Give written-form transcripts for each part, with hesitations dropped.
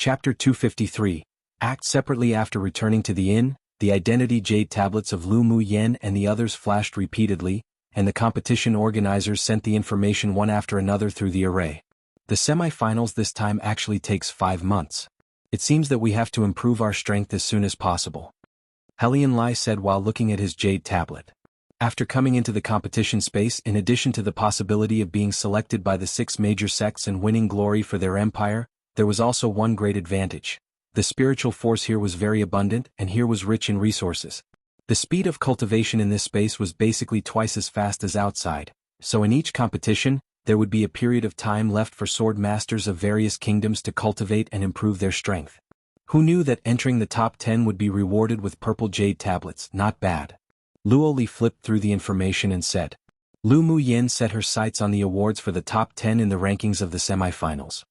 Chapter 253. Act separately. After returning to the inn, the identity jade tablets of Lu Mu Yen and the others flashed repeatedly, and the competition organizers sent the information one after another through the array. The semi-finals this time actually takes 5 months. It seems that we have to improve our strength as soon as possible, Helian Lai said while looking at his jade tablet. After coming into the competition space, in addition to the possibility of being selected by the 6 major sects and winning glory for their empire, there was also one great advantage. The spiritual force here was very abundant, and here was rich in resources. The speed of cultivation in this space was basically twice as fast as outside, so in each competition, there would be a period of time left for swordmasters of various kingdoms to cultivate and improve their strength. Who knew that entering the top 10 would be rewarded with purple jade tablets? Not bad. Luo Li flipped through the information and said. Lu Mu Yen set her sights on the awards for the top 10 in the rankings of the semifinals.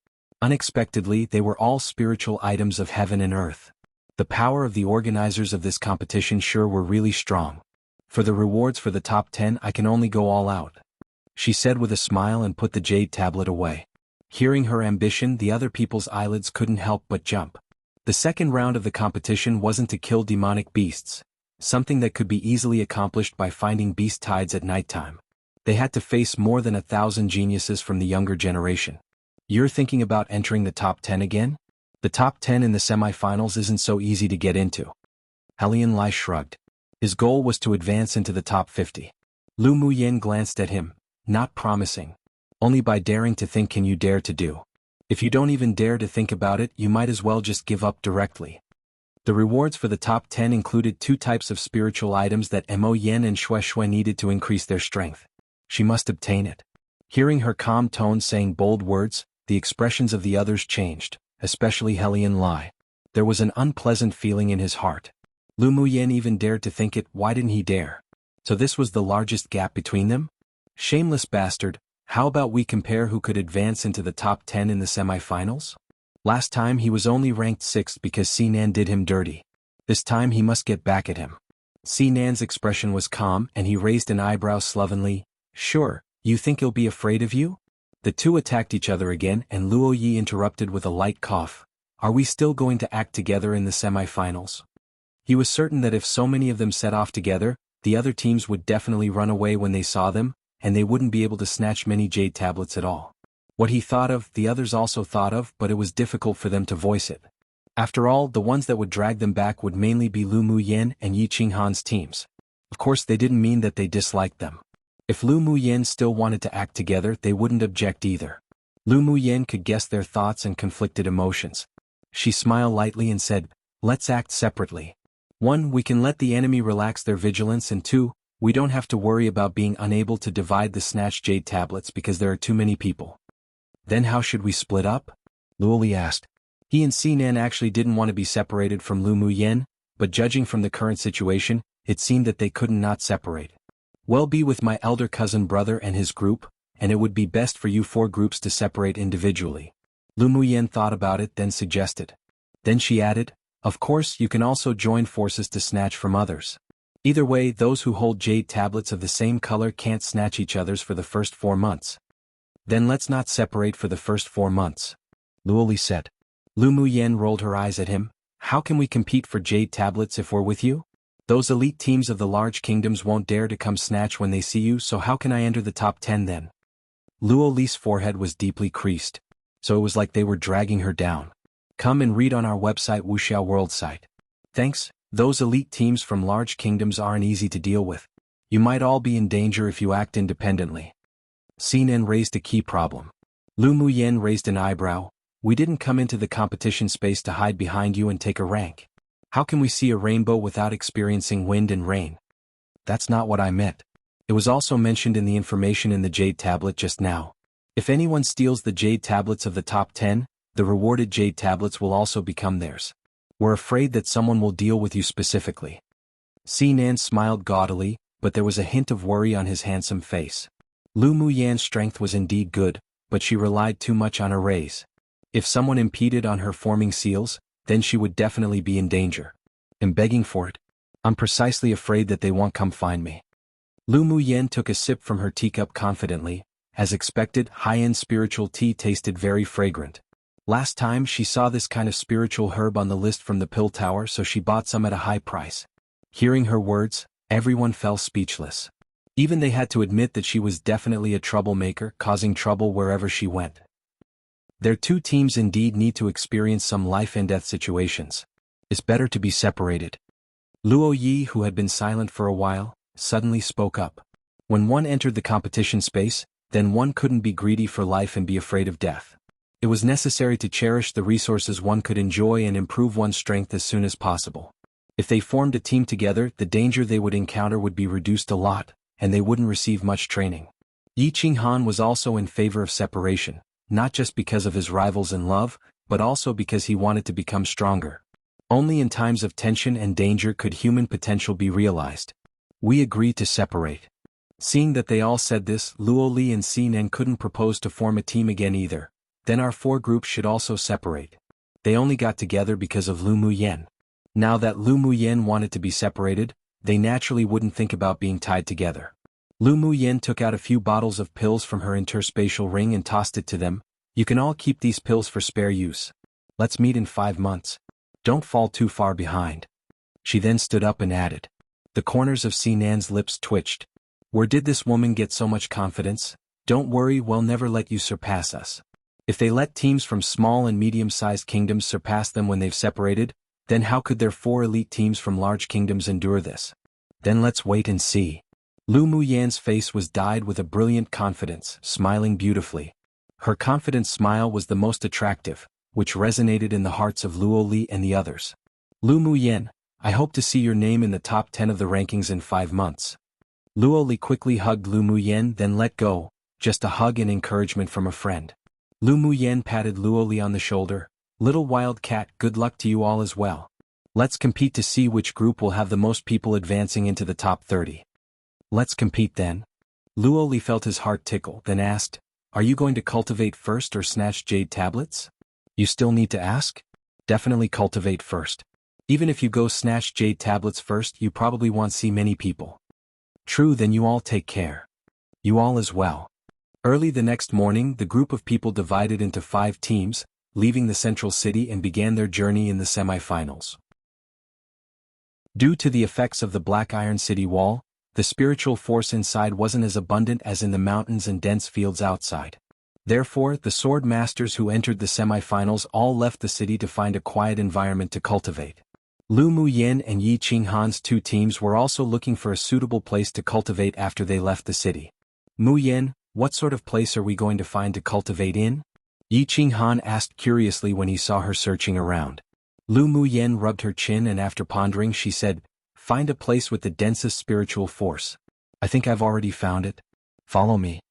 Unexpectedly, they were all spiritual items of heaven and earth. The power of the organizers of this competition sure were really strong. For the rewards for the top 10, I can only go all out, she said with a smile and put the jade tablet away. Hearing her ambition, the other people's eyelids couldn't help but jump. The second round of the competition wasn't to kill demonic beasts, something that could be easily accomplished by finding beast tides at nighttime. They had to face more than 1,000 geniuses from the younger generation. You're thinking about entering the top 10 again? The top 10 in the semifinals isn't so easy to get into. Helian Lai shrugged. His goal was to advance into the top 50. Lu Mu Yen glanced at him. Not promising. Only by daring to think can you dare to do. If you don't even dare to think about it, you might as well just give up directly. The rewards for the top 10 included 2 types of spiritual items that Mo Yen and Xuanhuan needed to increase their strength. She must obtain it. Hearing her calm tone saying bold words, the expressions of the others changed, especially Helian Lai. There was an unpleasant feeling in his heart. Lu Mu Yen even dared to think it. Why didn't he dare? So this was the largest gap between them? Shameless bastard, how about we compare who could advance into the top 10 in the semifinals? Last time he was only ranked 6th because Sinan did him dirty. This time he must get back at him. Sinan's expression was calm and he raised an eyebrow slovenly. Sure, you think he'll be afraid of you? The two attacked each other again and Luo Yi interrupted with a light cough. Are we still going to act together in the semifinals? He was certain that if so many of them set off together, the other teams would definitely run away when they saw them, and they wouldn't be able to snatch many jade tablets at all. What he thought of, the others also thought of, but it was difficult for them to voice it. After all, the ones that would drag them back would mainly be Lu Mu Yen and Yi Qinghan's teams. Of course they didn't mean that they disliked them. If Lu Mu Yen still wanted to act together, they wouldn't object either. Lu Mu Yen could guess their thoughts and conflicted emotions. She smiled lightly and said, let's act separately. 1. We can let the enemy relax their vigilance, and 2. We don't have to worry about being unable to divide the snatched jade tablets because there are too many people. Then how should we split up? Luo Li asked. He and Sinan actually didn't want to be separated from Lu Mu Yen, but judging from the current situation, it seemed that they couldn't not separate. Well, be with my elder cousin brother and his group, and it would be best for you 4 groups to separate individually. Lu Mu Yen thought about it, then suggested. Then she added, of course you can also join forces to snatch from others. Either way, those who hold jade tablets of the same color can't snatch each other's for the first 4 months. Then let's not separate for the first 4 months. Luo Li said. Lu Mu Yen rolled her eyes at him. How can we compete for jade tablets if we're with you? Those elite teams of the large kingdoms won't dare to come snatch when they see you, so how can I enter the top 10 then? Luo Li's forehead was deeply creased, so it was like they were dragging her down. Come and read on our website wuxialover site. Thanks. Those elite teams from large kingdoms aren't easy to deal with. You might all be in danger if you act independently. Sinan raised a key problem. Lu Mu Yen raised an eyebrow. We didn't come into the competition space to hide behind you and take a rank. How can we see a rainbow without experiencing wind and rain? That's not what I meant. It was also mentioned in the information in the jade tablet just now. If anyone steals the jade tablets of the top 10, the rewarded jade tablets will also become theirs. We're afraid that someone will deal with you specifically. Sinan smiled gaudily, but there was a hint of worry on his handsome face. Lu Mu Yan's strength was indeed good, but she relied too much on her rays. If someone impeded on her forming seals, then she would definitely be in danger. I'm begging for it. I'm precisely afraid that they won't come find me. Lu Mu Yen took a sip from her teacup confidently. As expected, high-end spiritual tea tasted very fragrant. Last time she saw this kind of spiritual herb on the list from the pill tower, so she bought some at a high price. Hearing her words, everyone fell speechless. Even they had to admit that she was definitely a troublemaker, causing trouble wherever she went. Their two teams indeed need to experience some life and death situations. It's better to be separated. Luo Yi, who had been silent for a while, suddenly spoke up. When one entered the competition space, then one couldn't be greedy for life and be afraid of death. It was necessary to cherish the resources one could enjoy and improve one's strength as soon as possible. If they formed a team together, the danger they would encounter would be reduced a lot, and they wouldn't receive much training. Xuanhuan was also in favor of separation, not just because of his rivals in love, but also because he wanted to become stronger. Only in times of tension and danger could human potential be realized. We agreed to separate. Seeing that they all said this, Luo Li and Xinan couldn't propose to form a team again either. Then our four groups should also separate. They only got together because of Lu Muyen. Now that Lu Muyen wanted to be separated, they naturally wouldn't think about being tied together. Lu Muyen took out a few bottles of pills from her interspatial ring and tossed it to them. You can all keep these pills for spare use. Let's meet in 5 months. Don't fall too far behind. She then stood up and added. The corners of Sinan's lips twitched. Where did this woman get so much confidence? Don't worry, we'll never let you surpass us. If they let teams from small and medium-sized kingdoms surpass them when they've separated, then how could their 4 elite teams from large kingdoms endure this? Then let's wait and see. Lu Muyan's face was dyed with a brilliant confidence, smiling beautifully. Her confident smile was the most attractive, which resonated in the hearts of Luo Li and the others. Lu Muyan, I hope to see your name in the top 10 of the rankings in 5 months. Luo Li quickly hugged Lu Muyan, then let go, just a hug and encouragement from a friend. Lu Muyan patted Luo Li on the shoulder. Little wild cat, good luck to you all as well. Let's compete to see which group will have the most people advancing into the top 30. Let's compete then. Luo Li felt his heart tickle, then asked, are you going to cultivate first or snatch jade tablets? You still need to ask? Definitely cultivate first. Even if you go snatch jade tablets first, you probably won't see many people. True, then you all take care. You all as well. Early the next morning, the group of people divided into 5 teams, leaving the central city and began their journey in the semi-finals. Due to the effects of the Black Iron City wall, the spiritual force inside wasn't as abundant as in the mountains and dense fields outside. Therefore, the swordmasters who entered the semi-finals all left the city to find a quiet environment to cultivate. Lu Muyen and Yi Qinghan's 2 teams were also looking for a suitable place to cultivate after they left the city. Muyen, what sort of place are we going to find to cultivate in? Yi Qinghan asked curiously when he saw her searching around. Lu Muyen rubbed her chin and after pondering she said, find a place with the densest spiritual force. I think I've already found it. Follow me.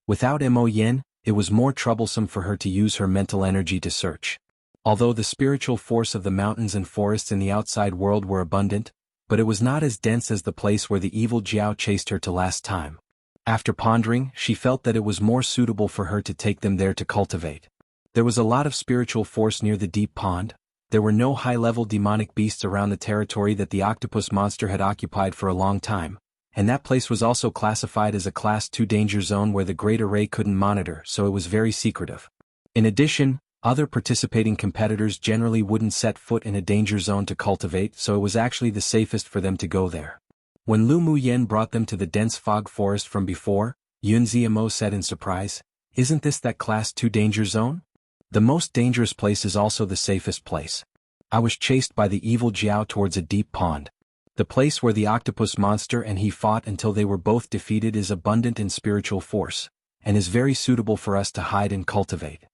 Without Mo Yen, it was more troublesome for her to use her mental energy to search. Although the spiritual force of the mountains and forests in the outside world were abundant, but it was not as dense as the place where the evil Jiao chased her to last time. After pondering, she felt that it was more suitable for her to take them there to cultivate. There was a lot of spiritual force near the deep pond. There were no high-level demonic beasts around the territory that the octopus monster had occupied for a long time, and that place was also classified as a Class 2 danger zone where the Great Array couldn't monitor, so it was very secretive. In addition, other participating competitors generally wouldn't set foot in a danger zone to cultivate, so it was actually the safest for them to go there. When Lu Muyen brought them to the dense fog forest from before, Yun Ziamo said in surprise, isn't this that Class 2 danger zone? The most dangerous place is also the safest place. I was chased by the evil Jiao towards a deep pond. The place where the octopus monster and he fought until they were both defeated is abundant in spiritual force, and is very suitable for us to hide and cultivate.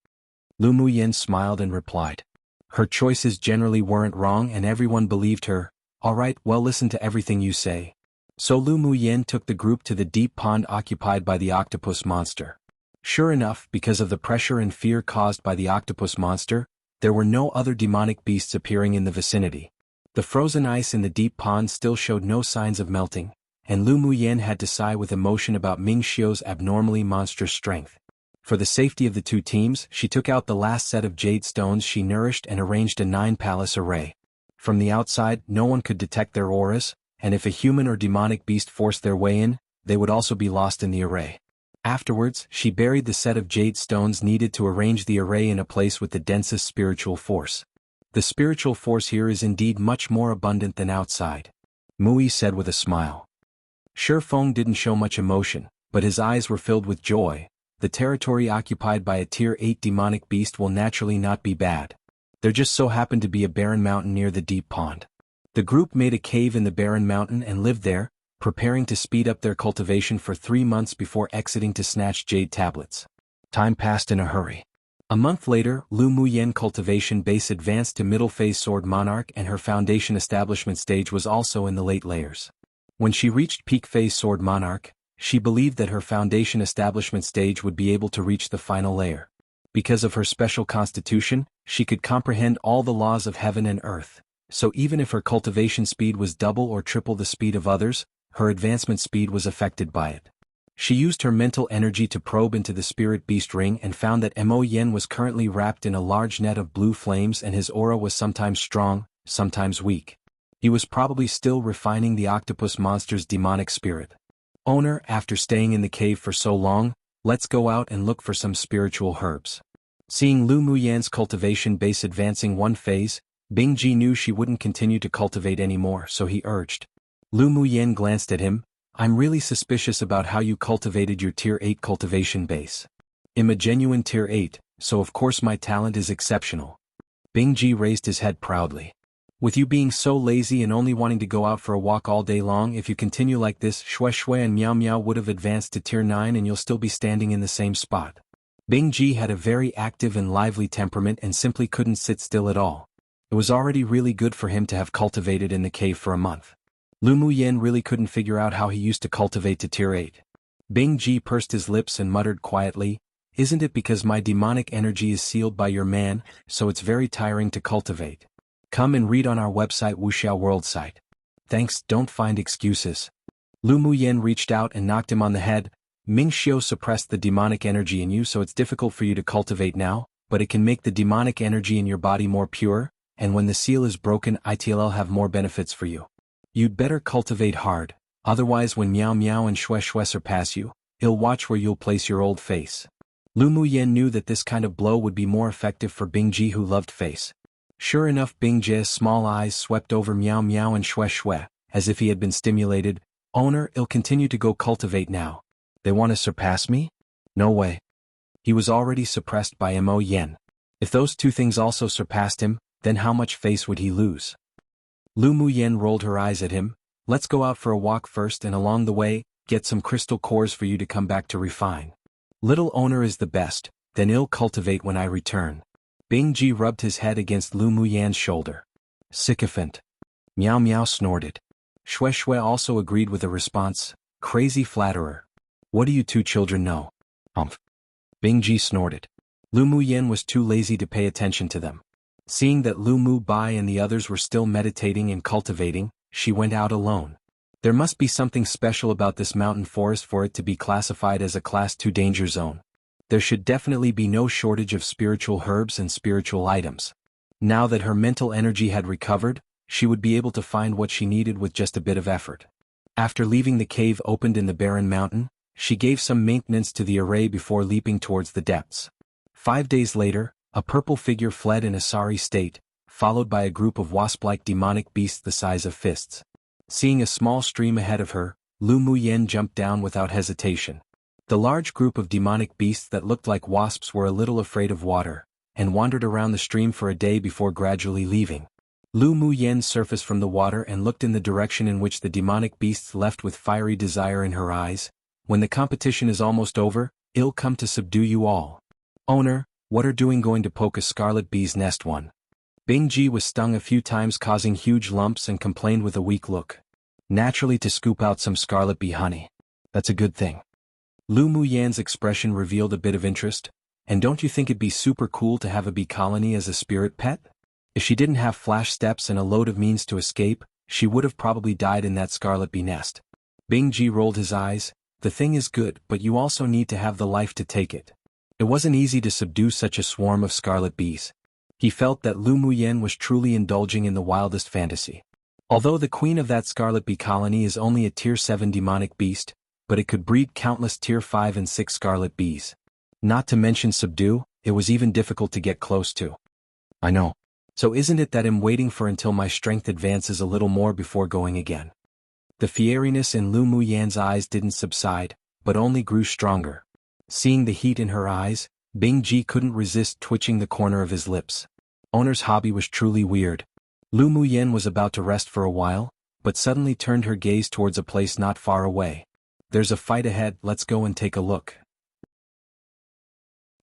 Lu Muyen smiled and replied. Her choices generally weren't wrong and everyone believed her. Alright, well, listen to everything you say. So Lu Muyen took the group to the deep pond occupied by the octopus monster. Sure enough, because of the pressure and fear caused by the octopus monster, there were no other demonic beasts appearing in the vicinity. The frozen ice in the deep pond still showed no signs of melting, and Lu Muyen had to sigh with emotion about Ming Xiu's abnormally monstrous strength. For the safety of the 2 teams, she took out the last set of jade stones she nourished and arranged a 9-palace array. From the outside, no one could detect their auras, and if a human or demonic beast forced their way in, they would also be lost in the array. Afterwards, she buried the set of jade stones needed to arrange the array in a place with the densest spiritual force. The spiritual force here is indeed much more abundant than outside, Mui said with a smile. Shifeng didn't show much emotion, but his eyes were filled with joy. The territory occupied by a tier 8 demonic beast will naturally not be bad. There just so happened to be a barren mountain near the deep pond. The group made a cave in the barren mountain and lived there, preparing to speed up their cultivation for 3 months before exiting to snatch jade tablets. Time passed in a hurry. A month later, Lu Muyen cultivation base advanced to middle phase sword monarch, and her foundation establishment stage was also in the late layers. When she reached peak phase sword monarch, she believed that her foundation establishment stage would be able to reach the final layer. Because of her special constitution, she could comprehend all the laws of heaven and earth, so even if her cultivation speed was double or triple the speed of others, her advancement speed was affected by it. She used her mental energy to probe into the spirit beast ring and found that Mo Yen was currently wrapped in a large net of blue flames, and his aura was sometimes strong, sometimes weak. He was probably still refining the octopus monster's demonic spirit. Owner, after staying in the cave for so long, let's go out and look for some spiritual herbs. Seeing Lu Muyan's cultivation base advancing one phase, Bingji knew she wouldn't continue to cultivate anymore, so he urged. Lu Muyan glanced at him. I'm really suspicious about how you cultivated your tier 8 cultivation base. I'm a genuine tier 8, so of course my talent is exceptional. Bingji raised his head proudly. With you being so lazy and only wanting to go out for a walk all day long, if you continue like this, Shui and Miao Miao would have advanced to tier 9 and you'll still be standing in the same spot. Bingji had a very active and lively temperament and simply couldn't sit still at all. It was already really good for him to have cultivated in the cave for a month. Lu Muyen really couldn't figure out how he used to cultivate to tier 8. Bingji pursed his lips and muttered quietly, "Isn't it because my demonic energy is sealed by your man, so it's very tiring to cultivate? Come and read on our website wuxialover site. Thanks, don't find excuses." Lu Muyen reached out and knocked him on the head. Ming Xiu suppressed the demonic energy in you, so it's difficult for you to cultivate now, but it can make the demonic energy in your body more pure, and when the seal is broken, it'll have more benefits for you. You'd better cultivate hard, otherwise when Miao Miao and Shui surpass you, it'll watch where you'll place your old face. Lu Muyen knew that this kind of blow would be more effective for Bingji, who loved face. Sure enough, Bingji's small eyes swept over Miao Miao and Shui, as if he had been stimulated. Owner, I'll continue to go cultivate now. They want to surpass me? No way. He was already suppressed by Mo Yen. If those two things also surpassed him, then how much face would he lose? Lu Muyen rolled her eyes at him. Let's go out for a walk first, and along the way, get some crystal cores for you to come back to refine. Little owner is the best, then I'll cultivate when I return. Bingji rubbed his head against Lu Muyan's shoulder. Sycophant. Miao Miao snorted. Shui also agreed with a response. Crazy flatterer. What do you two children know? Humph. Bingji snorted. Lu Muyen was too lazy to pay attention to them. Seeing that Lu Mu Bai and the others were still meditating and cultivating, she went out alone. There must be something special about this mountain forest for it to be classified as a Class 2 danger zone. There should definitely be no shortage of spiritual herbs and spiritual items. Now that her mental energy had recovered, she would be able to find what she needed with just a bit of effort. After leaving the cave opened in the barren mountain, she gave some maintenance to the array before leaping towards the depths. 5 days later, a purple figure fled in a sorry state, followed by a group of wasp-like demonic beasts the size of fists. Seeing a small stream ahead of her, Lu Muyen jumped down without hesitation. The large group of demonic beasts that looked like wasps were a little afraid of water, and wandered around the stream for a day before gradually leaving. Lu Muyen surfaced from the water and looked in the direction in which the demonic beasts left with fiery desire in her eyes. When the competition is almost over, I'll come to subdue you all. Owner, what are doing going to poke a scarlet bee's nest one? Bingji was stung a few times, causing huge lumps, and complained with a weak look. Naturally, to scoop out some scarlet bee honey. That's a good thing. Lu Muyan's expression revealed a bit of interest. And don't you think it'd be super cool to have a bee colony as a spirit pet? If she didn't have flash steps and a load of means to escape, she would have probably died in that scarlet bee nest. Bingji rolled his eyes. The thing is good, but you also need to have the life to take it. It wasn't easy to subdue such a swarm of scarlet bees. He felt that Lu Muyen was truly indulging in the wildest fantasy. Although the queen of that scarlet bee colony is only a tier 7 demonic beast, but it could breed countless tier 5 and 6 scarlet bees. Not to mention subdue, it was even difficult to get close to. I know. So isn't it that I'm waiting for until my strength advances a little more before going again? The fieriness in Lu Muyan's eyes didn't subside, but only grew stronger. Seeing the heat in her eyes, Bing Ji couldn't resist twitching the corner of his lips. Owner's hobby was truly weird. Lu Muyan was about to rest for a while, but suddenly turned her gaze towards a place not far away. There's a fight ahead, let's go and take a look.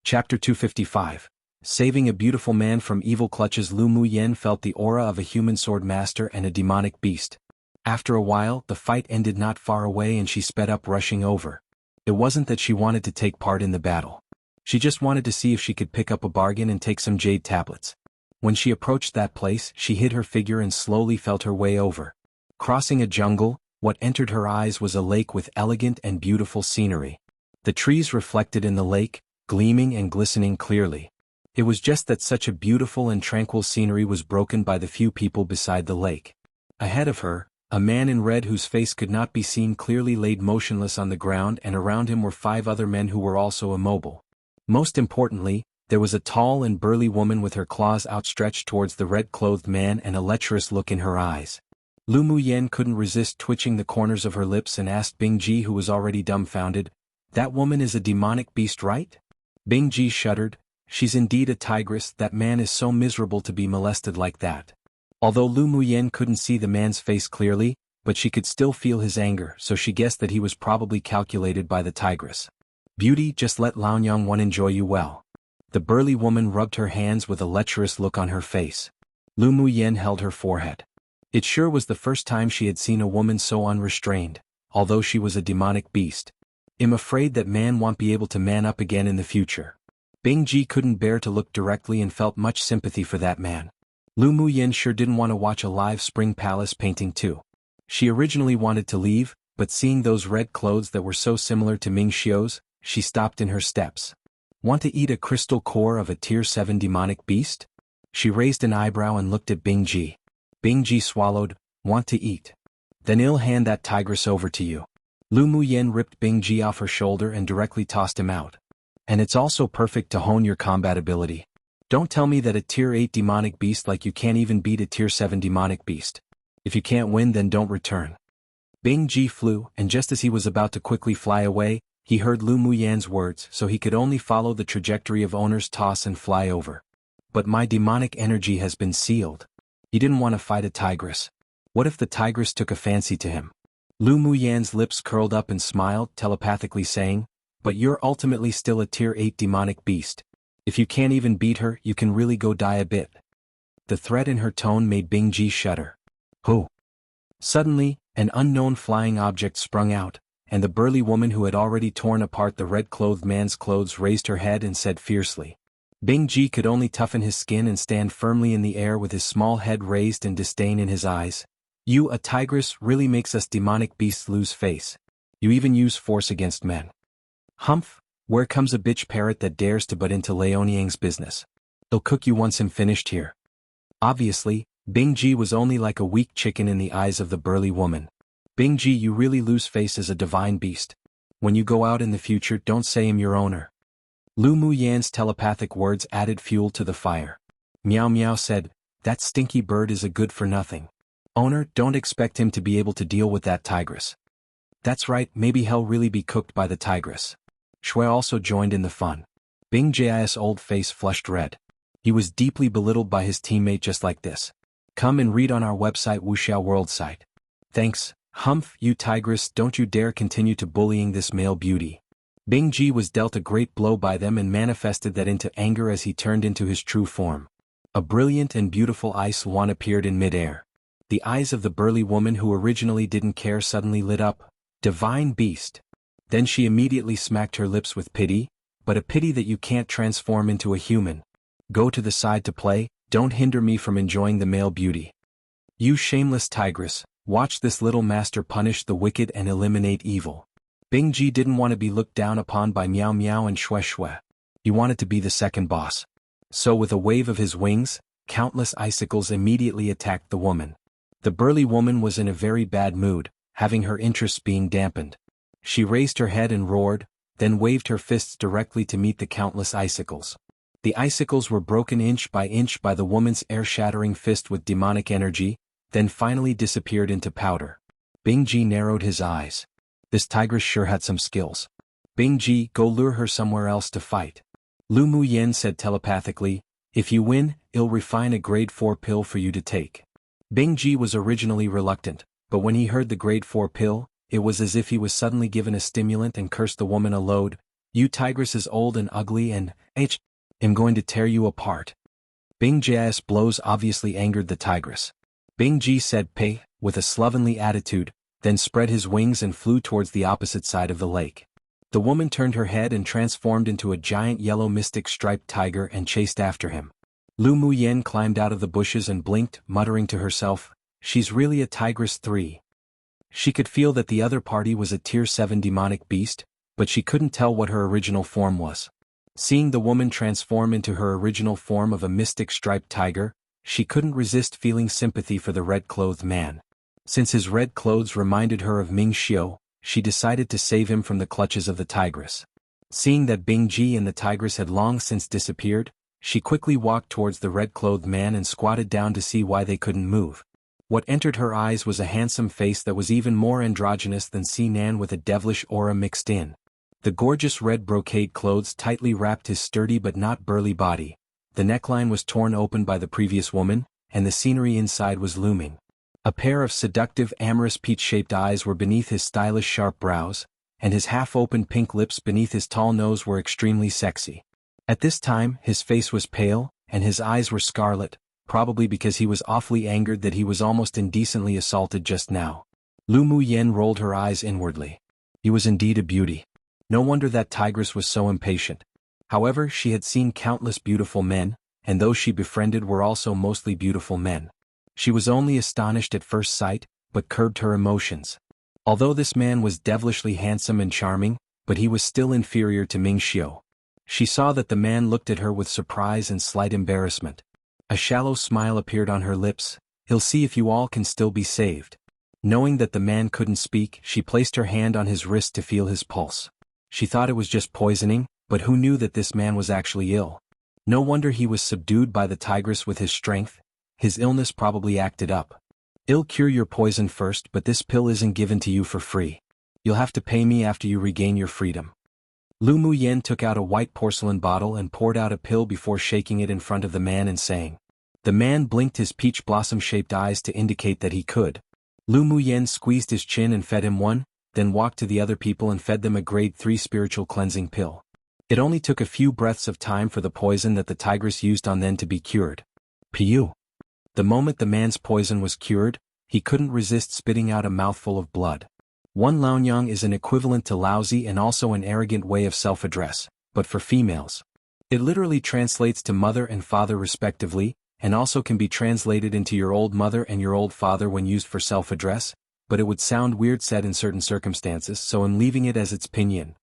Chapter 255. Saving a beautiful man from evil clutches. Lu Muyan felt the aura of a human swordmaster and a demonic beast. After a while, the fight ended not far away and she sped up, rushing over. It wasn't that she wanted to take part in the battle. She just wanted to see if she could pick up a bargain and take some jade tablets. When she approached that place, she hid her figure and slowly felt her way over. Crossing a jungle, what entered her eyes was a lake with elegant and beautiful scenery. The trees reflected in the lake, gleaming and glistening clearly. It was just that such a beautiful and tranquil scenery was broken by the few people beside the lake. Ahead of her, a man in red whose face could not be seen clearly laid motionless on the ground, and around him were 5 other men who were also immobile. Most importantly, there was a tall and burly woman with her claws outstretched towards the red-clothed man and a lecherous look in her eyes. Lu Muyan couldn't resist twitching the corners of her lips and asked Bing Ji, who was already dumbfounded, "That woman is a demonic beast, right?" Bing Ji shuddered. "She's indeed a tigress. That man is so miserable to be molested like that." Although Lu Muyan couldn't see the man's face clearly, but she could still feel his anger, so she guessed that he was probably calculated by the tigress. "Beauty, just let Xuanhuan enjoy you well." The burly woman rubbed her hands with a lecherous look on her face. Lu Muyan held her forehead. It sure was the first time she had seen a woman so unrestrained, although she was a demonic beast. "I'm afraid that man won't be able to man up again in the future." Bing Ji couldn't bear to look directly and felt much sympathy for that man. Lu Muyan sure didn't want to watch a live spring palace painting too. She originally wanted to leave, but seeing those red clothes that were so similar to Ming Xiu's, she stopped in her steps. "Want to eat a crystal core of a tier 7 demonic beast?" She raised an eyebrow and looked at Bing Ji. Bing Ji swallowed. "Want to eat? Then I'll hand that tigress over to you." Lu Muyan ripped Bing Ji off her shoulder and directly tossed him out. "And it's also perfect to hone your combat ability. Don't tell me that a tier 8 demonic beast like you can't even beat a tier 7 demonic beast. If you can't win, then don't return." Bing Ji flew, and just as he was about to quickly fly away, he heard Lu Muyan's words, so he could only follow the trajectory of owner's toss and fly over. "But my demonic energy has been sealed." He didn't want to fight a tigress. What if the tigress took a fancy to him? Lu Muyan's lips curled up and smiled, telepathically saying, "But you're ultimately still a tier 8 demonic beast. If you can't even beat her, you can really go die a bit." The threat in her tone made Bing Ji shudder. "Who?" Suddenly, an unknown flying object sprung out, and the burly woman who had already torn apart the red-clothed man's clothes raised her head and said fiercely. Bing Ji could only toughen his skin and stand firmly in the air with his small head raised and disdain in his eyes. "You, a tigress, really makes us demonic beasts lose face. You even use force against men. Humph, where comes a bitch parrot that dares to butt into Liaoniang's business? I'll cook you once I'm finished here." Obviously, Bing Ji was only like a weak chicken in the eyes of the burly woman. "Bing Ji, you really lose face as a divine beast. When you go out in the future, don't say I'm your owner." Lu Muyan's telepathic words added fuel to the fire. Meow Meow said, "That stinky bird is a good for nothing. Owner, don't expect him to be able to deal with that tigress." "That's right, maybe he'll really be cooked by the tigress." Shui also joined in the fun. Bing Ji's old face flushed red. He was deeply belittled by his teammate just like this. Come and read on our website, wuxialover site. "Thanks, Humph, you tigress, don't you dare continue to bullying this male beauty." Bing Ji was dealt a great blow by them and manifested that into anger as he turned into his true form. A brilliant and beautiful xuanhuan appeared in midair. The eyes of the burly woman who originally didn't care suddenly lit up. Divine beast. Then she immediately smacked her lips with pity, but a pity that you can't transform into a human. "Go to the side to play, don't hinder me from enjoying the male beauty. You shameless tigress, watch this little master punish the wicked and eliminate evil." Bing Ji didn't want to be looked down upon by Meow Meow and Shui Shui. He wanted to be the second boss. So with a wave of his wings, countless icicles immediately attacked the woman. The burly woman was in a very bad mood, having her interests being dampened. She raised her head and roared, then waved her fists directly to meet the countless icicles. The icicles were broken inch by the woman's air-shattering fist with demonic energy, then finally disappeared into powder. Bingji narrowed his eyes. This tigress sure had some skills. Bingji, go lure her somewhere else to fight. Lu Muyen said telepathically, if you win, I'll refine a grade 4 pill for you to take. Bingji was originally reluctant, but when he heard the grade 4 pill, it was as if he was suddenly given a stimulant and cursed the woman a load. You tigress is old and ugly and, I'm going to tear you apart. Bingji's blows obviously angered the tigress. Bingji said peh, with a slovenly attitude, then spread his wings and flew towards the opposite side of the lake. The woman turned her head and transformed into a giant yellow mystic striped tiger and chased after him. Lu Muyen climbed out of the bushes and blinked, muttering to herself, she's really a tigress 3. She could feel that the other party was a tier 7 demonic beast, but she couldn't tell what her original form was. Seeing the woman transform into her original form of a mystic striped tiger, she couldn't resist feeling sympathy for the red-clothed man. Since his red clothes reminded her of Ming Xiu, she decided to save him from the clutches of the tigress. Seeing that Bingji and the tigress had long since disappeared, she quickly walked towards the red-clothed man and squatted down to see why they couldn't move. What entered her eyes was a handsome face that was even more androgynous than Sinan with a devilish aura mixed in. The gorgeous red brocade clothes tightly wrapped his sturdy but not burly body. The neckline was torn open by the previous woman, and the scenery inside was looming. A pair of seductive amorous peach-shaped eyes were beneath his stylish sharp brows, and his half-open pink lips beneath his tall nose were extremely sexy. At this time, his face was pale, and his eyes were scarlet, probably because he was awfully angered that he was almost indecently assaulted just now. Lu Muyen rolled her eyes inwardly. He was indeed a beauty. No wonder that tigress was so impatient. However, she had seen countless beautiful men, and those she befriended were also mostly beautiful men. She was only astonished at first sight, but curbed her emotions. Although this man was devilishly handsome and charming, but he was still inferior to Ming Xiu. She saw that the man looked at her with surprise and slight embarrassment. A shallow smile appeared on her lips. He'll see if you all can still be saved. Knowing that the man couldn't speak, she placed her hand on his wrist to feel his pulse. She thought it was just poisoning, but who knew that this man was actually ill? No wonder he was subdued by the tigress with his strength. His illness probably acted up. I'll cure your poison first, but this pill isn't given to you for free. You'll have to pay me after you regain your freedom. Lu Muyen took out a white porcelain bottle and poured out a pill before shaking it in front of the man and saying. The man blinked his peach blossom-shaped eyes to indicate that he could. Lu Muyen squeezed his chin and fed him one, then walked to the other people and fed them a grade 3 spiritual cleansing pill. It only took a few breaths of time for the poison that the tigress used on them to be cured. Piu. The moment the man's poison was cured, he couldn't resist spitting out a mouthful of blood. One Laonyang is an equivalent to lousy and also an arrogant way of self-address, but for females. It literally translates to mother and father respectively, and also can be translated into your old mother and your old father when used for self-address, but it would sound weird said in certain circumstances, so I'm leaving it as its pinyin.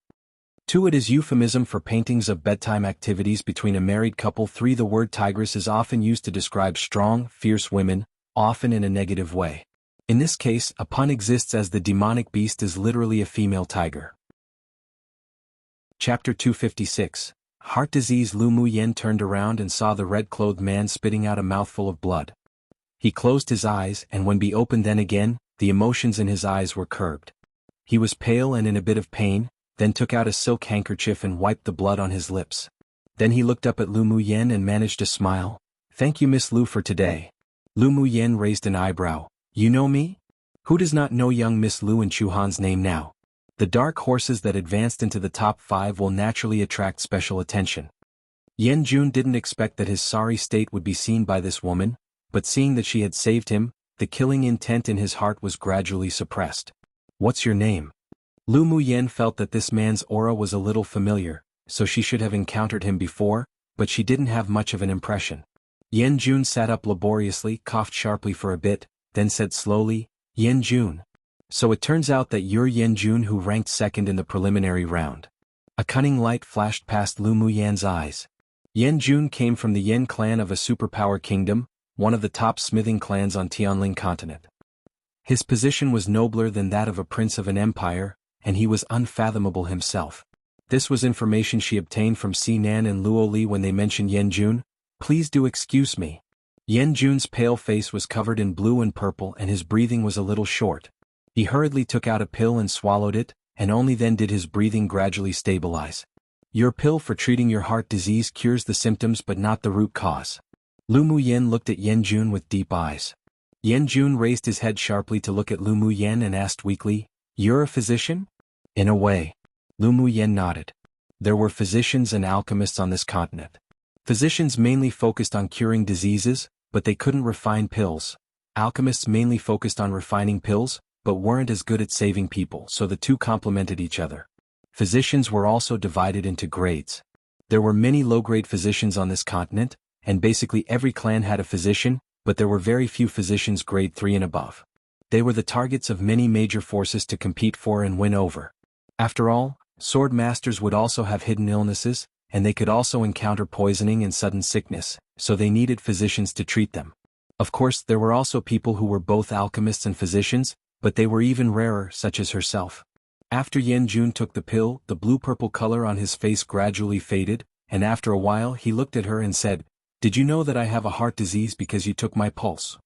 2. It is euphemism for paintings of bedtime activities between a married couple. 3. The word tigress is often used to describe strong, fierce women, often in a negative way. In this case, a pun exists as the demonic beast is literally a female tiger. Chapter 256. Heart disease. Lu Muyen turned around and saw the red-clothed man spitting out a mouthful of blood. He closed his eyes, and when he opened them again, the emotions in his eyes were curbed. He was pale and in a bit of pain, then took out a silk handkerchief and wiped the blood on his lips. Then he looked up at Lu Muyen and managed a smile. Thank you, Miss Lu, for today. Lu Muyen raised an eyebrow. You know me? Who does not know young Miss Lu and Xuanhuan's name now? The dark horses that advanced into the top 5 will naturally attract special attention. Yan Jun didn't expect that his sorry state would be seen by this woman, but seeing that she had saved him, the killing intent in his heart was gradually suppressed. What's your name? Lu Muyen felt that this man's aura was a little familiar, so she should have encountered him before, but she didn't have much of an impression. Yan Jun sat up laboriously, coughed sharply for a bit, then said slowly, Yan Jun. So it turns out that you're Yan Jun who ranked second in the preliminary round. A cunning light flashed past Lu Muyen's eyes. Yan Jun came from the Yan clan of a superpower kingdom, one of the top smithing clans on Tianling continent. His position was nobler than that of a prince of an empire, and he was unfathomable himself. This was information she obtained from Sinan and Luo Li when they mentioned Yanjun. Please do excuse me. Yanjun's pale face was covered in blue and purple and his breathing was a little short. He hurriedly took out a pill and swallowed it, and only then did his breathing gradually stabilize. Your pill for treating your heart disease cures the symptoms but not the root cause. Lu Muyen looked at Yanjun with deep eyes. Yanjun raised his head sharply to look at Lu Muyen and asked weakly, "You're a physician?" "In a way." Lu Muyen nodded. There were physicians and alchemists on this continent. Physicians mainly focused on curing diseases, but they couldn't refine pills. Alchemists mainly focused on refining pills, but weren't as good at saving people, so the two complemented each other. Physicians were also divided into grades. There were many low-grade physicians on this continent, and basically every clan had a physician, but there were very few physicians grade 3 and above. They were the targets of many major forces to compete for and win over. After all, swordmasters would also have hidden illnesses, and they could also encounter poisoning and sudden sickness, so they needed physicians to treat them. Of course, there were also people who were both alchemists and physicians, but they were even rarer, such as herself. After Yanjun took the pill, the blue-purple color on his face gradually faded, and after a while he looked at her and said, "Did you know that I have a heart disease because you took my pulse?"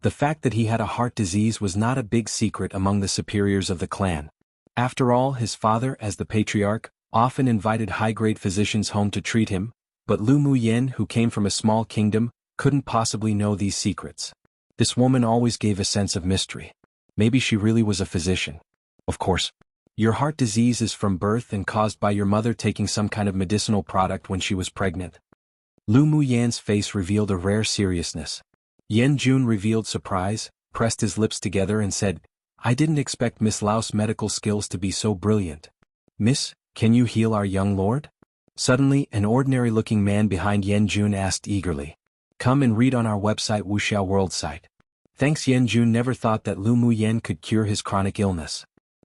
The fact that he had a heart disease was not a big secret among the superiors of the clan. After all, his father, as the patriarch, often invited high-grade physicians home to treat him, but Lu Muyen, who came from a small kingdom, couldn't possibly know these secrets. This woman always gave a sense of mystery. Maybe she really was a physician. Of course. Your heart disease is from birth and caused by your mother taking some kind of medicinal product when she was pregnant. Lu Muyen's face revealed a rare seriousness. Yanjun revealed surprise, pressed his lips together and said, "I didn't expect Miss Lao's medical skills to be so brilliant. Miss, can you heal our young lord?" Suddenly, an ordinary-looking man behind Yanjun asked eagerly. "Come and read on our website wuxialover site." Thanks. Yanjun never thought that Lu Muyen could cure his chronic illness.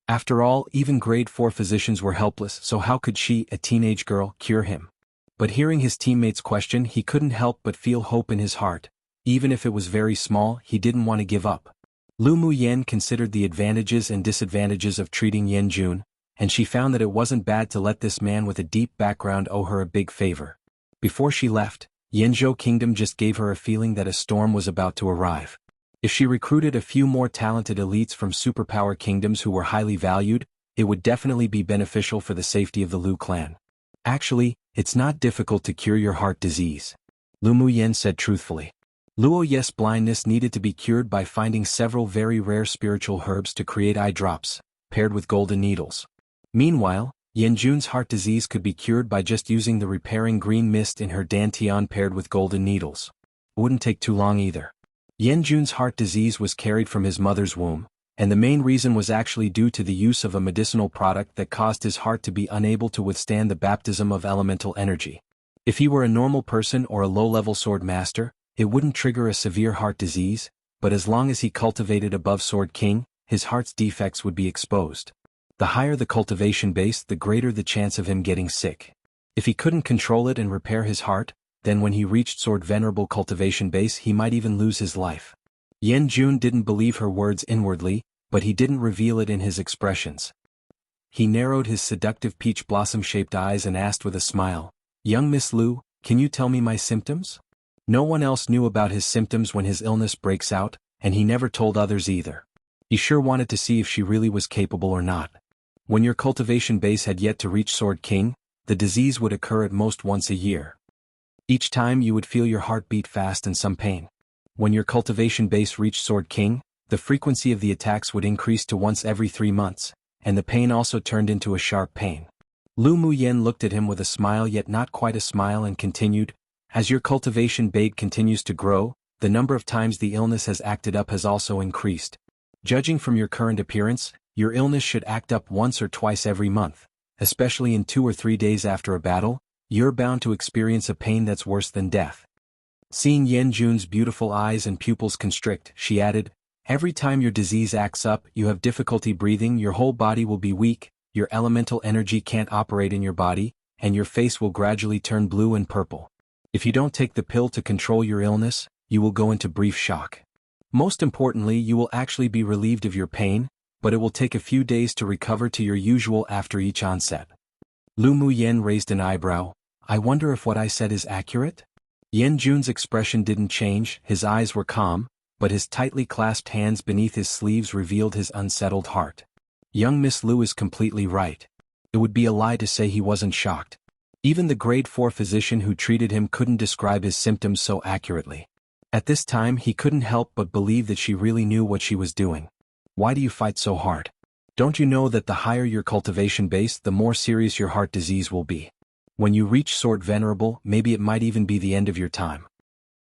After all, even grade 4 physicians were helpless, so how could she, a teenage girl, cure him? But hearing his teammate's question, he couldn't help but feel hope in his heart. Even if it was very small, he didn't want to give up. Lu Muyen considered the advantages and disadvantages of treating Yanjun, and she found that it wasn't bad to let this man with a deep background owe her a big favor. Before she left, Yanzhou Kingdom just gave her a feeling that a storm was about to arrive. If she recruited a few more talented elites from superpower kingdoms who were highly valued, it would definitely be beneficial for the safety of the Lu clan. Actually, it's not difficult to cure your heart disease, Lu Muyen said truthfully. Luo Ye's blindness needed to be cured by finding several very rare spiritual herbs to create eye drops, paired with golden needles. Meanwhile, Yanjun's heart disease could be cured by just using the repairing green mist in her dantian paired with golden needles. It wouldn't take too long either. Yanjun's heart disease was carried from his mother's womb, and the main reason was actually due to the use of a medicinal product that caused his heart to be unable to withstand the baptism of elemental energy. If he were a normal person or a low-level sword master, it wouldn't trigger a severe heart disease, but as long as he cultivated above Sword King, his heart's defects would be exposed. The higher the cultivation base, the greater the chance of him getting sick. If he couldn't control it and repair his heart, then when he reached Sword Venerable cultivation base he might even lose his life. Yanjun didn't believe her words inwardly, but he didn't reveal it in his expressions. He narrowed his seductive peach blossom-shaped eyes and asked with a smile, "Young Miss Lu, can you tell me my symptoms?" No one else knew about his symptoms when his illness breaks out, and he never told others either. He sure wanted to see if she really was capable or not. When your cultivation base had yet to reach Sword King, the disease would occur at most once a year. Each time you would feel your heart beat fast and some pain. When your cultivation base reached Sword King, the frequency of the attacks would increase to once every 3 months, and the pain also turned into a sharp pain. Lu Muyen looked at him with a smile yet not quite a smile and continued, "As your cultivation base continues to grow, the number of times the illness has acted up has also increased. Judging from your current appearance, your illness should act up once or twice every month, especially in 2 or 3 days after a battle. You're bound to experience a pain that's worse than death." Seeing Yanjun's beautiful eyes and pupils constrict, she added, "Every time your disease acts up, you have difficulty breathing, your whole body will be weak, your elemental energy can't operate in your body, and your face will gradually turn blue and purple. If you don't take the pill to control your illness, you will go into brief shock. Most importantly, you will actually be relieved of your pain, but it will take a few days to recover to your usual after each onset. Lu Muyen raised an eyebrow. I wonder if what I said is accurate? Yan Jun's expression didn't change, his eyes were calm, but his tightly clasped hands beneath his sleeves revealed his unsettled heart. Young Miss Lu is completely right. It would be a lie to say he wasn't shocked. Even the grade 4 physician who treated him couldn't describe his symptoms so accurately. At this time he couldn't help but believe that she really knew what she was doing. Why do you fight so hard? Don't you know that the higher your cultivation base, the more serious your heart disease will be? When you reach Sword Venerable, maybe it might even be the end of your time.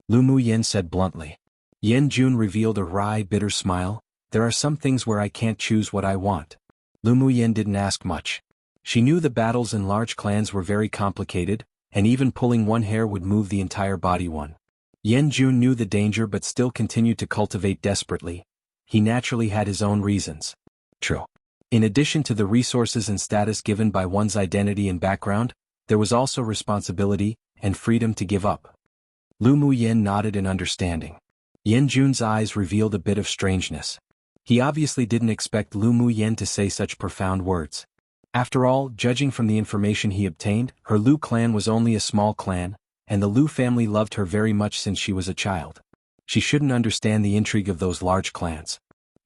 Lu Muyen said bluntly. Yan Jun revealed a wry, bitter smile. There are some things where I can't choose what I want. Lu Muyen didn't ask much. She knew the battles in large clans were very complicated, and even pulling one hair would move the entire body one. Yan Jun knew the danger but still continued to cultivate desperately. He naturally had his own reasons. True. In addition to the resources and status given by one's identity and background, there was also responsibility and freedom to give up. Lu Muyen nodded in understanding. Yan Jun's eyes revealed a bit of strangeness. He obviously didn't expect Lu Muyen to say such profound words. After all, judging from the information he obtained, her Lu clan was only a small clan, and the Lu family loved her very much since she was a child. She shouldn't understand the intrigue of those large clans.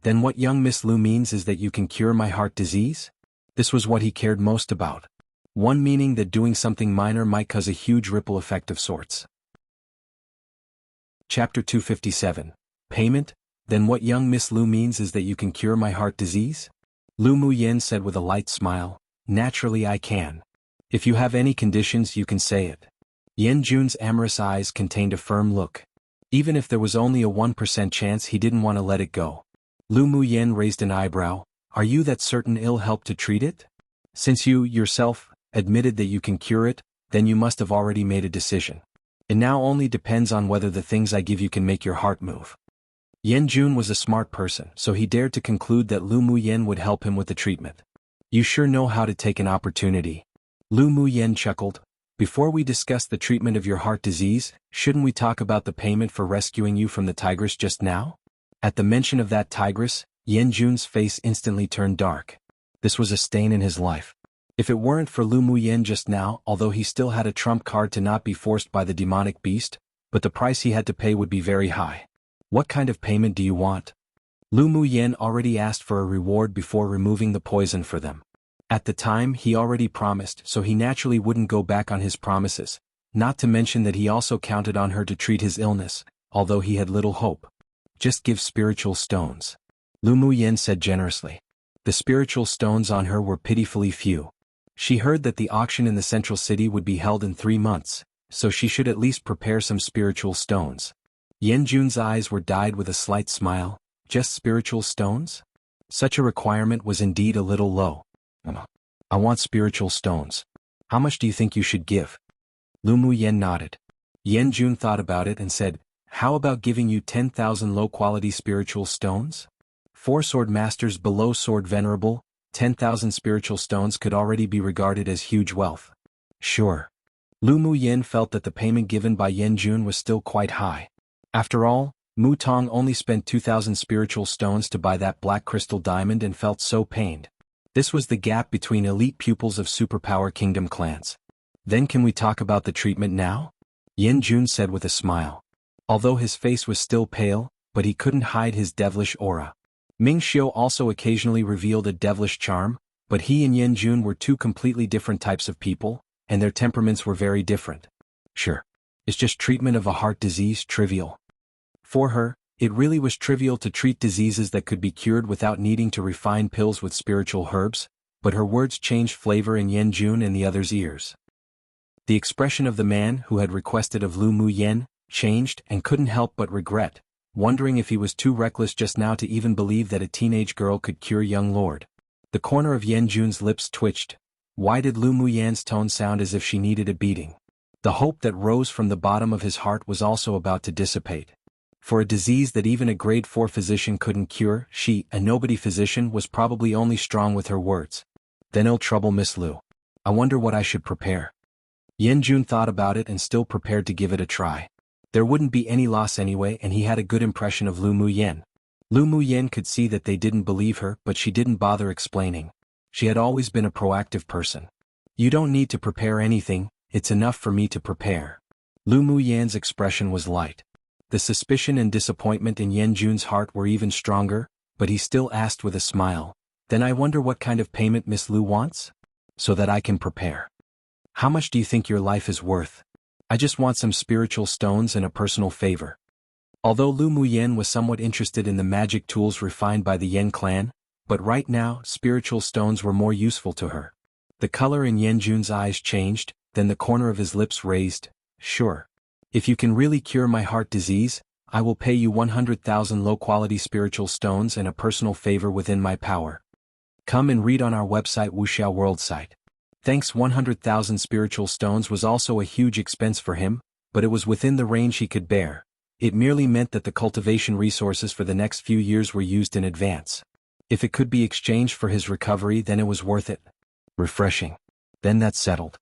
Then what young Miss Lu means is that you can cure my heart disease? This was what he cared most about. One meaning that doing something minor might cause a huge ripple effect of sorts. Chapter 257. Payment? Then what young Miss Lu means is that you can cure my heart disease? Lu Muyen said with a light smile. Naturally I can. If you have any conditions you can say it. Yan Jun's amorous eyes contained a firm look. Even if there was only a 1% chance he didn't want to let it go. Lu Muyen raised an eyebrow. Are you that certain ill help to treat it? Since you, yourself, admitted that you can cure it, then you must have already made a decision. It now only depends on whether the things I give you can make your heart move. Yan Jun was a smart person, so he dared to conclude that Lu Muyen would help him with the treatment. You sure know how to take an opportunity. Lu Muyen chuckled. Before we discuss the treatment of your heart disease, shouldn't we talk about the payment for rescuing you from the tigress just now? At the mention of that tigress, Yan Jun's face instantly turned dark. This was a stain in his life. If it weren't for Lu Muyen just now, although he still had a trump card to not be forced by the demonic beast, but the price he had to pay would be very high. What kind of payment do you want? Lu Muyen already asked for a reward before removing the poison for them. At the time he already promised, so he naturally wouldn't go back on his promises, not to mention that he also counted on her to treat his illness, although he had little hope. Just give spiritual stones. Lu Muyen said generously. The spiritual stones on her were pitifully few. She heard that the auction in the central city would be held in 3 months, so she should at least prepare some spiritual stones. Yan Jun's eyes were dyed with a slight smile. Just spiritual stones? Such a requirement was indeed a little low. I want spiritual stones. How much do you think you should give? Lu Muyen nodded. Yan Jun thought about it and said, how about giving you 10,000 low-quality spiritual stones? 4 swordmasters below Sword Venerable, 10,000 spiritual stones could already be regarded as huge wealth. Sure. Lu Muyen felt that the payment given by Yan Jun was still quite high. After all, Mu Tong only spent 2,000 spiritual stones to buy that black crystal diamond and felt so pained. This was the gap between elite pupils of superpower kingdom clans. Then can we talk about the treatment now? Yan Jun said with a smile. Although his face was still pale, but he couldn't hide his devilish aura. Ming Xiu also occasionally revealed a devilish charm, but he and Yan Jun were 2 completely different types of people, and their temperaments were very different. Sure. Is just treatment of a heart disease trivial? For her, it really was trivial to treat diseases that could be cured without needing to refine pills with spiritual herbs, but her words changed flavor in Yan Jun and the others' ears. The expression of the man who had requested of Lu Muyen changed and couldn't help but regret, wondering if he was too reckless just now to even believe that a teenage girl could cure young lord. The corner of Yan Jun's lips twitched. Why did Lu Muyen's tone sound as if she needed a beating? The hope that rose from the bottom of his heart was also about to dissipate. For a disease that even a grade 4 physician couldn't cure, she, a nobody physician, was probably only strong with her words. Then ill trouble Miss Lu. I wonder what I should prepare. Yan Jun thought about it and still prepared to give it a try. There wouldn't be any loss anyway and he had a good impression of Lu Muyen. Lu Muyen could see that they didn't believe her, but she didn't bother explaining. She had always been a proactive person. You don't need to prepare anything, it's enough for me to prepare. Lu Muyen's expression was light. The suspicion and disappointment in Yan Jun's heart were even stronger, but he still asked with a smile, "Then I wonder what kind of payment Miss Lu wants? So that I can prepare. How much do you think your life is worth? I just want some spiritual stones and a personal favor." Although Lu Muyen was somewhat interested in the magic tools refined by the Yen clan, but right now spiritual stones were more useful to her. The color in Yan Jun's eyes changed, then the corner of his lips raised. "Sure. If you can really cure my heart disease, I will pay you 100,000 low-quality spiritual stones and a personal favor within my power. Come and read on our website wuxialover site." Thanks. 100,000 spiritual stones was also a huge expense for him, but it was within the range he could bear. It merely meant that the cultivation resources for the next few years were used in advance. If it could be exchanged for his recovery, then it was worth it. Refreshing. Then that's settled.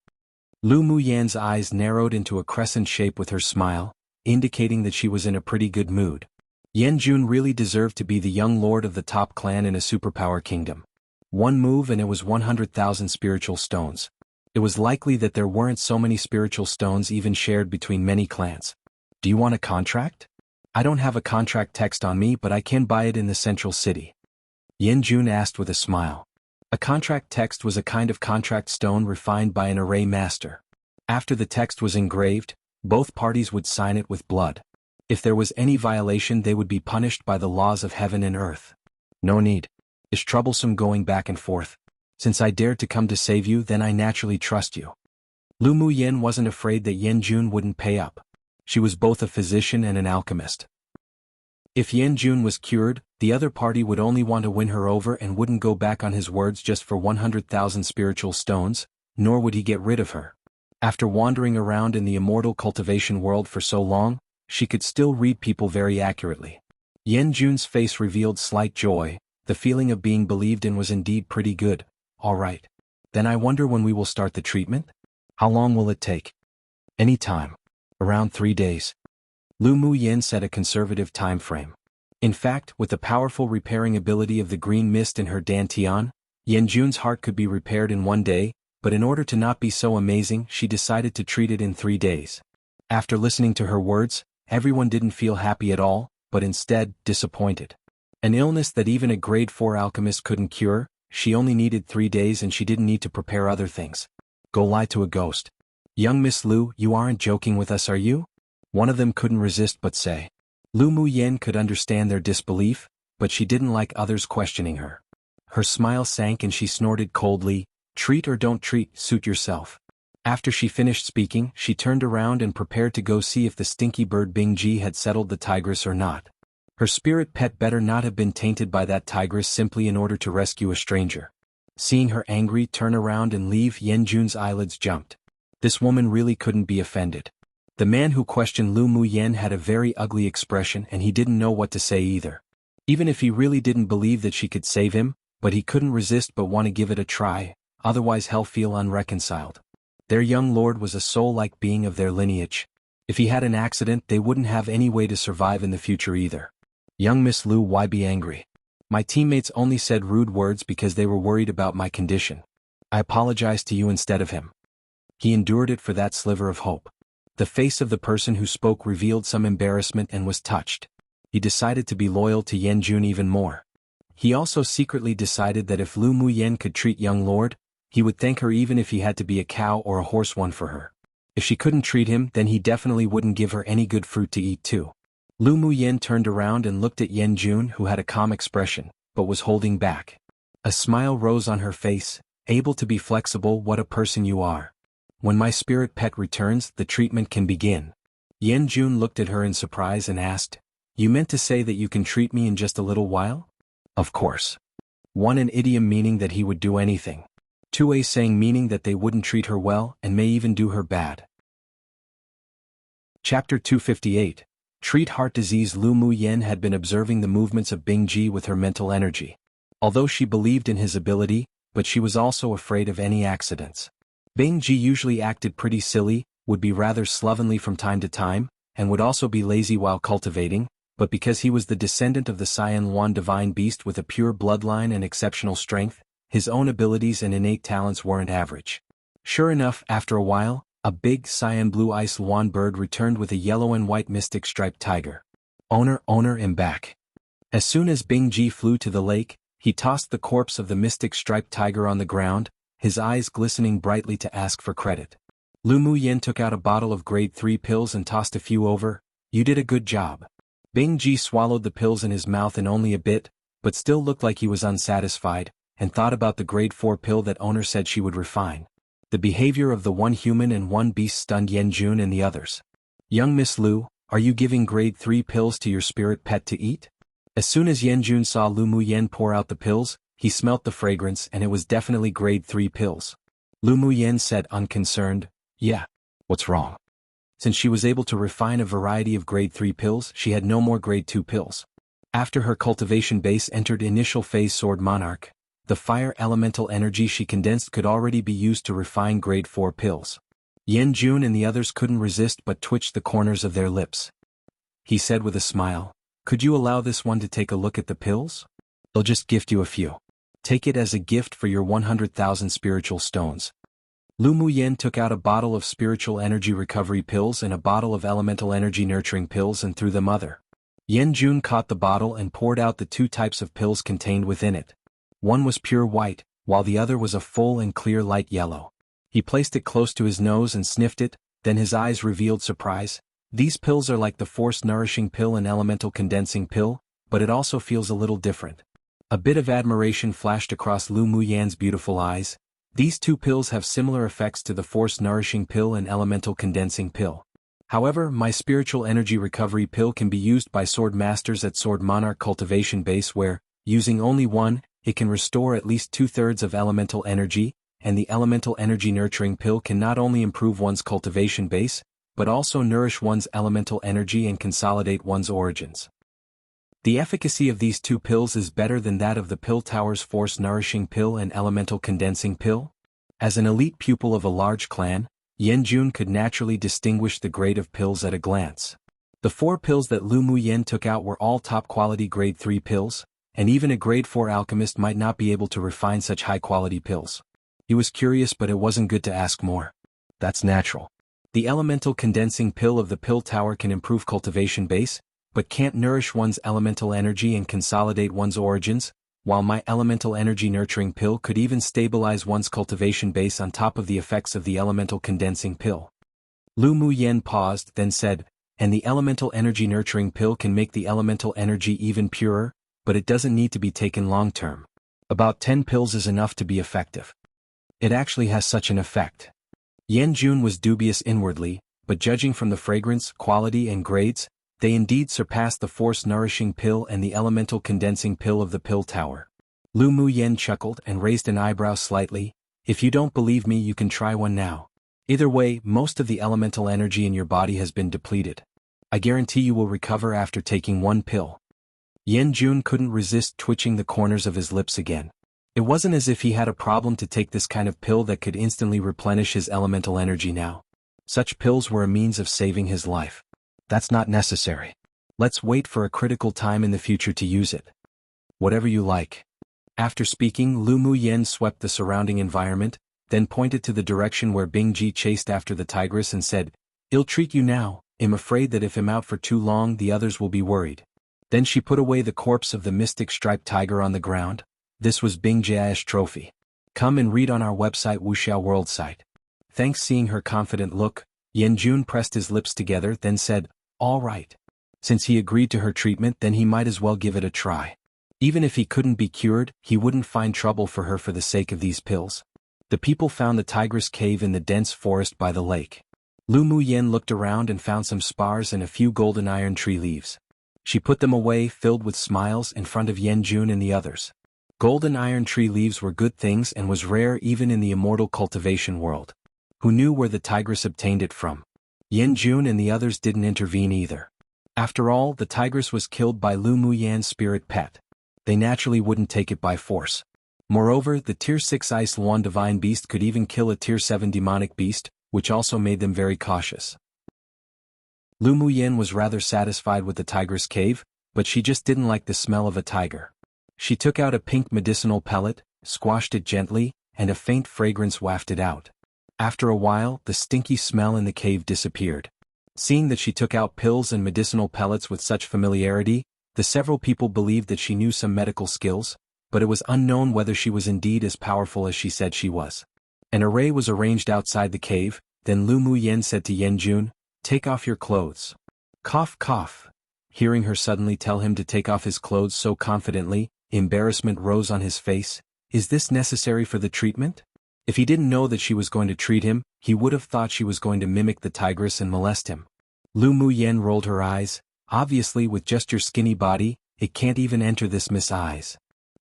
Lu Muyen's eyes narrowed into a crescent shape with her smile, indicating that she was in a pretty good mood. Yan Jun really deserved to be the young lord of the top clan in a superpower kingdom. One move and it was 100,000 spiritual stones. It was likely that there weren't so many spiritual stones even shared between many clans. "Do you want a contract?" "I don't have a contract text on me, but I can buy it in the central city." Yan Jun asked with a smile. A contract text was a kind of contract stone refined by an array master. After the text was engraved, both parties would sign it with blood. If there was any violation, they would be punished by the laws of heaven and earth. "No need. It's troublesome going back and forth. Since I dared to come to save you, then I naturally trust you." Lu Muyen wasn't afraid that Yan Jun wouldn't pay up. She was both a physician and an alchemist. If Yan Jun was cured, the other party would only want to win her over and wouldn't go back on his words just for 100,000 spiritual stones, nor would he get rid of her. After wandering around in the immortal cultivation world for so long, she could still read people very accurately. Yan Jun's face revealed slight joy. The feeling of being believed in was indeed pretty good. "All right. Then I wonder when we will start the treatment? How long will it take?" "Any time. Around 3 days. Lu Muyen set a conservative time frame. In fact, with the powerful repairing ability of the green mist in her dantian, Yan Jun's heart could be repaired in 1 day, but in order to not be so amazing, she decided to treat it in 3 days. After listening to her words, everyone didn't feel happy at all, but instead, disappointed. An illness that even a grade 4 alchemist couldn't cure, she only needed 3 days and she didn't need to prepare other things. Go lie to a ghost. "Young Miss Lu, you aren't joking with us, are you?" One of them couldn't resist but say. Lu Muyen could understand their disbelief, but she didn't like others questioning her. Her smile sank and she snorted coldly, "Treat or don't treat, suit yourself." After she finished speaking, she turned around and prepared to go see if the stinky bird Bingji had settled the tigress or not. Her spirit pet better not have been tainted by that tigress simply in order to rescue a stranger. Seeing her angry turn around and leave, Yan Jun's eyelids jumped. This woman really couldn't be offended. The man who questioned Lu Muyen had a very ugly expression and he didn't know what to say either. Even if he really didn't believe that she could save him, but he couldn't resist but want to give it a try, otherwise he'll feel unreconciled. Their young lord was a soul-like being of their lineage. If he had an accident, they wouldn't have any way to survive in the future either. "Young Miss Lu, why be angry? My teammates only said rude words because they were worried about my condition. I apologize to you instead of him." He endured it for that sliver of hope. The face of the person who spoke revealed some embarrassment and was touched. He decided to be loyal to Yan Jun even more. He also secretly decided that if Lu Muyen could treat young lord, he would thank her even if he had to be a cow or a horse one for her. If she couldn't treat him, then he definitely wouldn't give her any good fruit to eat too. Lu Muyen turned around and looked at Yan Jun, who had a calm expression, but was holding back. A smile rose on her face. "Able to be flexible, what a person you are. When my spirit pet returns, the treatment can begin." Yan Jun looked at her in surprise and asked, "You meant to say that you can treat me in just a little while?" "Of course." 1 An idiom meaning that he would do anything. 2 A saying meaning that they wouldn't treat her well and may even do her bad. Chapter 258. Treat heart disease. Lu Muyen had been observing the movements of Bingji with her mental energy. Although she believed in his ability, but she was also afraid of any accidents. Bingji usually acted pretty silly, would be rather slovenly from time to time, and would also be lazy while cultivating, but because he was the descendant of the xuanhuan divine beast with a pure bloodline and exceptional strength, his own abilities and innate talents weren't average. Sure enough, after a while, a big cyan blue ice luan bird returned with a yellow and white mystic striped tiger. Owner, I'm back. As soon as Bing Ji flew to the lake, he tossed the corpse of the mystic striped tiger on the ground, his eyes glistening brightly to ask for credit. Lu Muyen took out a bottle of grade 3 pills and tossed a few over. You did a good job. Bing Ji swallowed the pills in his mouth in only a bit, but still looked like he was unsatisfied, and thought about the grade 4 pill that owner said she would refine. The behavior of the one human and one beast stunned Yanjun and the others. Young Miss Lu, are you giving grade 3 pills to your spirit pet to eat? As soon as Yanjun saw Lu Muyen pour out the pills, he smelt the fragrance and it was definitely grade 3 pills. Lu Muyen said unconcerned, yeah. What's wrong? Since she was able to refine a variety of grade 3 pills, she had no more grade 2 pills. After her cultivation base entered initial phase Sword Monarch, the fire elemental energy she condensed could already be used to refine grade 4 pills. Yanjun and the others couldn't resist but twitched the corners of their lips. He said with a smile, could you allow this one to take a look at the pills? They'll just gift you a few. Take it as a gift for your 100,000 spiritual stones. Lu Muyen took out a bottle of spiritual energy recovery pills and a bottle of elemental energy nurturing pills and threw them other. Yanjun caught the bottle and poured out the 2 types of pills contained within it. One was pure white, while the other was a full and clear light yellow. He placed it close to his nose and sniffed it, then his eyes revealed surprise. These pills are like the force nourishing pill and elemental condensing pill, but it also feels a little different. A bit of admiration flashed across Lu Muyen's beautiful eyes. These 2 pills have similar effects to the force nourishing pill and elemental condensing pill. However, my spiritual energy recovery pill can be used by swordmasters at Sword Monarch cultivation base where, using only one, it can restore at least 2/3 of elemental energy, and the elemental energy nurturing pill can not only improve one's cultivation base, but also nourish one's elemental energy and consolidate one's origins. The efficacy of these 2 pills is better than that of the pill tower's force nourishing pill and elemental condensing pill. As an elite pupil of a large clan, Yanjun could naturally distinguish the grade of pills at a glance. The 4 pills that Lu Muyen took out were all top-quality grade 3 pills, and even a grade 4 alchemist might not be able to refine such high-quality pills. He was curious, but it wasn't good to ask more. That's natural. The elemental condensing pill of the pill tower can improve cultivation base, but can't nourish one's elemental energy and consolidate one's origins, while my elemental energy nurturing pill could even stabilize one's cultivation base on top of the effects of the elemental condensing pill. Lu Muyen paused, then said, and the elemental energy nurturing pill can make the elemental energy even purer, but it doesn't need to be taken long-term. About 10 pills is enough to be effective. It actually has such an effect. Yanjun was dubious inwardly, but judging from the fragrance, quality and grades, they indeed surpassed the force-nourishing pill and the elemental condensing pill of the pill tower. Lu Muyen chuckled and raised an eyebrow slightly. If you don't believe me, you can try one now. Either way, most of the elemental energy in your body has been depleted. I guarantee you will recover after taking 1 pill. Yanjun couldn't resist twitching the corners of his lips again. It wasn't as if he had a problem to take this kind of pill that could instantly replenish his elemental energy now. Such pills were a means of saving his life. That's not necessary. Let's wait for a critical time in the future to use it. Whatever you like. After speaking, Lu Muyen swept the surrounding environment, then pointed to the direction where Bing Ji chased after the tigress and said, I'll treat you now. I'm afraid that if I'm out for too long the others will be worried. Then she put away the corpse of the mystic striped tiger on the ground. This was Bing Jia's trophy. Come and read on our website wuxialover site. Thanks. Seeing her confident look, Yanjun pressed his lips together then said, all right. Since he agreed to her treatment, then he might as well give it a try. Even if he couldn't be cured, he wouldn't find trouble for her for the sake of these pills. The people found the tigress cave in the dense forest by the lake. Lu Muyen looked around and found some spars and a few golden iron tree leaves. She put them away, filled with smiles, in front of Yanjun and the others. Golden iron tree leaves were good things and was rare even in the immortal cultivation world. Who knew where the tigress obtained it from? Yanjun and the others didn't intervene either. After all, the tigress was killed by Lu Muyen's spirit pet. They naturally wouldn't take it by force. Moreover, the Tier 6 Ice Luan divine beast could even kill a Tier 7 demonic beast, which also made them very cautious. Lu Muyen was rather satisfied with the tigress cave, but she just didn't like the smell of a tiger. She took out a pink medicinal pellet, squashed it gently, and a faint fragrance wafted out. After a while, the stinky smell in the cave disappeared. Seeing that she took out pills and medicinal pellets with such familiarity, the several people believed that she knew some medical skills, but it was unknown whether she was indeed as powerful as she said she was. An array was arranged outside the cave, then Lu Muyen said to Yanjun, "Take off your clothes." Cough cough. Hearing her suddenly tell him to take off his clothes so confidently, embarrassment rose on his face. Is this necessary for the treatment? If he didn't know that she was going to treat him, he would have thought she was going to mimic the tigress and molest him. Lu Muyen rolled her eyes. Obviously, with just your skinny body, it can't even enter this Miss eyes.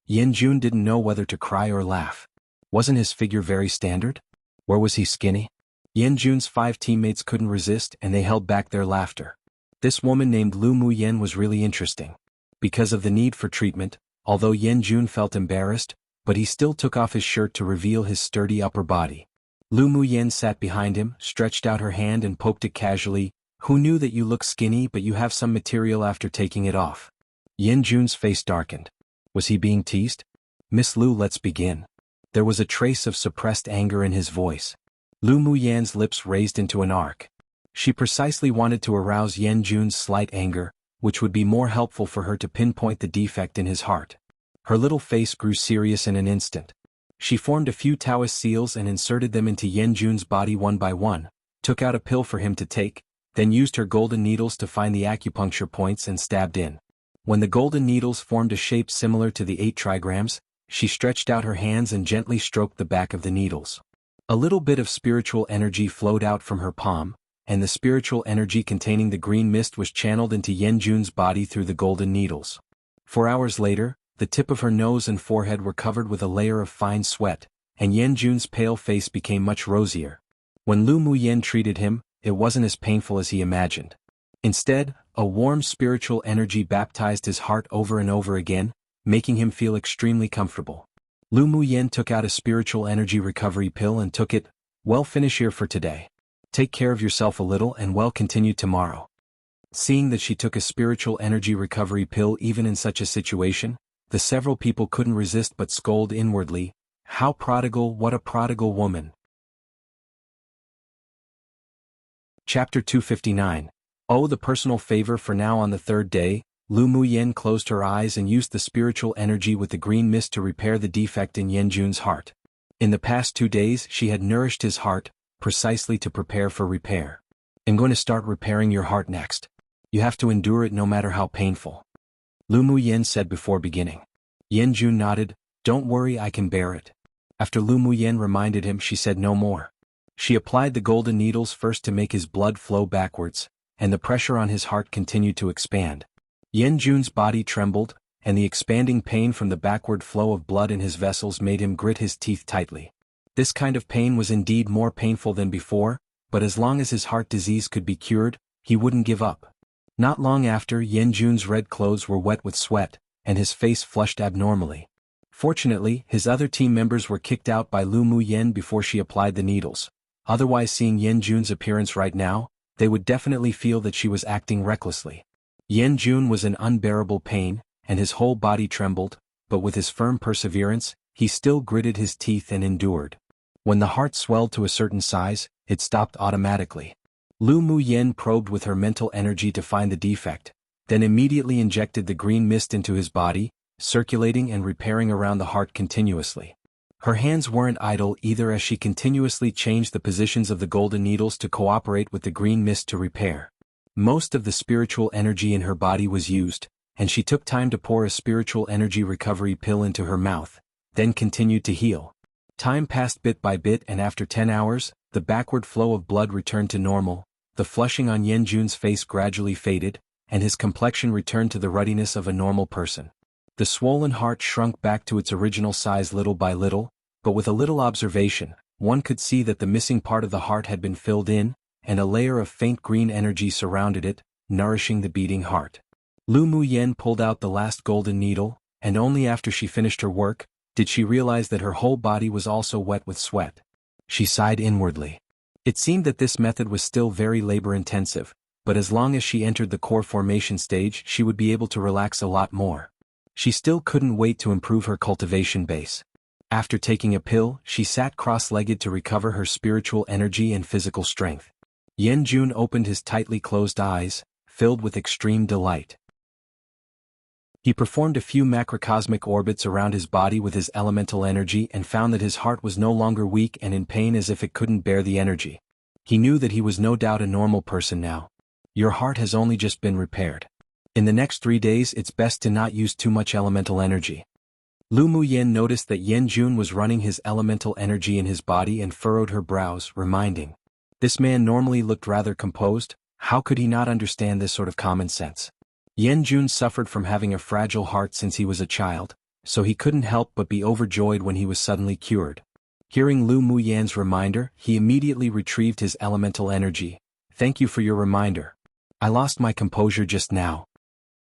Yanjun didn't know whether to cry or laugh. Wasn't his figure very standard? Or was he skinny? Yanjun's 5 teammates couldn't resist and they held back their laughter. This woman named Lu Muyen was really interesting. Because of the need for treatment, although Yanjun felt embarrassed, but he still took off his shirt to reveal his sturdy upper body. Lu Muyen sat behind him, stretched out her hand and poked it casually. Who knew that you look skinny but you have some material after taking it off? Yanjun's face darkened. Was he being teased? Miss Lu, let's begin. There was a trace of suppressed anger in his voice. Lu Muyen's lips raised into an arc. She precisely wanted to arouse Yanjun's slight anger, which would be more helpful for her to pinpoint the defect in his heart. Her little face grew serious in an instant. She formed a few Taoist seals and inserted them into Yanjun's body one by one, took out a pill for him to take, then used her golden needles to find the acupuncture points and stabbed in. When the golden needles formed a shape similar to the 8 trigrams, she stretched out her hands and gently stroked the back of the needles. A little bit of spiritual energy flowed out from her palm, and the spiritual energy containing the green mist was channeled into Yanjun's body through the golden needles. 4 hours later, the tip of her nose and forehead were covered with a layer of fine sweat, and Yanjun's pale face became much rosier. When Lu Muyen treated him, it wasn't as painful as he imagined. Instead, a warm spiritual energy baptized his heart over and over again, making him feel extremely comfortable. Lu Muyen took out a spiritual energy recovery pill and took it. Well, finish here for today. Take care of yourself a little and well, continue tomorrow. Seeing that she took a spiritual energy recovery pill even in such a situation, the several people couldn't resist but scold inwardly. How prodigal, what a prodigal woman. Chapter 259. Oh, the personal favor. For now, on the 3rd day, Lu Muyen closed her eyes and used the spiritual energy with the green mist to repair the defect in Yanjun's heart. In the past 2 days she had nourished his heart, precisely to prepare for repair. I'm going to start repairing your heart next. You have to endure it no matter how painful. Lu Muyen said before beginning. Yanjun nodded. Don't worry, I can bear it. After Lu Muyen reminded him, she said no more. She applied the golden needles first to make his blood flow backwards, and the pressure on his heart continued to expand. Yanjun's body trembled, and the expanding pain from the backward flow of blood in his vessels made him grit his teeth tightly. This kind of pain was indeed more painful than before, but as long as his heart disease could be cured, he wouldn't give up. Not long after, Yanjun's red clothes were wet with sweat, and his face flushed abnormally. Fortunately, his other team members were kicked out by Lu Muyen before she applied the needles. Otherwise, seeing Yanjun's appearance right now, they would definitely feel that she was acting recklessly. Yanjun was in unbearable pain, and his whole body trembled, but with his firm perseverance, he still gritted his teeth and endured. When the heart swelled to a certain size, it stopped automatically. Lu Muyen probed with her mental energy to find the defect, then immediately injected the green mist into his body, circulating and repairing around the heart continuously. Her hands weren't idle either, as she continuously changed the positions of the golden needles to cooperate with the green mist to repair. Most of the spiritual energy in her body was used, and she took time to pour a spiritual energy recovery pill into her mouth, then continued to heal. Time passed bit by bit, and after 10 hours, the backward flow of blood returned to normal, the flushing on Yanjun's face gradually faded, and his complexion returned to the ruddiness of a normal person. The swollen heart shrunk back to its original size little by little, but with a little observation, one could see that the missing part of the heart had been filled in, and a layer of faint green energy surrounded it, nourishing the beating heart. Lu Muyen pulled out the last golden needle, and only after she finished her work, did she realize that her whole body was also wet with sweat. She sighed inwardly. It seemed that this method was still very labor-intensive, but as long as she entered the core formation stage she would be able to relax a lot more. She still couldn't wait to improve her cultivation base. After taking a pill, she sat cross-legged to recover her spiritual energy and physical strength. Yanjun opened his tightly closed eyes, filled with extreme delight. He performed a few macrocosmic orbits around his body with his elemental energy and found that his heart was no longer weak and in pain as if it couldn't bear the energy. He knew that he was no doubt a normal person now. Your heart has only just been repaired. In the next 3 days it's best to not use too much elemental energy. Lu Muyen noticed that Yanjun was running his elemental energy in his body and furrowed her brows, reminding. This man normally looked rather composed, how could he not understand this sort of common sense? Yanjun suffered from having a fragile heart since he was a child, so he couldn't help but be overjoyed when he was suddenly cured. Hearing Lu Muyan's reminder, he immediately retrieved his elemental energy. Thank you for your reminder. I lost my composure just now.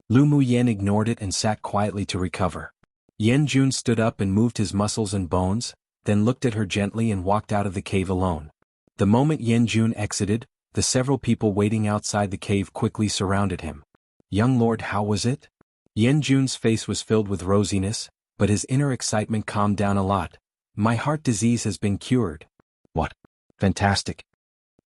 Lu Muyan ignored it and sat quietly to recover. Yanjun stood up and moved his muscles and bones, then looked at her gently and walked out of the cave alone. The moment Yanjun exited, the several people waiting outside the cave quickly surrounded him. Young lord, how was it? Yanjun's face was filled with rosiness, but his inner excitement calmed down a lot. My heart disease has been cured. What? Fantastic.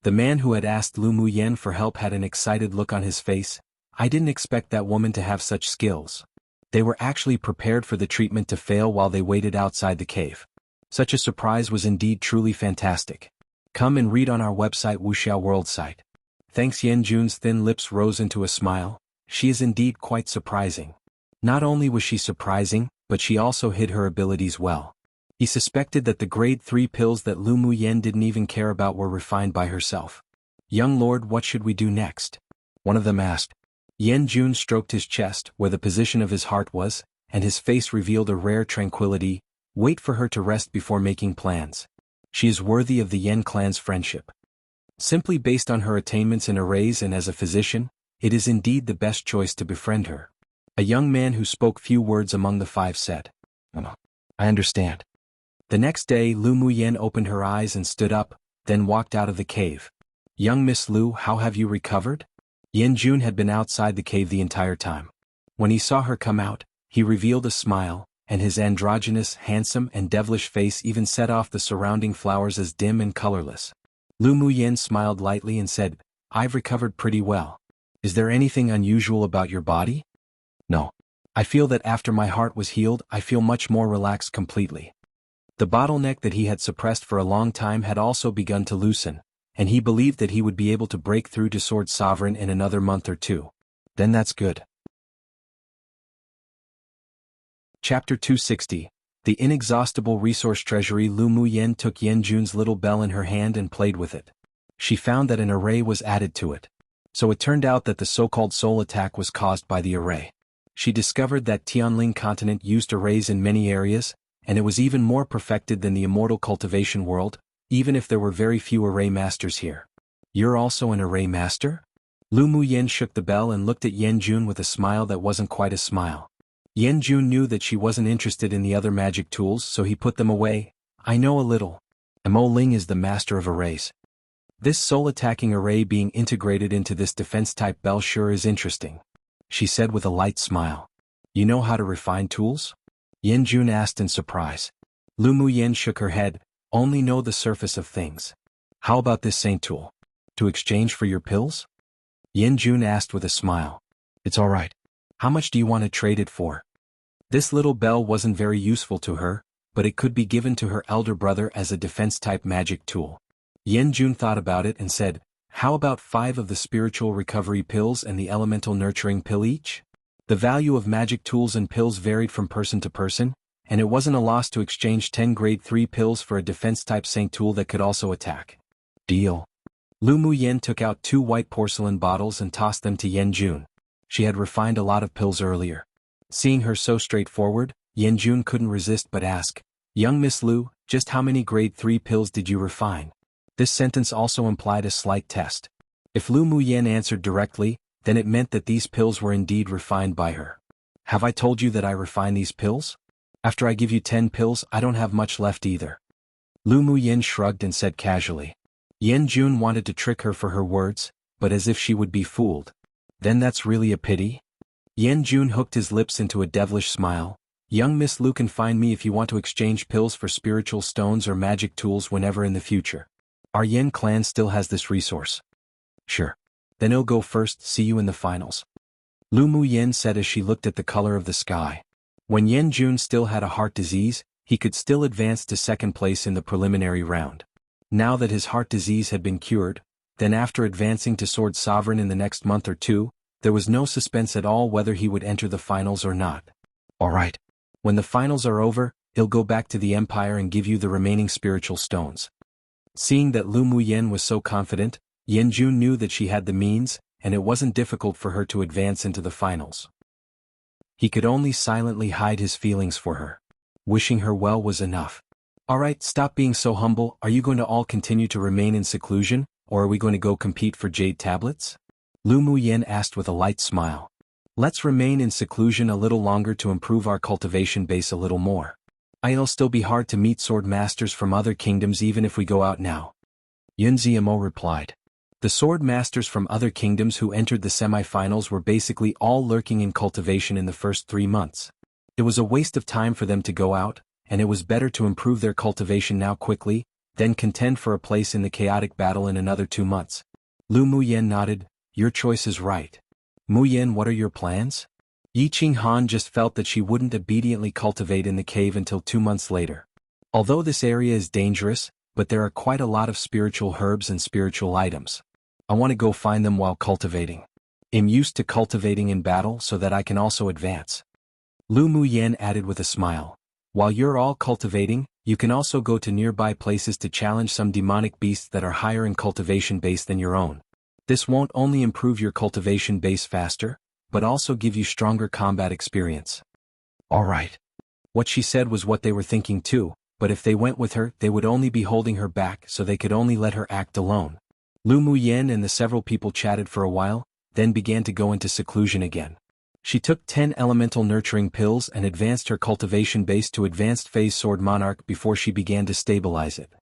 The man who had asked Lu Muyen for help had an excited look on his face. I didn't expect that woman to have such skills. They were actually prepared for the treatment to fail while they waited outside the cave. Such a surprise was indeed truly fantastic. Come and read on our website wuxialover site. Thanks. Yanjun's thin lips rose into a smile. She is indeed quite surprising. Not only was she surprising, but she also hid her abilities well. He suspected that the grade 3 pills that Lu Muyen didn't even care about were refined by herself. Young lord, what should we do next? One of them asked. Yanjun stroked his chest, where the position of his heart was, and his face revealed a rare tranquility. Wait for her to rest before making plans. She is worthy of the Yen clan's friendship. Simply based on her attainments in arrays and as a physician, it is indeed the best choice to befriend her. A young man who spoke few words among the 5 said. I understand. The next day Lu Muyen opened her eyes and stood up, then walked out of the cave. Young Miss Lu, how have you recovered? Yanjun had been outside the cave the entire time. When he saw her come out, he revealed a smile, and his androgynous, handsome and devilish face even set off the surrounding flowers as dim and colorless. Lu Muyen smiled lightly and said, I've recovered pretty well. Is there anything unusual about your body? No. I feel that after my heart was healed I feel much more relaxed completely. The bottleneck that he had suppressed for a long time had also begun to loosen, and he believed that he would be able to break through to Sword Sovereign in another month or 2. Then that's good. Chapter 260. The Inexhaustible Resource Treasury. Lu Muyen took Yanjun's little bell in her hand and played with it. She found that an array was added to it. So it turned out that the so-called soul attack was caused by the array. She discovered that Tianling continent used arrays in many areas, and it was even more perfected than the immortal cultivation world, even if there were very few array masters here. You're also an array master? Lu Muyen shook the bell and looked at Yanjun with a smile that wasn't quite a smile. Yanjun knew that she wasn't interested in the other magic tools, so he put them away. I know a little. Mo Ling is the master of arrays. This soul-attacking array being integrated into this defense-type bell sure is interesting, she said with a light smile. You know how to refine tools? Yanjun asked in surprise. Lu Muyen shook her head. Only know the surface of things. How about this saint tool? To exchange for your pills? Yanjun asked with a smile. It's all right. How much do you want to trade it for? This little bell wasn't very useful to her, but it could be given to her elder brother as a defense-type magic tool. Yanjun thought about it and said, how about 5 of the spiritual recovery pills and the elemental nurturing pill each? The value of magic tools and pills varied from person to person, and it wasn't a loss to exchange 10 grade 3 pills for a defense-type saint tool that could also attack. Deal. Lu Muyen took out 2 white porcelain bottles and tossed them to Yanjun. She had refined a lot of pills earlier. Seeing her so straightforward, Yanjun couldn't resist but ask, Young Miss Lu, just how many grade 3 pills did you refine? This sentence also implied a slight test. If Lu Muyen answered directly, then it meant that these pills were indeed refined by her. Have I told you that I refine these pills? After I give you 10 pills I don't have much left either. Lu Muyen shrugged and said casually. Yanjun wanted to trick her for her words, but as if she would be fooled. Then that's really a pity? Yan Jun hooked his lips into a devilish smile. Young Miss Lu can find me if you want to exchange pills for spiritual stones or magic tools whenever in the future. Our Yen clan still has this resource. Sure. Then I'll go first, see you in the finals. Lu Mu Yen said as she looked at the color of the sky. When Yan Jun still had a heart disease, he could still advance to second place in the preliminary round. Now that his heart disease had been cured, then after advancing to Sword Sovereign in the next month or two, there was no suspense at all whether he would enter the finals or not. Alright. When the finals are over, he'll go back to the Empire and give you the remaining spiritual stones. Seeing that Lu Mu Yen was so confident, Yan Jun knew that she had the means, and it wasn't difficult for her to advance into the finals. He could only silently hide his feelings for her. Wishing her well was enough. Alright, stop being so humble. Are you going to all continue to remain in seclusion, or are we going to go compete for jade tablets? Lu Mu Yen asked with a light smile. Let's remain in seclusion a little longer to improve our cultivation base a little more. It'll still be hard to meet swordmasters from other kingdoms even if we go out now. Yun Ziamo replied. The swordmasters from other kingdoms who entered the semi-finals were basically all lurking in cultivation in the first 3 months. It was a waste of time for them to go out, and it was better to improve their cultivation now quickly, then contend for a place in the chaotic battle in another 2 months. Lu Mu Yen nodded. Your choice is right. Mu Yen, what are your plans? Xuanhuan just felt that she wouldn't obediently cultivate in the cave until 2 months later. Although this area is dangerous, but there are quite a lot of spiritual herbs and spiritual items. I want to go find them while cultivating. I'm used to cultivating in battle so that I can also advance. Lu Mu Yen added with a smile. While you're all cultivating, you can also go to nearby places to challenge some demonic beasts that are higher in cultivation base than your own. This won't only improve your cultivation base faster, but also give you stronger combat experience. Alright. What she said was what they were thinking too, but if they went with her, they would only be holding her back so they could only let her act alone. Lu Mu Yen and the several people chatted for a while, then began to go into seclusion again. She took 10 elemental nurturing pills and advanced her cultivation base to advanced phase sword monarch before she began to stabilize it.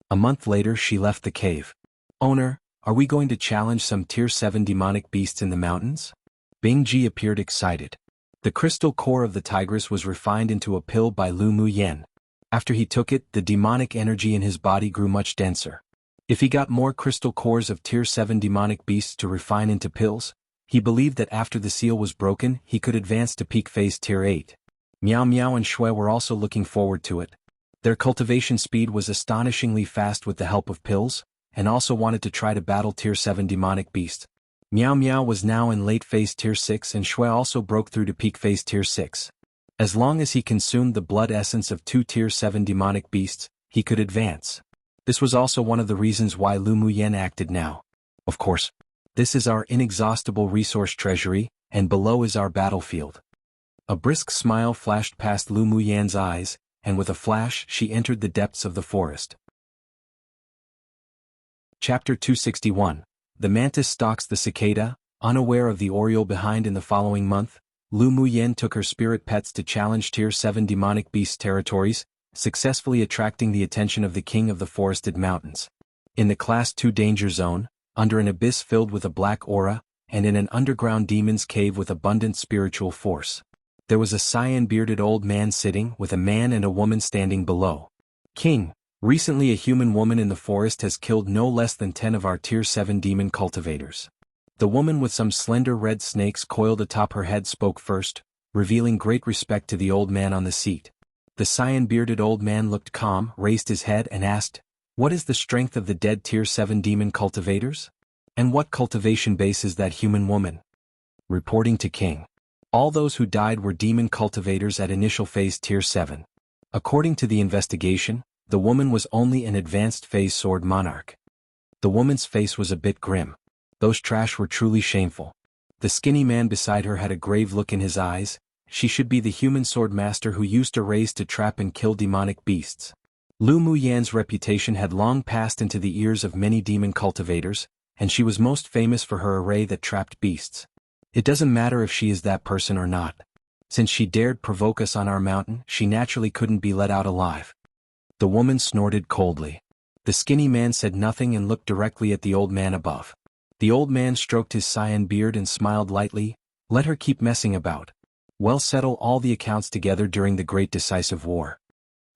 A month later she left the cave. Owner, are we going to challenge some tier 7 demonic beasts in the mountains? Bing Ji appeared excited. The crystal core of the tigress was refined into a pill by Lu Mu Yen. After he took it, the demonic energy in his body grew much denser. If he got more crystal cores of tier 7 demonic beasts to refine into pills, he believed that after the seal was broken, he could advance to peak phase tier 8. Miao Miao and Shui were also looking forward to it. Their cultivation speed was astonishingly fast with the help of pills, and also wanted to try to battle tier 7 demonic beasts. Miao Miao was now in late phase tier 6 and Shui also broke through to peak phase tier 6. As long as he consumed the blood essence of 2 tier 7 demonic beasts, he could advance. This was also one of the reasons why Lu Mu Yen acted now. Of course. This is our inexhaustible resource treasury, and below is our battlefield. A brisk smile flashed past Lu Mu Yan's eyes, and with a flash she entered the depths of the forest. Chapter 261. The mantis stalks the cicada. Unaware of the oriole behind in the following month, Lu Mu Yen took her spirit pets to challenge tier 7 demonic beast territories, successfully attracting the attention of the king of the forested mountains. In the class 2 danger zone, under an abyss filled with a black aura, and in an underground demon's cave with abundant spiritual force, there was a cyan-bearded old man sitting with a man and a woman standing below. King, recently a human woman in the forest has killed no less than 10 of our tier 7 demon cultivators. The woman with some slender red snakes coiled atop her head spoke first, revealing great respect to the old man on the seat. The cyan-bearded old man looked calm, raised his head and asked, "What is the strength of the dead tier 7 demon cultivators? And what cultivation base is that human woman?" Reporting to King. All those who died were demon cultivators at initial phase tier 7. According to the investigation, the woman was only an advanced phase sword monarch. The woman's face was a bit grim. Those trash were truly shameful. The skinny man beside her had a grave look in his eyes. She should be the human swordmaster who used to raise to trap and kill demonic beasts. Lu Mu Yan's reputation had long passed into the ears of many demon cultivators, and she was most famous for her array that trapped beasts. It doesn't matter if she is that person or not. Since she dared provoke us on our mountain, she naturally couldn't be let out alive. The woman snorted coldly. The skinny man said nothing and looked directly at the old man above. The old man stroked his cyan beard and smiled lightly. Let her keep messing about. We'll settle all the accounts together during the great decisive war.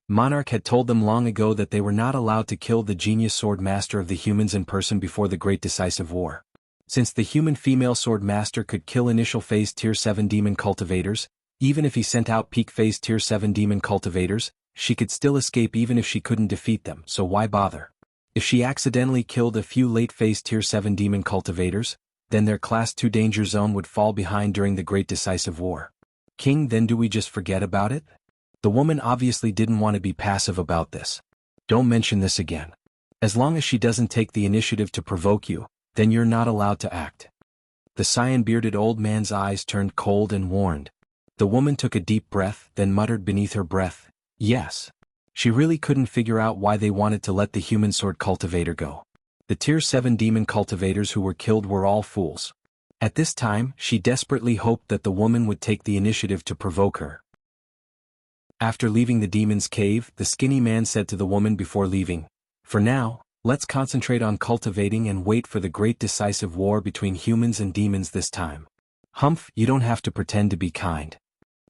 Monarch had told them long ago that they were not allowed to kill the genius swordmaster of the humans in person before the great decisive war. Since the human female swordmaster could kill initial phase tier 7 demon cultivators, even if he sent out peak phase tier 7 demon cultivators, she could still escape even if she couldn't defeat them, so why bother? If she accidentally killed a few late phase tier 7 demon cultivators, then their class 2 danger zone would fall behind during the great decisive war. King, then do we just forget about it? The woman obviously didn't want to be passive about this. Don't mention this again. As long as she doesn't take the initiative to provoke you, then you're not allowed to act. The cyan-bearded old man's eyes turned cold and warned. The woman took a deep breath, then muttered beneath her breath, yes. She really couldn't figure out why they wanted to let the human sword cultivator go. The tier 7 demon cultivators who were killed were all fools. At this time, she desperately hoped that the woman would take the initiative to provoke her. After leaving the demon's cave, the skinny man said to the woman before leaving, for now, let's concentrate on cultivating and wait for the great decisive war between humans and demons this time. Humph, you don't have to pretend to be kind.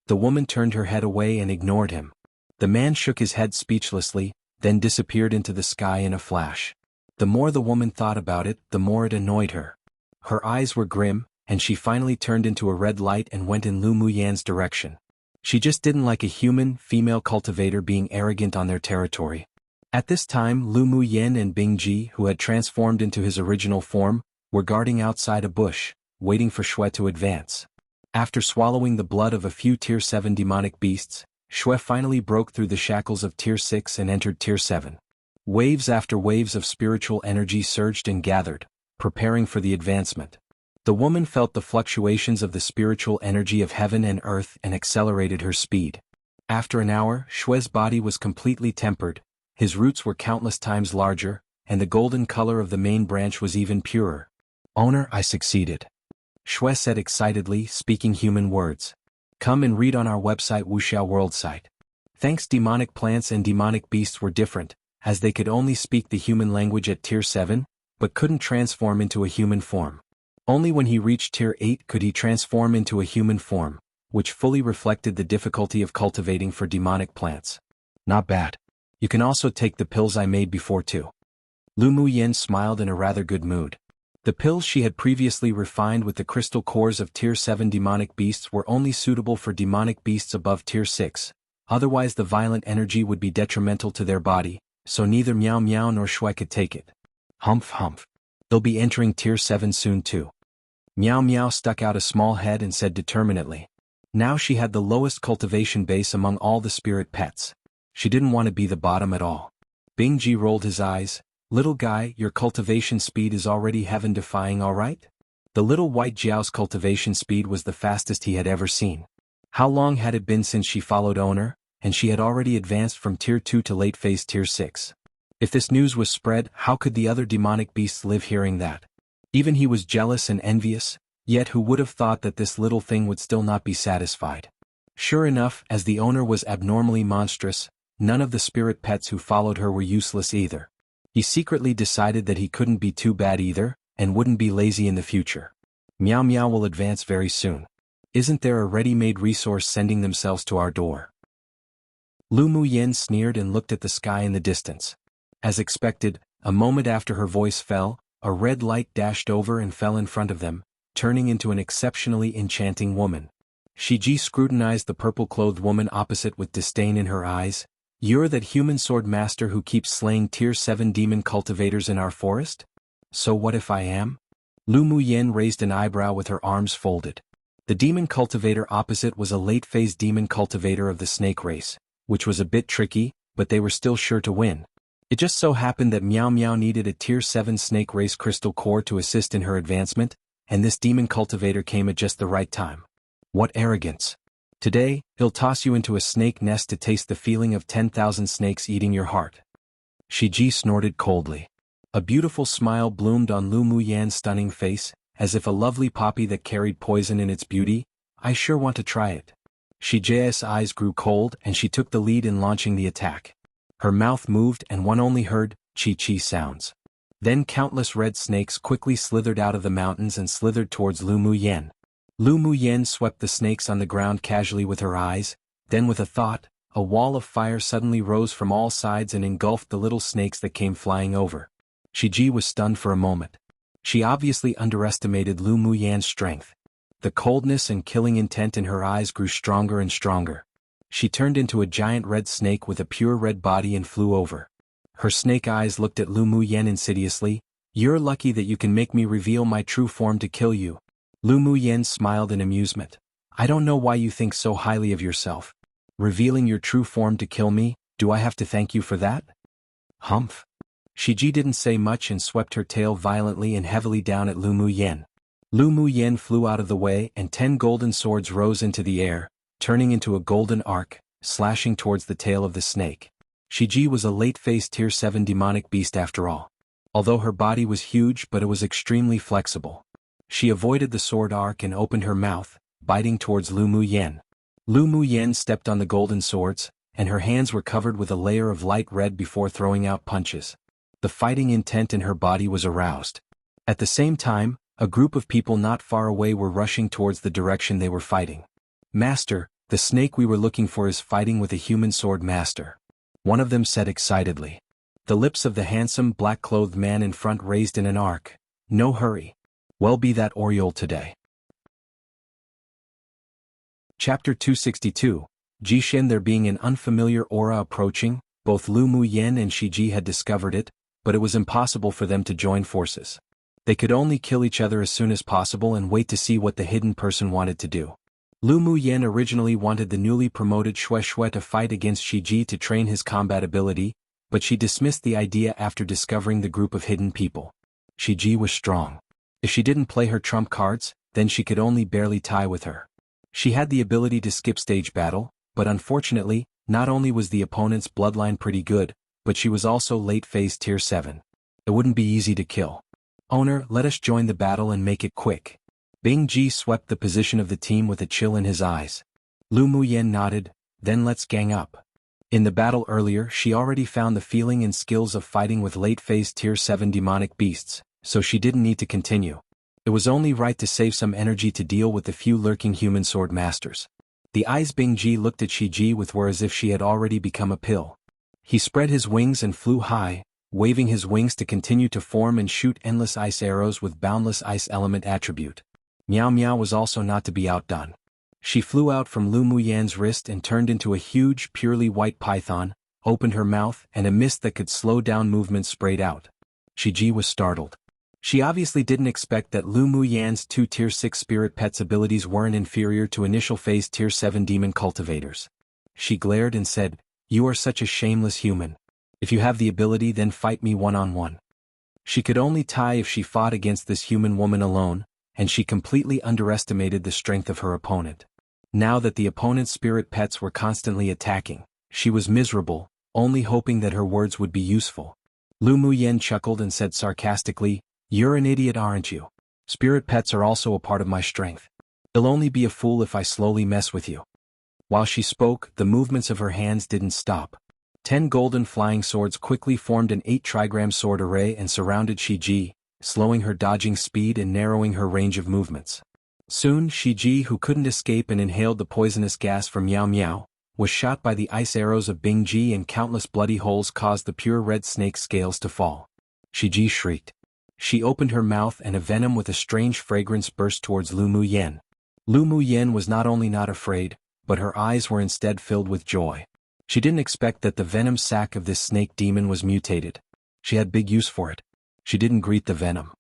The woman turned her head away and ignored him. The man shook his head speechlessly, then disappeared into the sky in a flash. The more the woman thought about it, the more it annoyed her. Her eyes were grim, and she finally turned into a red light and went in Lu Muyan's direction. She just didn't like a human, female cultivator being arrogant on their territory. At this time, Lu Muyan and Bingji, who had transformed into his original form, were guarding outside a bush, waiting for Xue to advance. After swallowing the blood of a few tier 7 demonic beasts, Xue finally broke through the shackles of tier 6 and entered tier 7. Waves after waves of spiritual energy surged and gathered, preparing for the advancement. The woman felt the fluctuations of the spiritual energy of heaven and earth and accelerated her speed. After an hour, Xue's body was completely tempered, his roots were countless times larger, and the golden color of the main branch was even purer. Owner, I succeeded. Xue said excitedly, speaking human words. Come and read on our website wuxialover site. Thanks, demonic plants and demonic beasts were different, as they could only speak the human language at tier 7, but couldn't transform into a human form. Only when he reached tier 8 could he transform into a human form, which fully reflected the difficulty of cultivating for demonic plants. Not bad. You can also take the pills I made before too. Lu Muyan smiled in a rather good mood. The pills she had previously refined with the crystal cores of tier 7 demonic beasts were only suitable for demonic beasts above tier 6, otherwise the violent energy would be detrimental to their body, so neither Miao Miao nor Xue could take it. Humph humph. They'll be entering tier 7 soon too. Miao Miao stuck out a small head and said determinedly. Now she had the lowest cultivation base among all the spirit pets. She didn't want to be the bottom at all. Bingji rolled his eyes. Little guy, your cultivation speed is already heaven-defying, all right? The little white Jiao's cultivation speed was the fastest he had ever seen. How long had it been since she followed owner, and she had already advanced from tier 2 to late phase tier 6. If this news was spread, how could the other demonic beasts live hearing that? Even he was jealous and envious, yet who would have thought that this little thing would still not be satisfied? Sure enough, as the owner was abnormally monstrous, none of the spirit pets who followed her were useless either. He secretly decided that he couldn't be too bad either, and wouldn't be lazy in the future. Miao Miao will advance very soon. Isn't there a ready-made resource sending themselves to our door? Lu Muyan sneered and looked at the sky in the distance. As expected, a moment after her voice fell, a red light dashed over and fell in front of them, turning into an exceptionally enchanting woman. Shiji scrutinized the purple-clothed woman opposite with disdain in her eyes. You're that human swordmaster who keeps slaying tier 7 demon cultivators in our forest? So what if I am? Lu Muyan raised an eyebrow with her arms folded. The demon cultivator opposite was a late-phase demon cultivator of the snake race, which was a bit tricky, but they were still sure to win. It just so happened that Miao Miao needed a tier 7 snake race crystal core to assist in her advancement, and this demon cultivator came at just the right time. What arrogance! Today, he'll toss you into a snake nest to taste the feeling of 10,000 snakes eating your heart. Shiji snorted coldly. A beautiful smile bloomed on Lu Muyan's stunning face, as if a lovely poppy that carried poison in its beauty. I sure want to try it. Shijia's eyes grew cold and she took the lead in launching the attack. Her mouth moved and one only heard chi-chi sounds. Then countless red snakes quickly slithered out of the mountains and slithered towards Lu Muyen. Lu Muyen swept the snakes on the ground casually with her eyes, then with a thought, a wall of fire suddenly rose from all sides and engulfed the little snakes that came flying over. Shiji was stunned for a moment. She obviously underestimated Lu Muyen's strength. The coldness and killing intent in her eyes grew stronger and stronger. She turned into a giant red snake with a pure red body and flew over. Her snake eyes looked at Lu Muyen insidiously. "You're lucky that you can make me reveal my true form to kill you." Lu Muyen smiled in amusement. "I don't know why you think so highly of yourself. Revealing your true form to kill me, do I have to thank you for that?" Humph. Shiji didn't say much and swept her tail violently and heavily down at Lu Muyen. Lu Muyen flew out of the way and 10 golden swords rose into the air, turning into a golden arc, slashing towards the tail of the snake. Shiji was a late-phase Tier 7 demonic beast after all. Although her body was huge, but it was extremely flexible. She avoided the sword arc and opened her mouth, biting towards Lu Muyen. Lu Muyen stepped on the golden swords, and her hands were covered with a layer of light red before throwing out punches. The fighting intent in her body was aroused. At the same time, a group of people not far away were rushing towards the direction they were fighting. "Master, the snake we were looking for is fighting with a human swordmaster," one of them said excitedly. The lips of the handsome black-clothed man in front raised in an arc. "No hurry. Well, be that Oriole today." Chapter 262, Jishin. There being an unfamiliar aura approaching, both Lu Muyen and Shiji had discovered it, but it was impossible for them to join forces. They could only kill each other as soon as possible and wait to see what the hidden person wanted to do. Lu Muyen originally wanted the newly promoted Xue to fight against Shiji to train his combat ability, but she dismissed the idea after discovering the group of hidden people. Shiji was strong. If she didn't play her trump cards, then she could only barely tie with her. She had the ability to skip stage battle, but unfortunately, not only was the opponent's bloodline pretty good, but she was also late-phase Tier 7. It wouldn't be easy to kill. "Owner, let us join the battle and make it quick." Bing Ji swept the position of the team with a chill in his eyes. Lu Muyen nodded, "Then let's gang up." In the battle earlier, she already found the feeling and skills of fighting with late-phase Tier 7 demonic beasts, so she didn't need to continue. It was only right to save some energy to deal with the few lurking human sword masters. The eyes Bing Ji looked at Shiji with were as if she had already become a pill. He spread his wings and flew high, waving his wings to continue to form and shoot endless ice arrows with boundless ice element attribute. Miao Miao was also not to be outdone. She flew out from Lu Muyen's wrist and turned into a huge, purely white python, opened her mouth and a mist that could slow down movement sprayed out. Shiji was startled. She obviously didn't expect that Lu Muyen's 2 Tier 6 spirit pets abilities weren't inferior to initial phase Tier 7 demon cultivators. She glared and said, "You are such a shameless human. If you have the ability, then fight me one-on-one." She could only tie if she fought against this human woman alone, and she completely underestimated the strength of her opponent. Now that the opponent's spirit pets were constantly attacking, she was miserable, only hoping that her words would be useful. Lu Muyen chuckled and said sarcastically, "You're an idiot, aren't you? Spirit pets are also a part of my strength. You'll only be a fool if I slowly mess with you." While she spoke, the movements of her hands didn't stop. 10 golden flying swords quickly formed an 8-trigram sword array and surrounded Shiji, slowing her dodging speed and narrowing her range of movements. Soon, Shiji, who couldn't escape and inhaled the poisonous gas from Miao Miao, was shot by the ice arrows of Bing Ji, and countless bloody holes caused the pure red snake scales to fall. Shiji shrieked. She opened her mouth and a venom with a strange fragrance burst towards Lu Muyen. Lu Muyen was not only not afraid, but her eyes were instead filled with joy. She didn't expect that the venom sac of this snake demon was mutated. She had big use for it. She didn't greet the venom.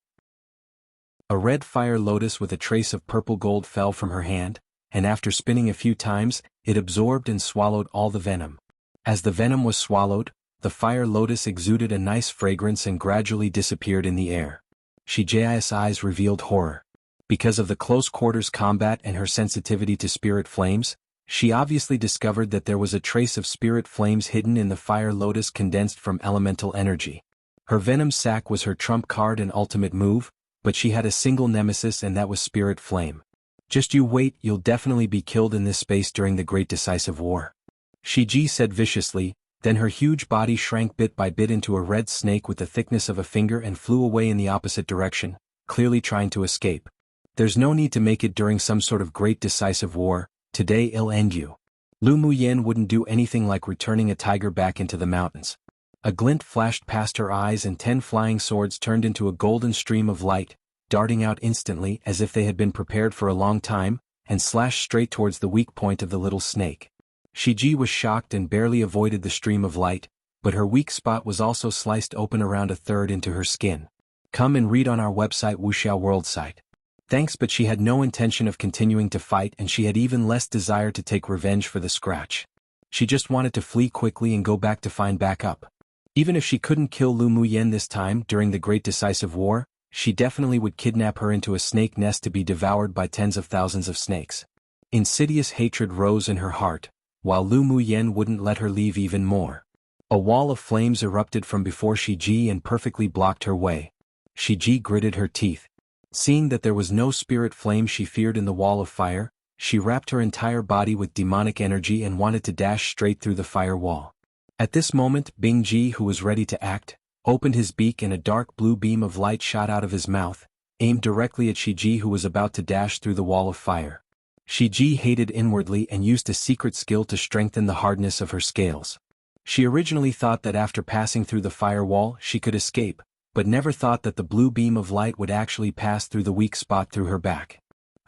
A red fire lotus with a trace of purple gold fell from her hand, and after spinning a few times, it absorbed and swallowed all the venom. As the venom was swallowed, the fire lotus exuded a nice fragrance and gradually disappeared in the air. Shiji's eyes revealed horror. Because of the close quarters combat and her sensitivity to spirit flames, she obviously discovered that there was a trace of spirit flames hidden in the fire lotus condensed from elemental energy. Her venom sac was her trump card and ultimate move, but she had a single nemesis, and that was spirit flame. "Just you wait, you'll definitely be killed in this space during the Great Decisive War," Shiji said viciously, Then her huge body shrank bit by bit into a red snake with the thickness of a finger and flew away in the opposite direction, clearly trying to escape. There's no need to make it during some sort of great decisive war, today it'll end you. Lu Muyen wouldn't do anything like returning a tiger back into the mountains. A glint flashed past her eyes and 10 flying swords turned into a golden stream of light, darting out instantly as if they had been prepared for a long time, and slashed straight towards the weak point of the little snake. Shiji was shocked and barely avoided the stream of light, but her weak spot was also sliced open around a third into her skin. Come and read on our website wuxialover site. Thanks, but she had no intention of continuing to fight, and she had even less desire to take revenge for the scratch. She just wanted to flee quickly and go back to find backup. Even if she couldn't kill Lu Muyen this time during the Great Decisive War, she definitely would kidnap her into a snake nest to be devoured by tens of thousands of snakes. Insidious hatred rose in her heart, while Lu Muyen wouldn't let her leave even more. A wall of flames erupted from before Shiji and perfectly blocked her way. Shiji gritted her teeth. Seeing that there was no spirit flame she feared in the wall of fire, she wrapped her entire body with demonic energy and wanted to dash straight through the fire wall. At this moment, Bingji, who was ready to act, opened his beak and a dark blue beam of light shot out of his mouth, aimed directly at Shiji, who was about to dash through the wall of fire. Shiji hated inwardly and used a secret skill to strengthen the hardness of her scales. She originally thought that after passing through the firewall she could escape, but never thought that the blue beam of light would actually pass through the weak spot through her back.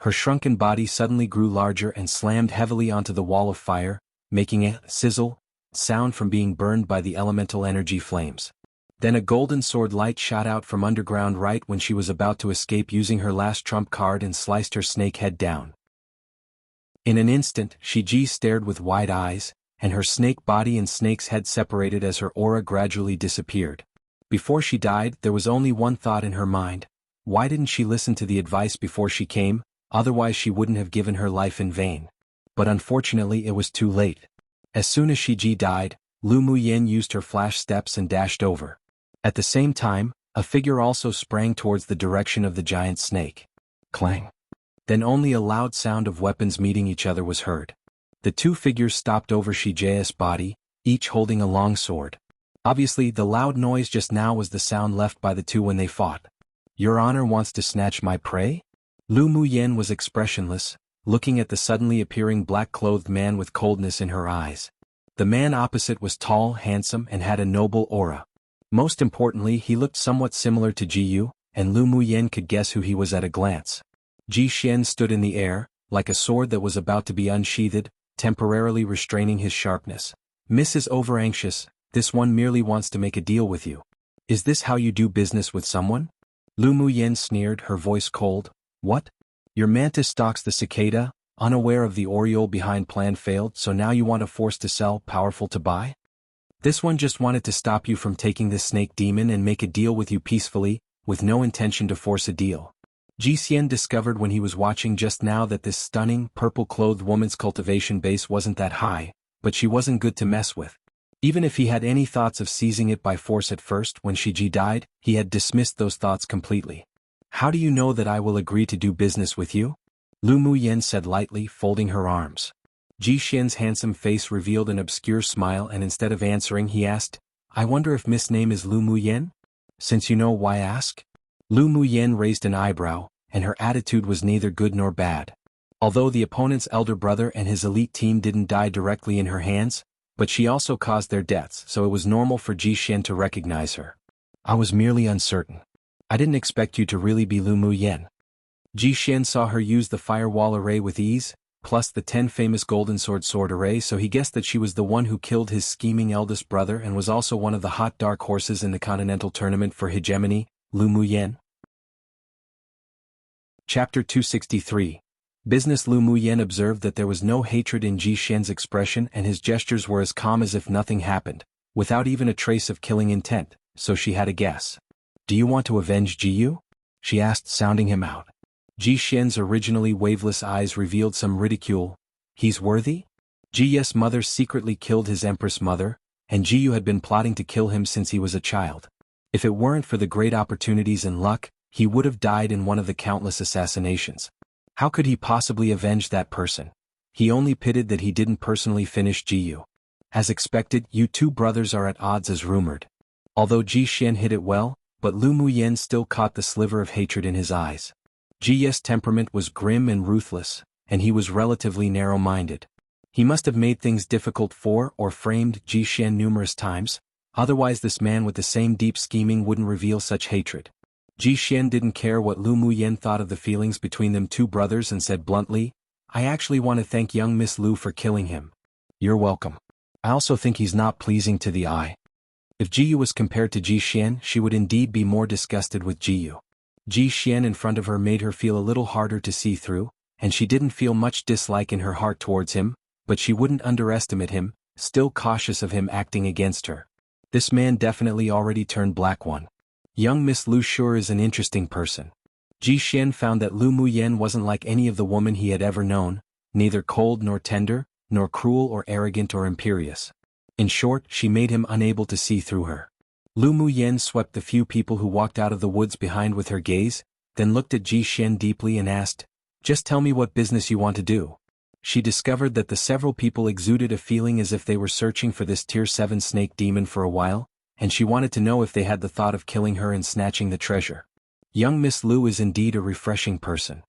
Her shrunken body suddenly grew larger and slammed heavily onto the wall of fire, making a sizzle sound from being burned by the elemental energy flames. Then a golden sword light shot out from underground right when she was about to escape using her last trump card and sliced her snake head down. In an instant, Shiji stared with wide eyes, and her snake body and snake's head separated as her aura gradually disappeared. Before she died, there was only one thought in her mind: why didn't she listen to the advice before she came? Otherwise she wouldn't have given her life in vain. But unfortunately it was too late. As soon as Shiji died, Lu Muyen used her flash steps and dashed over. At the same time, a figure also sprang towards the direction of the giant snake. Clang. Then only a loud sound of weapons meeting each other was heard. The two figures stopped over Shiji's body, each holding a long sword. Obviously, the loud noise just now was the sound left by the two when they fought. Your Honor wants to snatch my prey? Lu Muyen was expressionless, looking at the suddenly appearing black-clothed man with coldness in her eyes. The man opposite was tall, handsome, and had a noble aura. Most importantly, he looked somewhat similar to Jiyu, and Lu Muyen could guess who he was at a glance. Ji Xian stood in the air, like a sword that was about to be unsheathed, temporarily restraining his sharpness. Mrs. Overanxious, this one merely wants to make a deal with you. Is this how you do business with someone? Lu Muyen sneered, her voice cold. What? Your mantis stalks the cicada, unaware of the oriole behind plan failed, so now you want a force to sell, powerful to buy? This one just wanted to stop you from taking this snake demon and make a deal with you peacefully, with no intention to force a deal. Ji Xian discovered when he was watching just now that this stunning, purple-clothed woman's cultivation base wasn't that high, but she wasn't good to mess with. Even if he had any thoughts of seizing it by force at first when Shiji died, he had dismissed those thoughts completely. How do you know that I will agree to do business with you? Lu Muyen said lightly, folding her arms. Ji Xian's handsome face revealed an obscure smile, and instead of answering he asked, I wonder if Miss name is Lu Muyen? Since you know, why ask? Lu Muyen raised an eyebrow, and her attitude was neither good nor bad. Although the opponent's elder brother and his elite team didn't die directly in her hands, but she also caused their deaths, so it was normal for Ji Xian to recognize her. I was merely uncertain. I didn't expect you to really be Lu Muyen. Ji Xian saw her use the firewall array with ease, plus the 10 famous golden sword array, so he guessed that she was the one who killed his scheming eldest brother and was also one of the hot dark horses in the continental tournament for hegemony, Lu Muyen. Chapter 263. Business. Lu Muyen observed that there was no hatred in Ji Xian's expression and his gestures were as calm as if nothing happened, without even a trace of killing intent, so she had a guess. Do you want to avenge Jiyu? She asked, sounding him out. Ji Xian's originally waveless eyes revealed some ridicule. He's worthy? Ji's mother secretly killed his empress mother, and Jiyu had been plotting to kill him since he was a child. If it weren't for the great opportunities and luck, he would have died in one of the countless assassinations. How could he possibly avenge that person? He only pitied that he didn't personally finish Jiyu. As expected, you two brothers are at odds as rumored. Although Ji Xian hit it well, but Lu Muyen still caught the sliver of hatred in his eyes. Ji's temperament was grim and ruthless, and he was relatively narrow-minded. He must have made things difficult for or framed Ji Xian numerous times, otherwise this man with the same deep scheming wouldn't reveal such hatred. Ji Xian didn't care what Lu Muyen thought of the feelings between them two brothers and said bluntly, "I actually want to thank young Miss Lu for killing him." "You're welcome. I also think he's not pleasing to the eye." If Jiyu was compared to Ji Xian, she would indeed be more disgusted with Jiyu. Ji Xian in front of her made her feel a little harder to see through, and she didn't feel much dislike in her heart towards him, but she wouldn't underestimate him, still cautious of him acting against her. This man definitely already turned black one. Young Miss Lu sure is an interesting person. Ji Xian found that Lu Muyen wasn't like any of the women he had ever known, neither cold nor tender, nor cruel or arrogant or imperious. In short, she made him unable to see through her. Lu Muyen swept the few people who walked out of the woods behind with her gaze, then looked at Ji Xian deeply and asked, "Just tell me what business you want to do." She discovered that the several people exuded a feeling as if they were searching for this Tier 7 snake demon for a while, and she wanted to know if they had the thought of killing her and snatching the treasure. Young Miss Lu is indeed a refreshing person.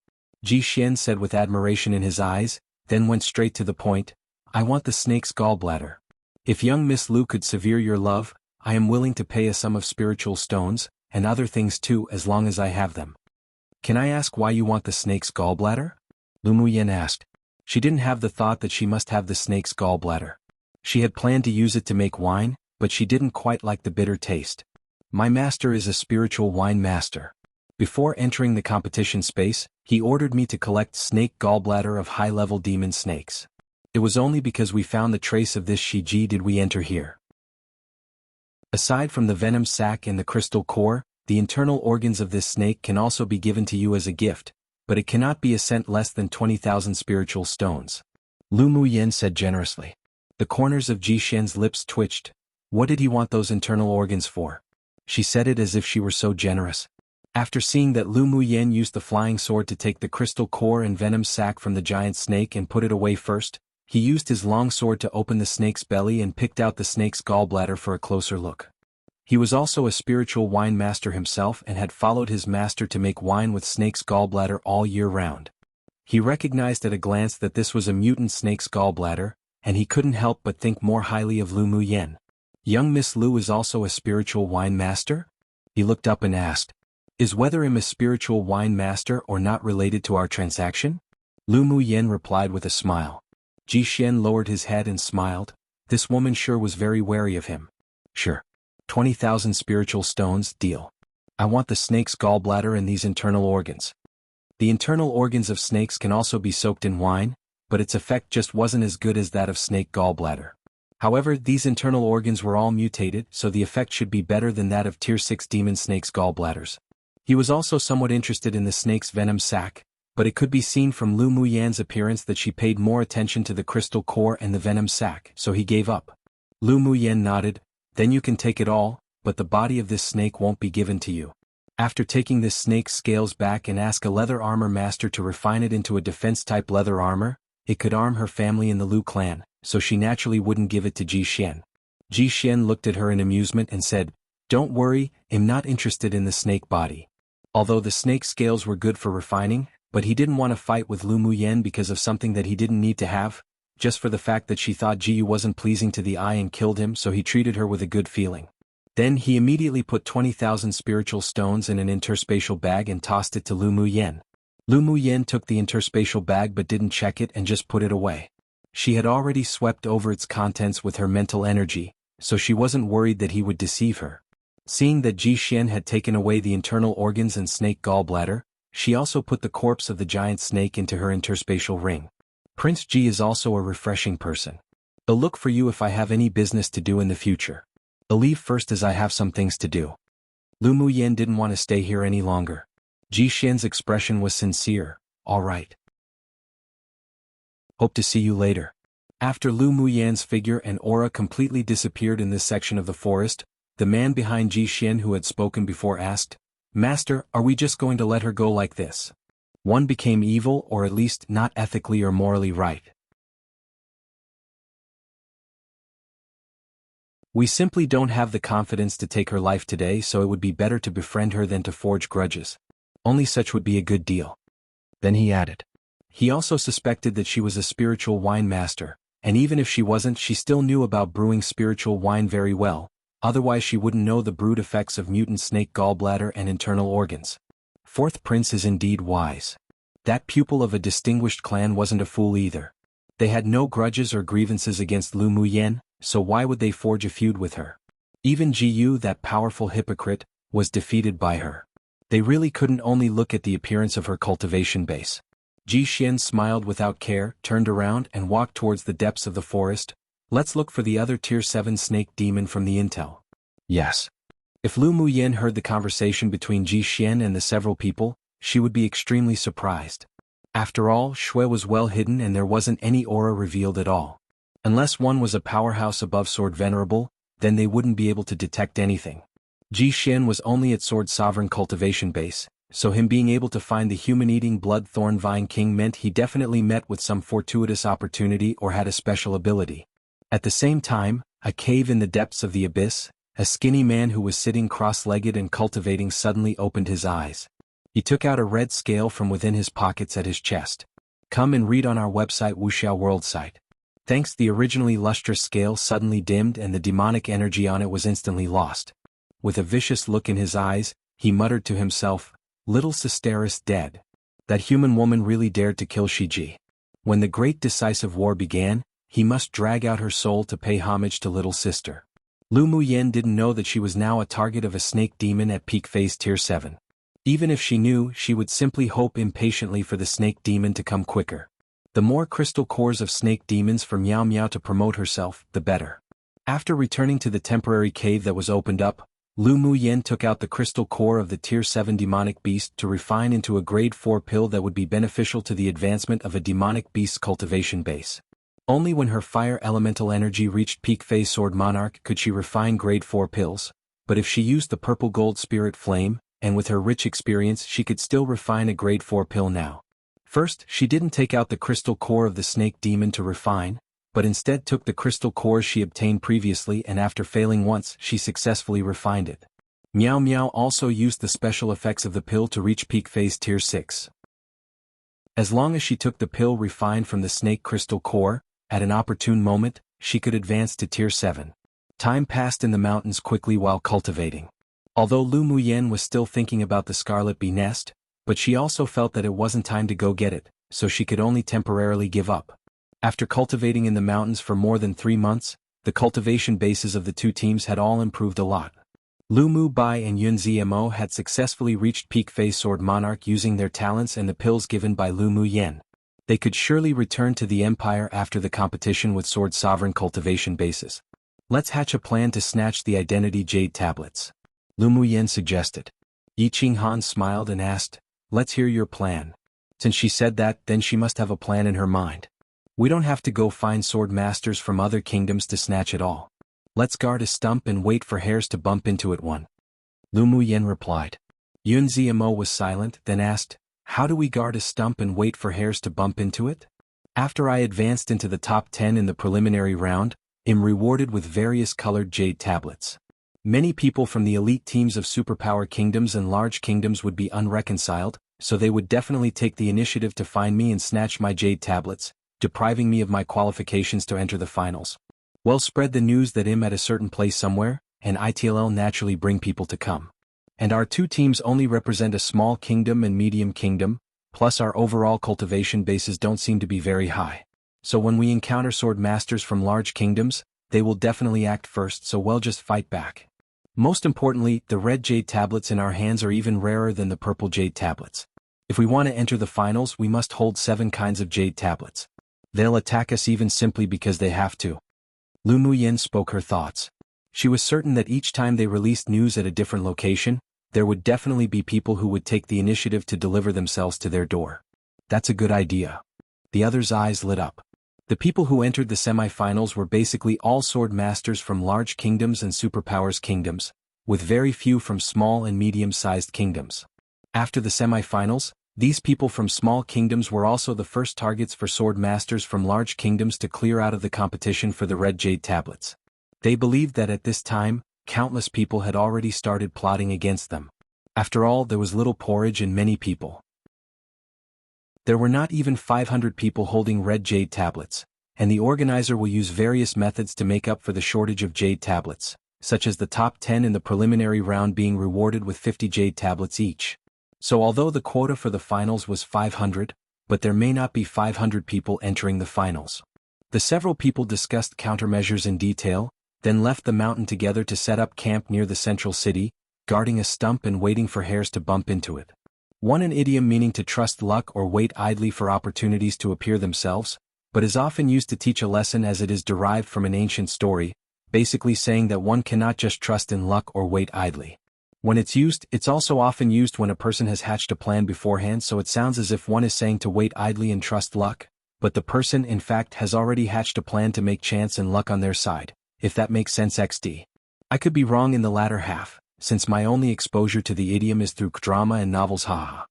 Ji Xian said with admiration in his eyes, then went straight to the point, "I want the snake's gallbladder. If young Miss Lu could severe your love, I am willing to pay a sum of spiritual stones, and other things too as long as I have them." "Can I ask why you want the snake's gallbladder?" Lu Muyen asked. She didn't have the thought that she must have the snake's gallbladder. She had planned to use it to make wine, but she didn't quite like the bitter taste. "My master is a spiritual wine master. Before entering the competition space, he ordered me to collect snake gallbladder of high-level demon snakes. It was only because we found the trace of this Shiji did we enter here. Aside from the venom sac and the crystal core, the internal organs of this snake can also be given to you as a gift, but it cannot be a cent less than 20,000 spiritual stones." Lu Muyen said generously. The corners of Ji Xian's lips twitched. What did he want those internal organs for? She said it as if she were so generous. After seeing that Lu Muyen used the flying sword to take the crystal core and venom sac from the giant snake and put it away first, he used his long sword to open the snake's belly and picked out the snake's gallbladder for a closer look. He was also a spiritual wine master himself and had followed his master to make wine with snake's gallbladder all year round. He recognized at a glance that this was a mutant snake's gallbladder, and he couldn't help but think more highly of Lu Muyen. "Young Miss Lu is also a spiritual wine master?" He looked up and asked. "Is whether I'm a spiritual wine master or not related to our transaction?" Lu Muyen replied with a smile. Ji Xian lowered his head and smiled. This woman sure was very wary of him. "Sure. 20,000 spiritual stones, deal. I want the snake's gallbladder and these internal organs." The internal organs of snakes can also be soaked in wine, but its effect just wasn't as good as that of snake gallbladder. However, these internal organs were all mutated, so the effect should be better than that of Tier 6 demon snake's gallbladders. He was also somewhat interested in the snake's venom sac, but it could be seen from Lu Muyen's appearance that she paid more attention to the crystal core and the venom sac, so he gave up. Lu Muyen nodded. "Then you can take it all, but the body of this snake won't be given to you. After taking this snake's scales back and ask a leather armor master to refine it into a defense-type leather armor, it could arm her family in the Lu clan, so she naturally wouldn't give it to Ji Xian." Ji Xian looked at her in amusement and said, "Don't worry, I'm not interested in the snake body." Although the snake scales were good for refining, but he didn't want to fight with Lu Muyen because of something that he didn't need to have, just for the fact that she thought Jiyu wasn't pleasing to the eye and killed him, so he treated her with a good feeling. Then he immediately put 20,000 spiritual stones in an interspatial bag and tossed it to Lu Muyen. Lu Muyen took the interspatial bag but didn't check it and just put it away. She had already swept over its contents with her mental energy, so she wasn't worried that he would deceive her. Seeing that Ji Xian had taken away the internal organs and snake gallbladder, she also put the corpse of the giant snake into her interspatial ring. Prince Ji is also a refreshing person. I'll look for you if I have any business to do in the future. I'll leave first as I have some things to do. Lu Muyen didn't want to stay here any longer. Ji Xian's expression was sincere. "All right. Hope to see you later." After Lu Muyen's figure and aura completely disappeared in this section of the forest, the man behind Ji Xian who had spoken before asked, "Master, are we just going to let her go like this?" One became evil or at least not ethically or morally right. We simply don't have the confidence to take her life today, so it would be better to befriend her than to forge grudges. Only such would be a good deal." Then he added. He also suspected that she was a spiritual wine master, and even if she wasn't, she still knew about brewing spiritual wine very well, otherwise she wouldn't know the brewed effects of mutant snake gallbladder and internal organs. Fourth Prince is indeed wise. That pupil of a distinguished clan wasn't a fool either. They had no grudges or grievances against Lu Muyen, so why would they forge a feud with her? Even Jiyu, that powerful hypocrite, was defeated by her. They really couldn't. Only look at the appearance of her cultivation base. Ji Xian smiled without care, turned around and walked towards the depths of the forest. "Let's look for the other tier 7 snake demon from the intel." Yes. If Lu Muyen heard the conversation between Ji Xian and the several people, she would be extremely surprised. After all, Shui was well hidden and there wasn't any aura revealed at all. Unless one was a powerhouse above Sword Venerable, then they wouldn't be able to detect anything. Ji Xian was only at Sword Sovereign cultivation base, so him being able to find the human-eating blood thorn vine king meant he definitely met with some fortuitous opportunity or had a special ability. At the same time, a cave in the depths of the abyss, a skinny man who was sitting cross-legged and cultivating suddenly opened his eyes. He took out a red scale from within his pockets at his chest. "Come and read on our website wuxialover site." Thanks, the originally lustrous scale suddenly dimmed and the demonic energy on it was instantly lost. With a vicious look in his eyes, he muttered to himself, "Little sister is dead. That human woman really dared to kill Shiji. When the great decisive war began, he must drag out her soul to pay homage to little sister." Lu Muyen didn't know that she was now a target of a snake demon at peak phase tier 7. Even if she knew, she would simply hope impatiently for the snake demon to come quicker. The more crystal cores of snake demons for Miao Miao to promote herself, the better. After returning to the temporary cave that was opened up, Lu Muyen took out the crystal core of the tier 7 demonic beast to refine into a grade 4 pill that would be beneficial to the advancement of a demonic beast's cultivation base. Only when her fire elemental energy reached peak phase Sword Monarch could she refine grade 4 pills, but if she used the purple gold spirit flame, and with her rich experience she could still refine a grade 4 pill now. First, she didn't take out the crystal core of the snake demon to refine, but instead took the crystal cores she obtained previously, and after failing once, she successfully refined it. Miao Miao also used the special effects of the pill to reach peak phase tier 6. As long as she took the pill refined from the snake crystal core, at an opportune moment, she could advance to tier 7. Time passed in the mountains quickly while cultivating. Although Lu Muyen was still thinking about the Scarlet Bee nest, but she also felt that it wasn't time to go get it, so she could only temporarily give up. After cultivating in the mountains for more than 3 months, the cultivation bases of the two teams had all improved a lot. Lu Mu Bai and Yun Zmo had successfully reached peak phase Sword Monarch using their talents and the pills given by Lu Muyen. They could surely return to the Empire after the competition with Sword Sovereign cultivation bases. "Let's hatch a plan to snatch the Identity Jade tablets," Lu Muyen suggested. Yi Qinghan smiled and asked, "Let's hear your plan." Since she said that, then she must have a plan in her mind. "We don't have to go find sword masters from other kingdoms to snatch it all. Let's guard a stump and wait for hares to bump into it." Lu Muyen replied. Yun Zmo was silent, then asked, "How do we guard a stump and wait for hares to bump into it?" "After I advanced into the top 10 in the preliminary round, I'm rewarded with various colored jade tablets. Many people from the elite teams of superpower kingdoms and large kingdoms would be unreconciled, so they would definitely take the initiative to find me and snatch my jade tablets, depriving me of my qualifications to enter the finals. Well, spread the news that I'm at a certain place somewhere, and it'll naturally bring people to come. And our two teams only represent a small kingdom and medium kingdom, plus our overall cultivation bases don't seem to be very high. So when we encounter sword masters from large kingdoms, they will definitely act first, so we'll just fight back. Most importantly, the red jade tablets in our hands are even rarer than the purple jade tablets. If we want to enter the finals, we must hold 7 kinds of jade tablets. They'll attack us even simply because they have to." Lu Muyen spoke her thoughts. She was certain that each time they released news at a different location, there would definitely be people who would take the initiative to deliver themselves to their door. "That's a good idea." The other's eyes lit up. The people who entered the semi-finals were basically all sword masters from large kingdoms and superpowers kingdoms, with very few from small and medium-sized kingdoms. After the semi-finals, these people from small kingdoms were also the first targets for sword masters from large kingdoms to clear out of the competition for the red jade tablets. They believed that at this time, countless people had already started plotting against them. After all, there was little porridge and many people. There were not even 500 people holding red jade tablets, and the organizer will use various methods to make up for the shortage of jade tablets, such as the top 10 in the preliminary round being rewarded with 50 jade tablets each. So although the quota for the finals was 500, but there may not be 500 people entering the finals. The several people discussed countermeasures in detail, then left the mountain together to set up camp near the central city, guarding a stump and waiting for hares to bump into it. One, an idiom meaning to trust luck or wait idly for opportunities to appear themselves, but is often used to teach a lesson as it is derived from an ancient story, basically saying that one cannot just trust in luck or wait idly. When it's used, it's also often used when a person has hatched a plan beforehand, so it sounds as if one is saying to wait idly and trust luck, but the person in fact has already hatched a plan to make chance and luck on their side, if that makes sense XD. I could be wrong in the latter half, since my only exposure to the idiom is through drama and novels. Haha.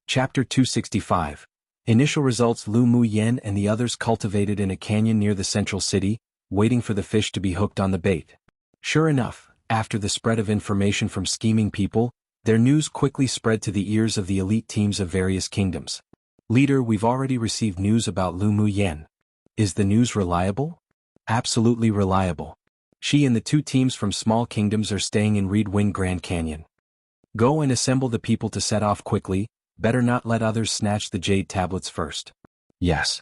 Chapter 265. Initial results. Lu Mu Yen and the others cultivated in a canyon near the central city, waiting for the fish to be hooked on the bait. Sure enough, after the spread of information from scheming people, their news quickly spread to the ears of the elite teams of various kingdoms. Leader, we've already received news about Lu Mu Yen. Is the news reliable? Absolutely reliable. She and the two teams from small kingdoms are staying in Reed Wind Grand Canyon. Go and assemble the people to set off quickly, better not let others snatch the jade tablets first. Yes.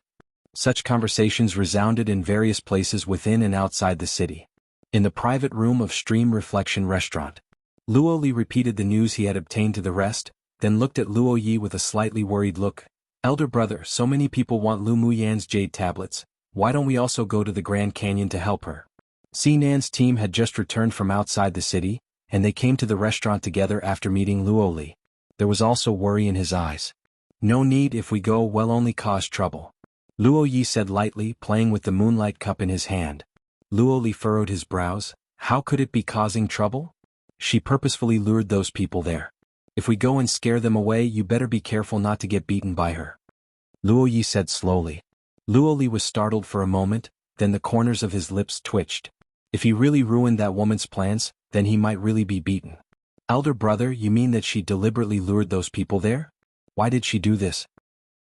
Such conversations resounded in various places within and outside the city. In the private room of Stream Reflection Restaurant, Luo Li repeated the news he had obtained to the rest, then looked at Luo Yi with a slightly worried look. Elder brother, so many people want Lu Mu Yan's jade tablets, why don't we also go to the Grand Canyon to help her? Sinan's team had just returned from outside the city, and they came to the restaurant together after meeting Luo Li. There was also worry in his eyes. No need, if we go we'll only cause trouble. Luo Yi said lightly, playing with the moonlight cup in his hand. Luo Li furrowed his brows. How could it be causing trouble? She purposefully lured those people there. If we go and scare them away, you better be careful not to get beaten by her. Luo Yi said slowly. Luo Li was startled for a moment, then the corners of his lips twitched. If he really ruined that woman's plans, then he might really be beaten. Elder brother, you mean that she deliberately lured those people there? Why did she do this?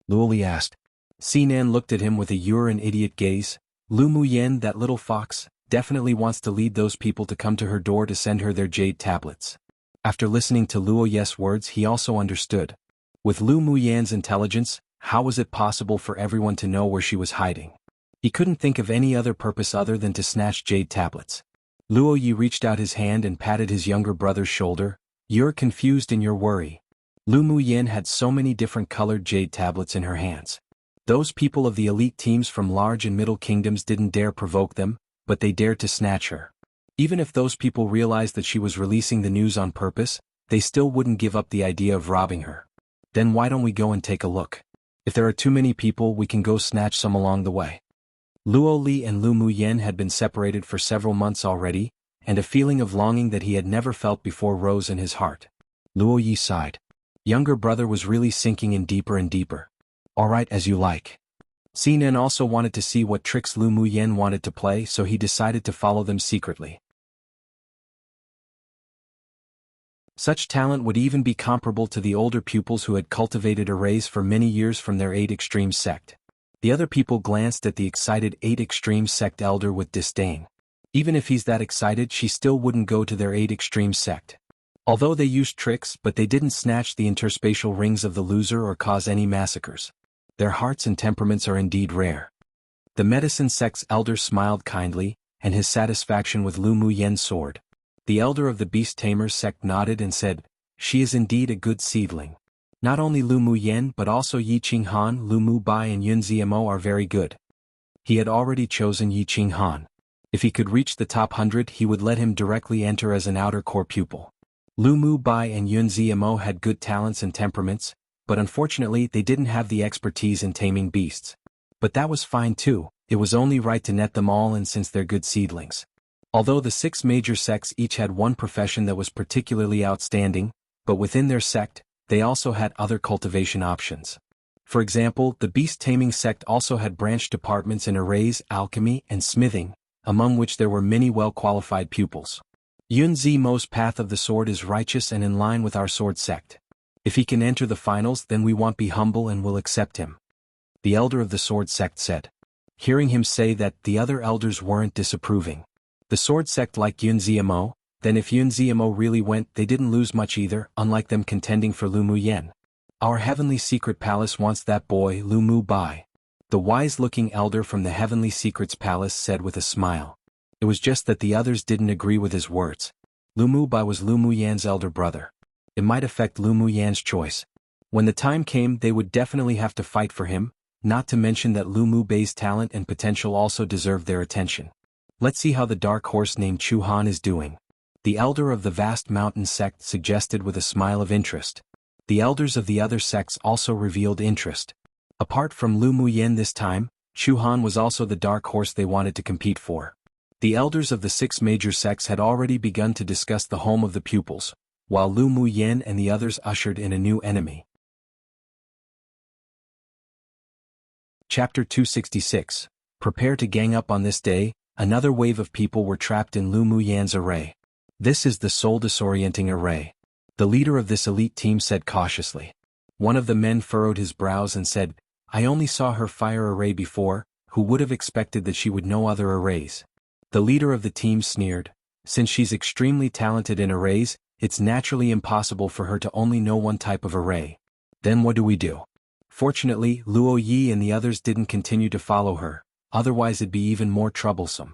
Luo Li asked. Sinan looked at him with a you're an idiot gaze. Lu Mu Yen, that little fox, definitely wants to lead those people to come to her door to send her their jade tablets. After listening to Luo Ye's words, he also understood. With Lu Mu Yan's intelligence, how was it possible for everyone to know where she was hiding? He couldn't think of any other purpose other than to snatch jade tablets. Luo Yi reached out his hand and patted his younger brother's shoulder. You're confused in your worry. Lu Mu Yen had so many different colored jade tablets in her hands. Those people of the elite teams from large and middle kingdoms didn't dare provoke them, but they dared to snatch her. Even if those people realized that she was releasing the news on purpose, they still wouldn't give up the idea of robbing her. Then why don't we go and take a look? If there are too many people, we can go snatch some along the way. Luo Li and Lu Mu Yen had been separated for several months already, and a feeling of longing that he had never felt before rose in his heart. Luo Yi sighed. Younger brother was really sinking in deeper and deeper. All right, as you like. Sinan also wanted to see what tricks Lu Mu Yen wanted to play, so he decided to follow them secretly. Such talent would even be comparable to the older pupils who had cultivated arrays for many years from their 8 Extremes sect. The other people glanced at the excited 8 Extremes sect elder with disdain. Even if he's that excited, she still wouldn't go to their 8 Extremes sect. Although they used tricks, but they didn't snatch the interspatial rings of the loser or cause any massacres. Their hearts and temperaments are indeed rare. The medicine sect's elder smiled kindly, and his satisfaction with Lu Mu Yen's sword. The elder of the beast tamers sect nodded and said, she is indeed a good seedling. Not only Lu Mu Yen but also Yi Qinghan, Lu Mu Bai and Yun Ziamo are very good. He had already chosen Yi Qinghan. If he could reach the top 100, he would let him directly enter as an outer core pupil. Lu Mu Bai and Yun Ziamo had good talents and temperaments, but unfortunately they didn't have the expertise in taming beasts. But that was fine too, it was only right to net them all in since they're good seedlings. Although the 6 major sects each had one profession that was particularly outstanding, but within their sect, they also had other cultivation options. For example, the beast-taming sect also had branch departments in arrays, alchemy, and smithing, among which there were many well-qualified pupils. Yunzi Mo's path of the sword is righteous and in line with our sword sect. If he can enter the finals, then we won't be humble and will accept him. The elder of the sword sect said. Hearing him say that, the other elders weren't disapproving. The sword sect liked Yunzi Mo, then if Yunzi Mo really went, they didn't lose much either, unlike them contending for Lu Mu Yen. Our heavenly secret palace wants that boy Lu Mu Bai. The wise-looking elder from the heavenly secrets palace said with a smile. It was just that the others didn't agree with his words. Lu Mu Bai was Lu Mu Yan's elder brother. It might affect Lu Mu Yan's choice. When the time came, they would definitely have to fight for him, not to mention that Lu Mu Bai's talent and potential also deserved their attention. Let's see how the dark horse named Xuanhuan is doing. The elder of the vast mountain sect suggested with a smile of interest. The elders of the other sects also revealed interest. Apart from Lu Mu Yen this time, Xuanhuan was also the dark horse they wanted to compete for. The elders of the 6 major sects had already begun to discuss the home of the pupils, while Lu Mu Yen and the others ushered in a new enemy. Chapter 266. Prepare to gang up on this day. Another wave of people were trapped in Lu Mu Yan's array. This is the soul disorienting array. The leader of this elite team said cautiously. One of the men furrowed his brows and said, I only saw her fire array before, who would have expected that she would know other arrays? The leader of the team sneered. Since she's extremely talented in arrays, it's naturally impossible for her to only know one type of array. Then what do we do? Fortunately, Luo Yi and the others didn't continue to follow her, otherwise it'd be even more troublesome.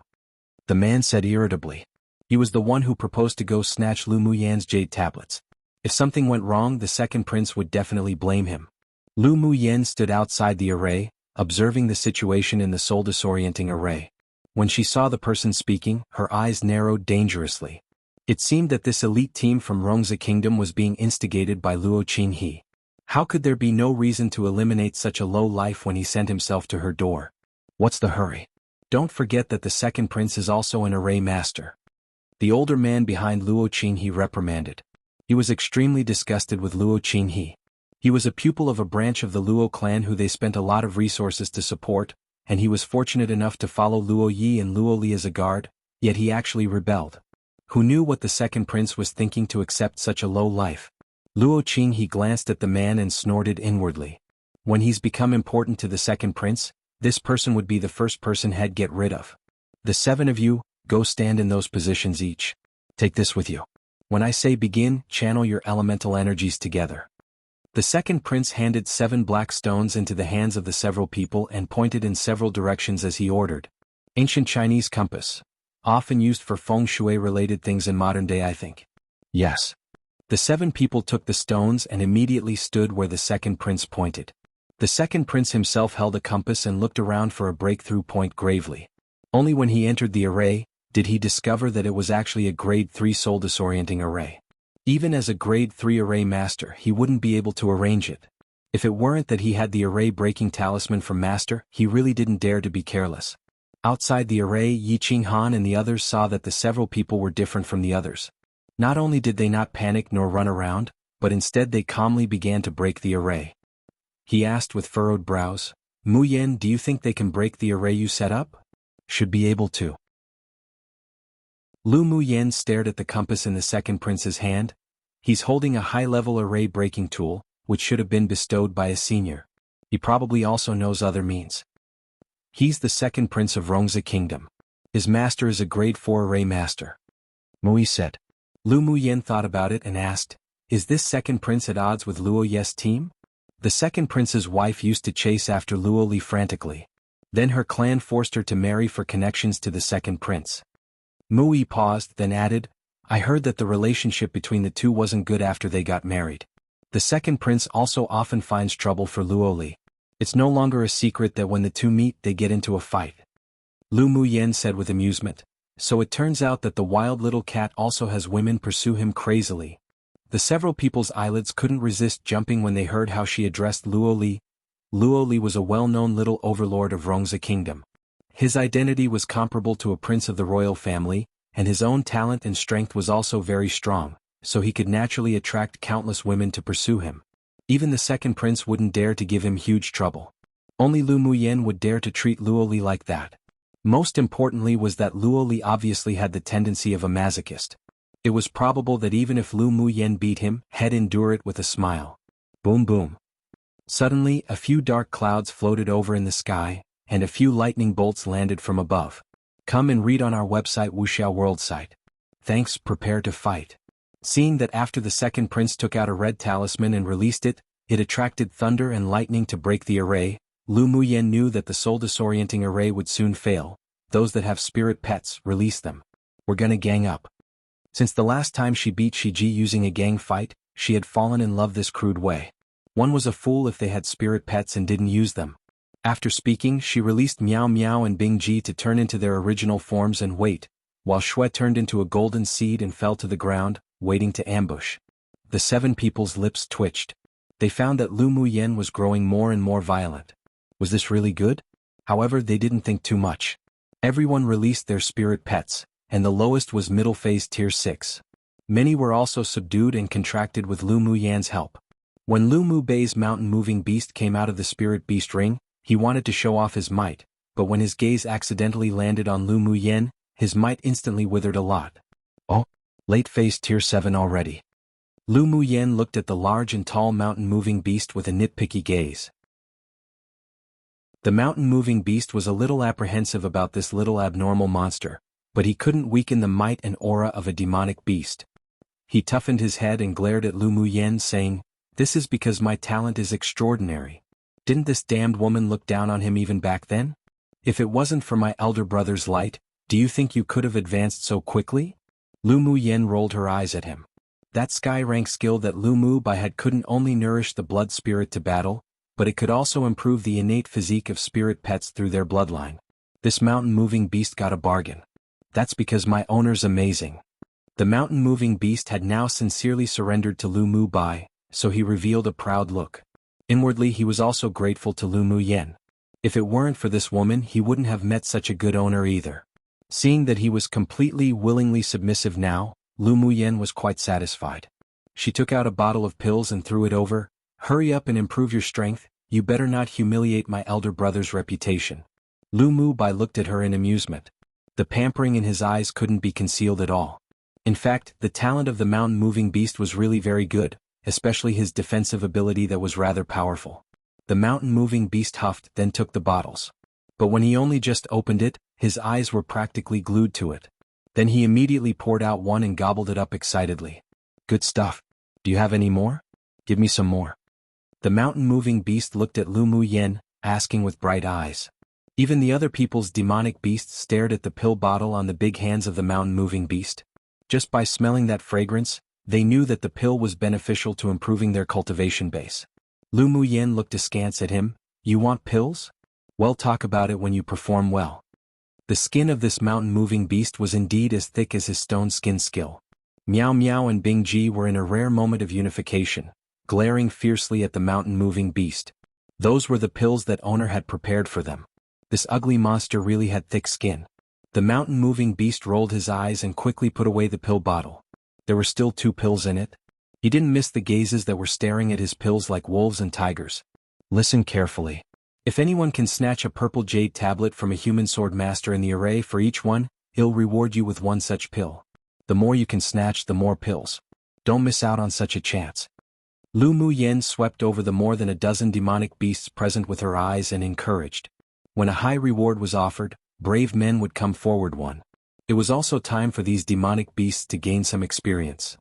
The man said irritably. He was the one who proposed to go snatch Lu Mu Yan's jade tablets. If something went wrong, the second prince would definitely blame him. Lu Mu Yen stood outside the array, observing the situation in the soul disorienting array. When she saw the person speaking, her eyes narrowed dangerously. It seemed that this elite team from Rongzi Kingdom was being instigated by Luo Qinghe. How could there be no reason to eliminate such a low life when he sent himself to her door? What's the hurry? Don't forget that the second prince is also an array master. The older man behind Luo Qinghe reprimanded. He was extremely disgusted with Luo Qinghe. He was a pupil of a branch of the Luo clan who they spent a lot of resources to support, and he was fortunate enough to follow Luo Yi and Luo Li as a guard, yet he actually rebelled. Who knew what the second prince was thinking to accept such a low life? Luo Qinghe glanced at the man and snorted inwardly. When he's become important to the second prince, this person would be the first person he'd get rid of. The 7 of you, go stand in those positions each. Take this with you. When I say begin, channel your elemental energies together. The second prince handed 7 black stones into the hands of the several people and pointed in several directions as he ordered. Ancient Chinese compass. Often used for feng shui-related things in modern day, I think. Yes. The 7 people took the stones and immediately stood where the second prince pointed. The second prince himself held a compass and looked around for a breakthrough point gravely. Only when he entered the array, did he discover that it was actually a grade 3 soul disorienting array. Even as a grade 3 array master, he wouldn't be able to arrange it. If it weren't that he had the array breaking talisman from master, he really didn't dare to be careless. Outside the array, Yi Qinghan and the others saw that the several people were different from the others. Not only did they not panic nor run around, but instead they calmly began to break the array. He asked with furrowed brows, Mu Yen, do you think they can break the array you set up? Should be able to. Lu Mu Yen stared at the compass in the second prince's hand. He's holding a high-level array breaking tool, which should have been bestowed by a senior. He probably also knows other means. He's the second prince of Rongzi Kingdom. His master is a grade 4 array master. Mui said. Lu Mu Yen thought about it and asked, is this second prince at odds with Luo Ye's team? The second prince's wife used to chase after Luo Li frantically. Then her clan forced her to marry for connections to the second prince. Mui paused, then added, I heard that the relationship between the two wasn't good after they got married. The second prince also often finds trouble for Luo Li. It's no longer a secret that when the two meet they get into a fight. Lu Mu Yen said with amusement. So it turns out that the wild little cat also has women pursue him crazily. The several people's eyelids couldn't resist jumping when they heard how she addressed Luo Li. Luo Li was a well-known little overlord of Rongzi Kingdom. His identity was comparable to a prince of the royal family, and his own talent and strength was also very strong, so he could naturally attract countless women to pursue him. Even the second prince wouldn't dare to give him huge trouble. Only Lu Muyen would dare to treat Luoli like that. Most importantly was that Luoli obviously had the tendency of a masochist. It was probable that even if Lu Muyen beat him, he'd endure it with a smile. Boom boom. Suddenly, a few dark clouds floated over in the sky, and a few lightning bolts landed from above. Come and read on our website wuxialover site. Thanks, prepare to fight. Seeing that after the second prince took out a red talisman and released it, it attracted thunder and lightning to break the array, Lu Muyen knew that the soul-disorienting array would soon fail. Those that have spirit pets, release them. We're gonna gang up. Since the last time she beat Shiji using a gang fight, she had fallen in love this crude way. One was a fool if they had spirit pets and didn't use them. After speaking, she released Miao Miao and Bing Ji to turn into their original forms and wait, while Shui turned into a golden seed and fell to the ground, waiting to ambush. The 7 people's lips twitched. They found that Lu Muyen was growing more and more violent. Was this really good? However, they didn't think too much. Everyone released their spirit pets, and the lowest was middle phase tier 6. Many were also subdued and contracted with Lu Muyen's help. When Lu Mu Bei's mountain-moving beast came out of the spirit beast ring, he wanted to show off his might, but when his gaze accidentally landed on Lu Muyen, his might instantly withered a lot. Oh, late phase tier 7 already. Lu Muyen looked at the large and tall mountain-moving beast with a nitpicky gaze. The mountain-moving beast was a little apprehensive about this little abnormal monster, but he couldn't weaken the might and aura of a demonic beast. He toughened his head and glared at Lu Muyen saying, "This is because my talent is extraordinary. Didn't this damned woman look down on him even back then? If it wasn't for my elder brother's light, do you think you could have advanced so quickly?" Lu Muyen rolled her eyes at him. That sky-rank skill that Lu Mu Bai had couldn't only nourish the blood spirit to battle, but it could also improve the innate physique of spirit pets through their bloodline. This mountain-moving beast got a bargain. That's because my owner's amazing. The mountain-moving beast had now sincerely surrendered to Lu Mu Bai, so he revealed a proud look. Inwardly he was also grateful to Lu Muyen. If it weren't for this woman he wouldn't have met such a good owner either. Seeing that he was completely willingly submissive now, Lu Muyen was quite satisfied. She took out a bottle of pills and threw it over. "Hurry up and improve your strength, you better not humiliate my elder brother's reputation." Lu Mu Bai looked at her in amusement. The pampering in his eyes couldn't be concealed at all. In fact, the talent of the mountain-moving beast was really very good, especially his defensive ability that was rather powerful. The mountain-moving beast huffed, then took the bottles. But when he only just opened it, his eyes were practically glued to it. Then he immediately poured out one and gobbled it up excitedly. "Good stuff. Do you have any more? Give me some more." The mountain-moving beast looked at Lu Muyen, asking with bright eyes. Even the other people's demonic beasts stared at the pill bottle on the big hands of the mountain-moving beast. Just by smelling that fragrance, they knew that the pill was beneficial to improving their cultivation base. Lu Muyen looked askance at him. "You want pills? Well, talk about it when you perform well." The skin of this mountain-moving beast was indeed as thick as his stone skin skill. Miao Miao and Bing Ji were in a rare moment of unification, glaring fiercely at the mountain-moving beast. Those were the pills that owner had prepared for them. This ugly monster really had thick skin. The mountain-moving beast rolled his eyes and quickly put away the pill bottle. There were still 2 pills in it. He didn't miss the gazes that were staring at his pills like wolves and tigers. Listen carefully. If anyone can snatch a purple jade tablet from a human swordmaster in the array for each one, he'll reward you with 1 such pill. The more you can snatch, the more pills. Don't miss out on such a chance. Lu Muyen swept over the more than a dozen demonic beasts present with her eyes and encouraged. When a high reward was offered, brave men would come forward one. It was also time for these demonic beasts to gain some experience.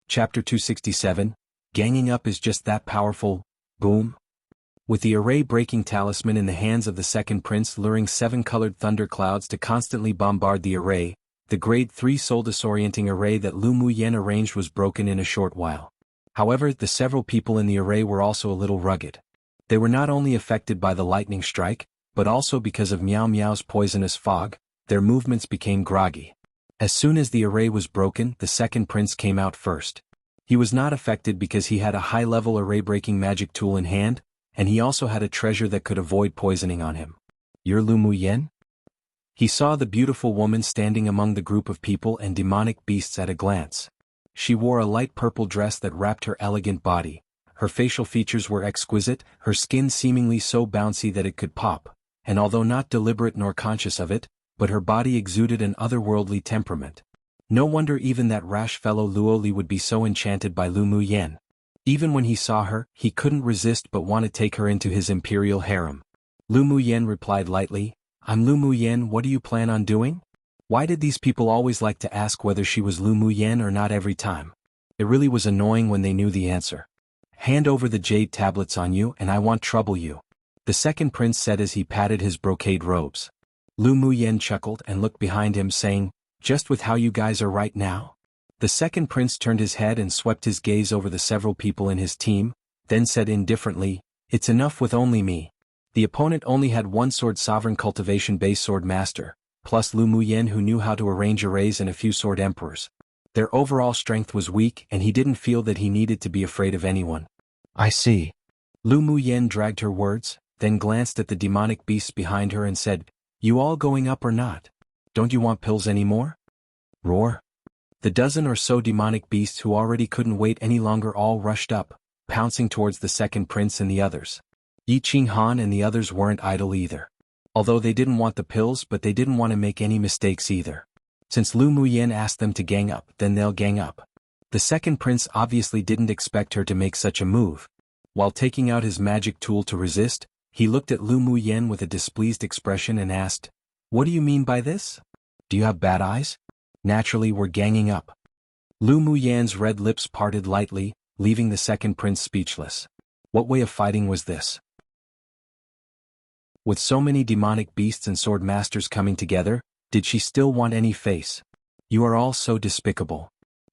Chapter 267, Ganging Up is Just That Powerful, Boom. With the array-breaking talisman in the hands of the second prince luring 7-colored thunderclouds to constantly bombard the array, the grade 3 soul-disorienting array that Lu Muyen arranged was broken in a short while. However, the several people in the array were also a little rugged. They were not only affected by the lightning strike, but also because of Miao Miao's poisonous fog, their movements became groggy. As soon as the array was broken, the second prince came out first. He was not affected because he had a high-level array-breaking magic tool in hand, and he also had a treasure that could avoid poisoning on him. "You're Lu Muyen?" He saw the beautiful woman standing among the group of people and demonic beasts at a glance. She wore a light purple dress that wrapped her elegant body. Her facial features were exquisite, her skin seemingly so bouncy that it could pop, and although not deliberate nor conscious of it, but her body exuded an otherworldly temperament. No wonder even that rash fellow Luo Li would be so enchanted by Lu Mu Yan. Even when he saw her, he couldn't resist but want to take her into his imperial harem. Lu Mu Yan replied lightly, "I'm Lu Mu Yan, what do you plan on doing?" Why did these people always like to ask whether she was Lu Mu Yan or not every time? It really was annoying when they knew the answer. "Hand over the jade tablets on you and I won't trouble you," the second prince said as he patted his brocade robes. Lu Mu Yan chuckled and looked behind him saying, "Just with how you guys are right now?" The second prince turned his head and swept his gaze over the several people in his team, then said indifferently, "It's enough with only me." The opponent only had one sword sovereign cultivation-based swordmaster, plus Lu Mu Yan who knew how to arrange arrays and a few sword emperors. Their overall strength was weak and he didn't feel that he needed to be afraid of anyone. "I see." Lu Mu Yan dragged her words, then glanced at the demonic beasts behind her and said, "You all going up or not? Don't you want pills anymore?" Roar. The dozen or so demonic beasts who already couldn't wait any longer all rushed up, pouncing towards the second prince and the others. Xuanhuan and the others weren't idle either. Although they didn't want the pills but they didn't want to make any mistakes either. Since Lu Mu Yan asked them to gang up, then they'll gang up. The second prince obviously didn't expect her to make such a move. While taking out his magic tool to resist, he looked at Lu Mu Yan with a displeased expression and asked, "What do you mean by this? Do you have bad eyes? Naturally we're ganging up." Lu Mu Yan's red lips parted lightly, leaving the second prince speechless. What way of fighting was this? With so many demonic beasts and sword masters coming together, did she still want any face? "You are all so despicable."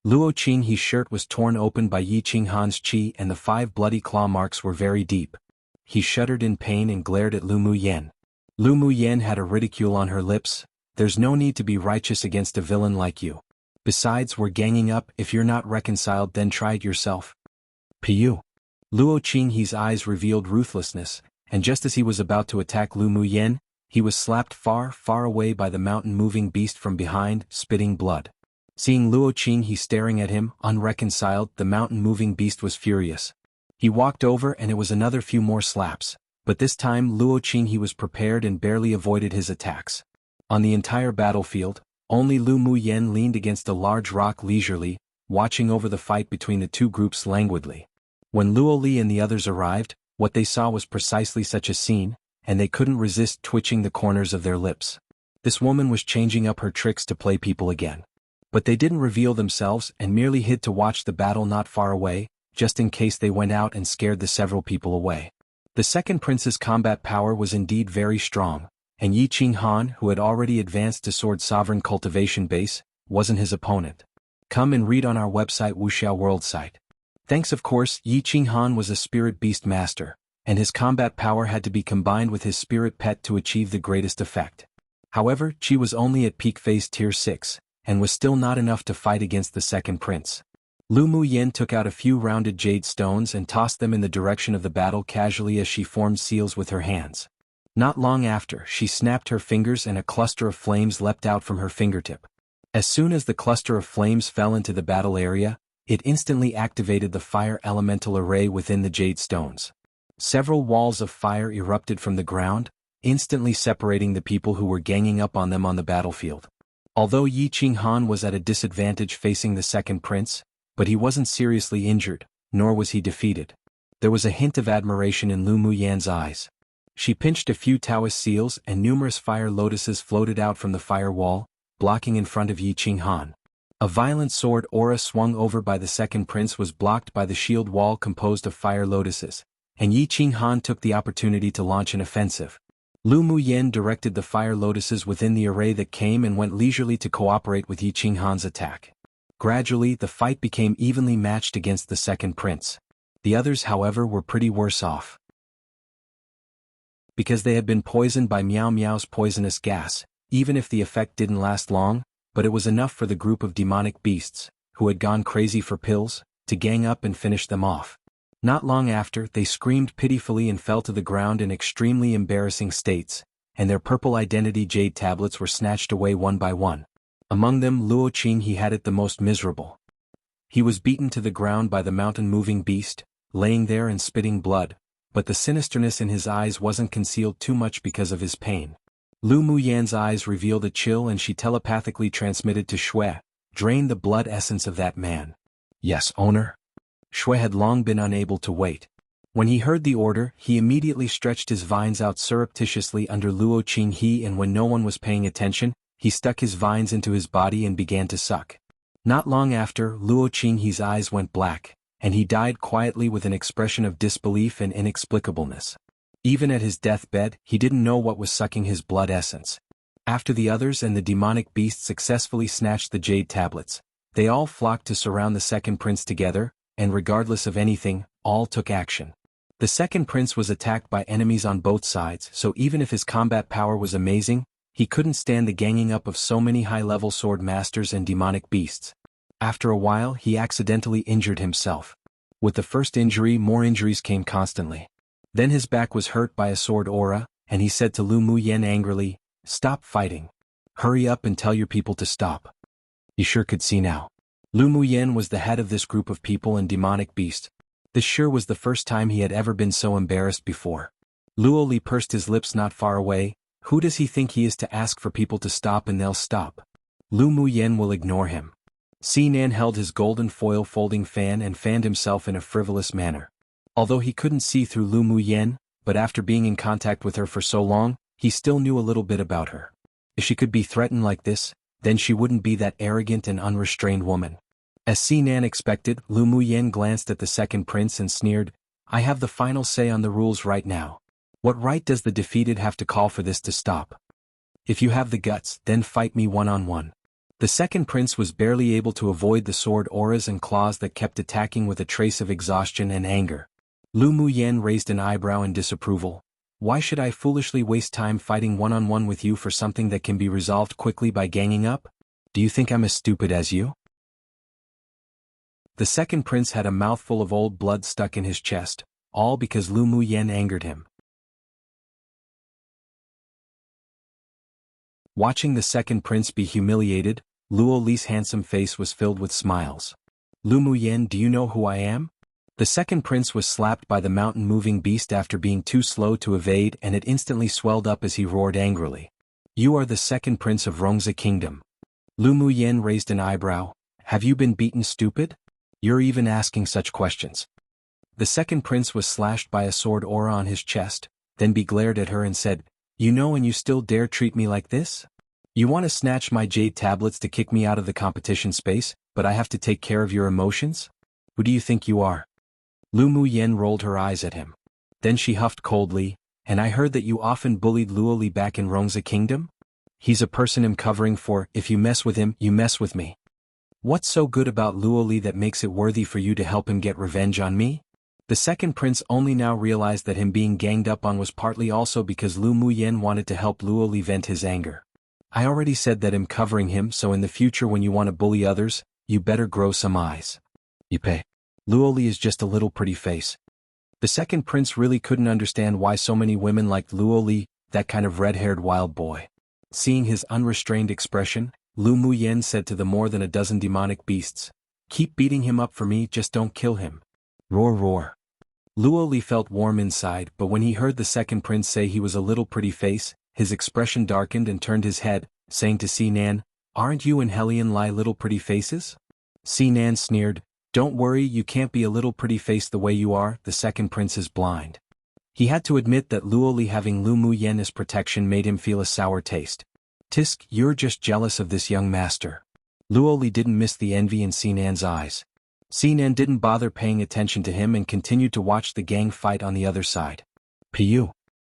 Luo Qinghe's shirt was torn open by Xuanhuan's chi and the 5 bloody claw marks were very deep. He shuddered in pain and glared at Lu Mu Yan. Lu Mu Yan had a ridicule on her lips. "There's no need to be righteous against a villain like you. Besides, we're ganging up. If you're not reconciled, then try it yourself." Pu. Luo Qinghe's eyes revealed ruthlessness, and just as he was about to attack Lu Mu Yan, he was slapped far, far away by the mountain-moving beast from behind, spitting blood. Seeing Luo Qinghe staring at him, unreconciled, the mountain-moving beast was furious. He walked over and it was another few more slaps, but this time Luo Qinghe was prepared and barely avoided his attacks. On the entire battlefield, only Lu Mu Yan leaned against a large rock leisurely, watching over the fight between the two groups languidly. When Luo Li and the others arrived, what they saw was precisely such a scene, and they couldn't resist twitching the corners of their lips. This woman was changing up her tricks to play people again. But they didn't reveal themselves and merely hid to watch the battle not far away, just in case they went out and scared the several people away. The second prince's combat power was indeed very strong, and Xuanhuan, who had already advanced to sword sovereign cultivation base, wasn't his opponent. Come and read on our website wuxialover site. Thanks of course, Xuanhuan was a spirit beast master, and his combat power had to be combined with his spirit pet to achieve the greatest effect. However, Qi was only at peak phase tier 6, and was still not enough to fight against the second prince. Lu Mu Yan took out a few rounded jade stones and tossed them in the direction of the battle casually as she formed seals with her hands. Not long after, she snapped her fingers and a cluster of flames leapt out from her fingertip. As soon as the cluster of flames fell into the battle area, it instantly activated the fire elemental array within the jade stones. Several walls of fire erupted from the ground, instantly separating the people who were ganging up on them on the battlefield. Although Xuanhuan was at a disadvantage facing the second prince, but he wasn't seriously injured, nor was he defeated. There was a hint of admiration in Lu Mu Yan's eyes. She pinched a few Taoist seals and numerous fire lotuses floated out from the fire wall, blocking in front of Xuanhuan. A violent sword aura swung over by the second prince was blocked by the shield wall composed of fire lotuses, and Xuanhuan took the opportunity to launch an offensive. Lu Mu Yan directed the fire lotuses within the array that came and went leisurely to cooperate with Xuanhuan's attack. Gradually, the fight became evenly matched against the second prince. The others, however, were pretty worse off. Because they had been poisoned by Miao Miao's poisonous gas, even if the effect didn't last long, but it was enough for the group of demonic beasts, who had gone crazy for pills, to gang up and finish them off. Not long after, they screamed pitifully and fell to the ground in extremely embarrassing states, and their purple identity jade tablets were snatched away one by one. Among them Luo Qing he had it the most miserable. He was beaten to the ground by the mountain-moving beast, laying there and spitting blood, but the sinisterness in his eyes wasn't concealed too much because of his pain. Lu Muyan's eyes revealed a chill and she telepathically transmitted to Shui, "Drain the blood essence of that man." "Yes, owner." Shui had long been unable to wait. When he heard the order, he immediately stretched his vines out surreptitiously under Luo Qinghe, and when no one was paying attention, he stuck his vines into his body and began to suck. Not long after, Luo Qinghe's eyes went black, and he died quietly with an expression of disbelief and inexplicableness. Even at his deathbed, he didn't know what was sucking his blood essence. After the others and the demonic beast successfully snatched the jade tablets, they all flocked to surround the second prince together, and regardless of anything, all took action. The second prince was attacked by enemies on both sides, so even if his combat power was amazing, he couldn't stand the ganging up of so many high-level sword masters and demonic beasts. After a while, he accidentally injured himself. With the first injury, more injuries came constantly. Then his back was hurt by a sword aura, and he said to Lu Muyan angrily, "Stop fighting. Hurry up and tell your people to stop." You sure could see now. Lu Muyan was the head of this group of people and demonic beast. This sure was the first time he had ever been so embarrassed before. Luo Li pursed his lips not far away. Who does he think he is to ask for people to stop and they'll stop? Lu Muyan will ignore him. Xinan held his golden foil folding fan and fanned himself in a frivolous manner. Although he couldn't see through Lu Muyan, but after being in contact with her for so long, he still knew a little bit about her. If she could be threatened like this, then she wouldn't be that arrogant and unrestrained woman. As Xinan expected, Lu Muyan glanced at the second prince and sneered, "I have the final say on the rules right now. What right does the defeated have to call for this to stop? If you have the guts, then fight me one-on-one." The second prince was barely able to avoid the sword auras and claws that kept attacking with a trace of exhaustion and anger. Lu Muyan raised an eyebrow in disapproval. "Why should I foolishly waste time fighting one-on-one with you for something that can be resolved quickly by ganging up? Do you think I'm as stupid as you?" The second prince had a mouthful of old blood stuck in his chest, all because Lu Muyan angered him. Watching the second prince be humiliated, Luo Li's handsome face was filled with smiles. "Lu Muyan, do you know who I am?" The second prince was slapped by the mountain-moving beast after being too slow to evade, and it instantly swelled up as he roared angrily. "You are the second prince of Rongzi Kingdom." Lu Muyan raised an eyebrow. "Have you been beaten, stupid? You're even asking such questions." The second prince was slashed by a sword aura on his chest, then he glared at her and said, "You know and you still dare treat me like this? You want to snatch my jade tablets to kick me out of the competition space, but I have to take care of your emotions? Who do you think you are?" Lu Muyan rolled her eyes at him. Then she huffed coldly, "And I heard that you often bullied Luo Li back in Rongzi Kingdom? He's a person I'm covering for. If you mess with him, you mess with me. What's so good about Luo Li that makes it worthy for you to help him get revenge on me?" The second prince only now realized that him being ganged up on was partly also because Lu Muyan wanted to help Luo Li vent his anger. "I already said that I'm covering him, so in the future when you want to bully others, you better grow some eyes. You pay. Luo Li is just a little pretty face." The second prince really couldn't understand why so many women liked Luo Li, that kind of red-haired wild boy. Seeing his unrestrained expression, Lu Muyan said to the more than a dozen demonic beasts, "Keep beating him up for me, just don't kill him." Roar roar. Luo Li felt warm inside, but when he heard the second prince say he was a little pretty face, his expression darkened and turned his head, saying to Xinan, "Aren't you and Helion Lai little pretty faces?" Xinan sneered, "Don't worry, you can't be a little pretty face the way you are, the second prince is blind." He had to admit that Luo Li having Lu Muyan as protection made him feel a sour taste. "Tisk, you're just jealous of this young master." Luo Li didn't miss the envy in Sinan's eyes. Sinan didn't bother paying attention to him and continued to watch the gang fight on the other side. Pu.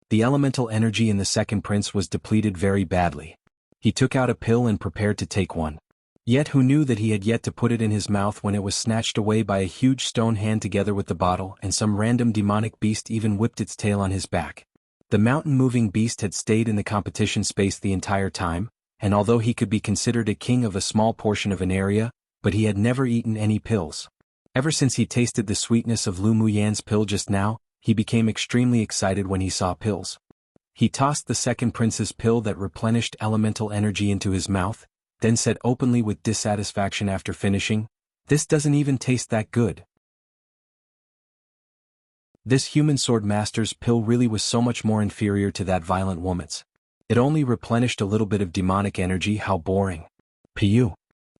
The elemental energy in the second prince was depleted very badly. He took out a pill and prepared to take one. Yet who knew that he had yet to put it in his mouth when it was snatched away by a huge stone hand together with the bottle, and some random demonic beast even whipped its tail on his back. The mountain-moving beast had stayed in the competition space the entire time, and although he could be considered a king of a small portion of an area, but he had never eaten any pills. Ever since he tasted the sweetness of Lu Muyan's pill just now, he became extremely excited when he saw pills. He tossed the second prince's pill that replenished elemental energy into his mouth, then said openly with dissatisfaction after finishing, "This doesn't even taste that good." This human swordmaster's pill really was so much more inferior to that violent woman's. It only replenished a little bit of demonic energy. How boring. Pu.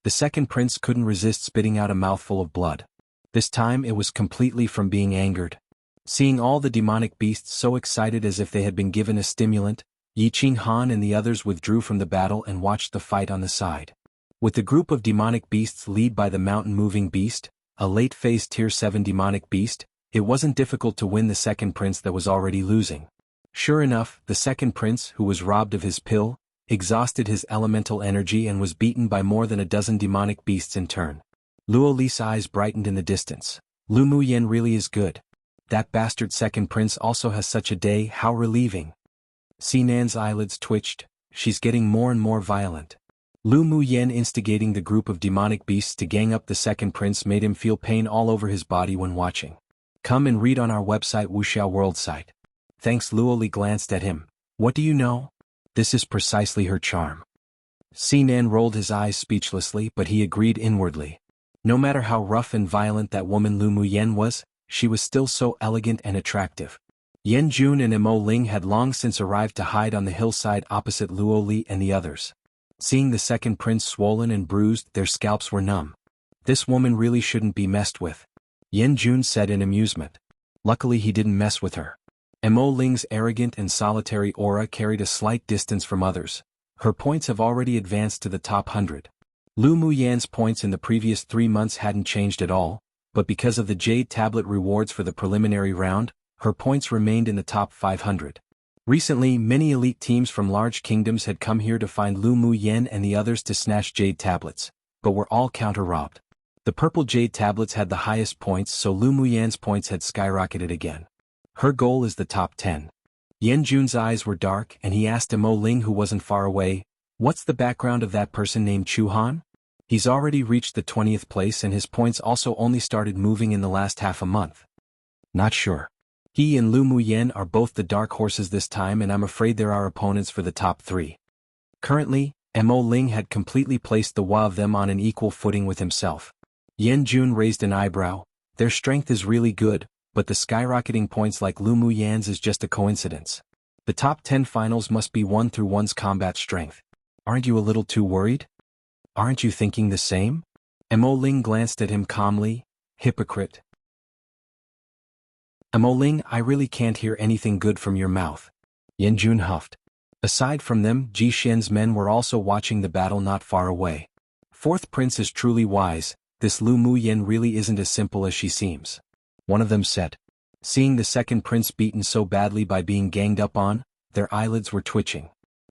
The second prince couldn't resist spitting out a mouthful of blood. This time it was completely from being angered. Seeing all the demonic beasts so excited as if they had been given a stimulant, Xuanhuan and the others withdrew from the battle and watched the fight on the side. With the group of demonic beasts led by the mountain-moving beast, a late-phase Tier 7 demonic beast, it wasn't difficult to win the second prince that was already losing. Sure enough, the second prince, who was robbed of his pill, exhausted his elemental energy and was beaten by more than a dozen demonic beasts in turn. Luo Li's eyes brightened in the distance. Lu Muyen really is good. That bastard second prince also has such a day. How relieving. Sinan's eyelids twitched. She's getting more and more violent. Lu Muyen instigating the group of demonic beasts to gang up the second prince made him feel pain all over his body when watching. Come and read on our website wuxiaworld site. Thanks. Luo Li glanced at him. What do you know? This is precisely her charm. Sinan rolled his eyes speechlessly, but he agreed inwardly. No matter how rough and violent that woman Lu Muyen was, she was still so elegant and attractive. Yan Jun and Mo Ling had long since arrived to hide on the hillside opposite Luo Li and the others. Seeing the second prince swollen and bruised, their scalps were numb. This woman really shouldn't be messed with, Yan Jun said in amusement. Luckily he didn't mess with her. Mo Ling's arrogant and solitary aura carried a slight distance from others. Her points have already advanced to the top 100. Lu Muyan's points in the previous 3 months hadn't changed at all, but because of the Jade Tablet rewards for the preliminary round, her points remained in the top 500. Recently, many elite teams from large kingdoms had come here to find Lu Muyen and the others to snatch Jade Tablets, but were all counter-robbed. The purple Jade Tablets had the highest points, so Lu Muyen's points had skyrocketed again. Her goal is the top 10. Yan Jun's eyes were dark and he asked Mo Ling, who wasn't far away, "What's the background of that person named Xuanhuan? He's already reached the 20th place and his points also only started moving in the last half a month." Not sure. He and Lu Muyen are both the dark horses this time and I'm afraid they're our opponents for the top 3. Currently, Mo Ling had completely placed the Wa of them on an equal footing with himself. Yan Jun raised an eyebrow. Their strength is really good, but the skyrocketing points like Lu Muyan's is just a coincidence. The top 10 finals must be won through one's combat strength. Aren't you a little too worried? Aren't you thinking the same? Mo Ling glanced at him calmly. Hypocrite. Mo Ling, I really can't hear anything good from your mouth. Yan Jun huffed. Aside from them, Ji Xian's men were also watching the battle not far away. Fourth prince is truly wise. This Lu Muyen really isn't as simple as she seems, one of them said. Seeing the second prince beaten so badly by being ganged up on, their eyelids were twitching.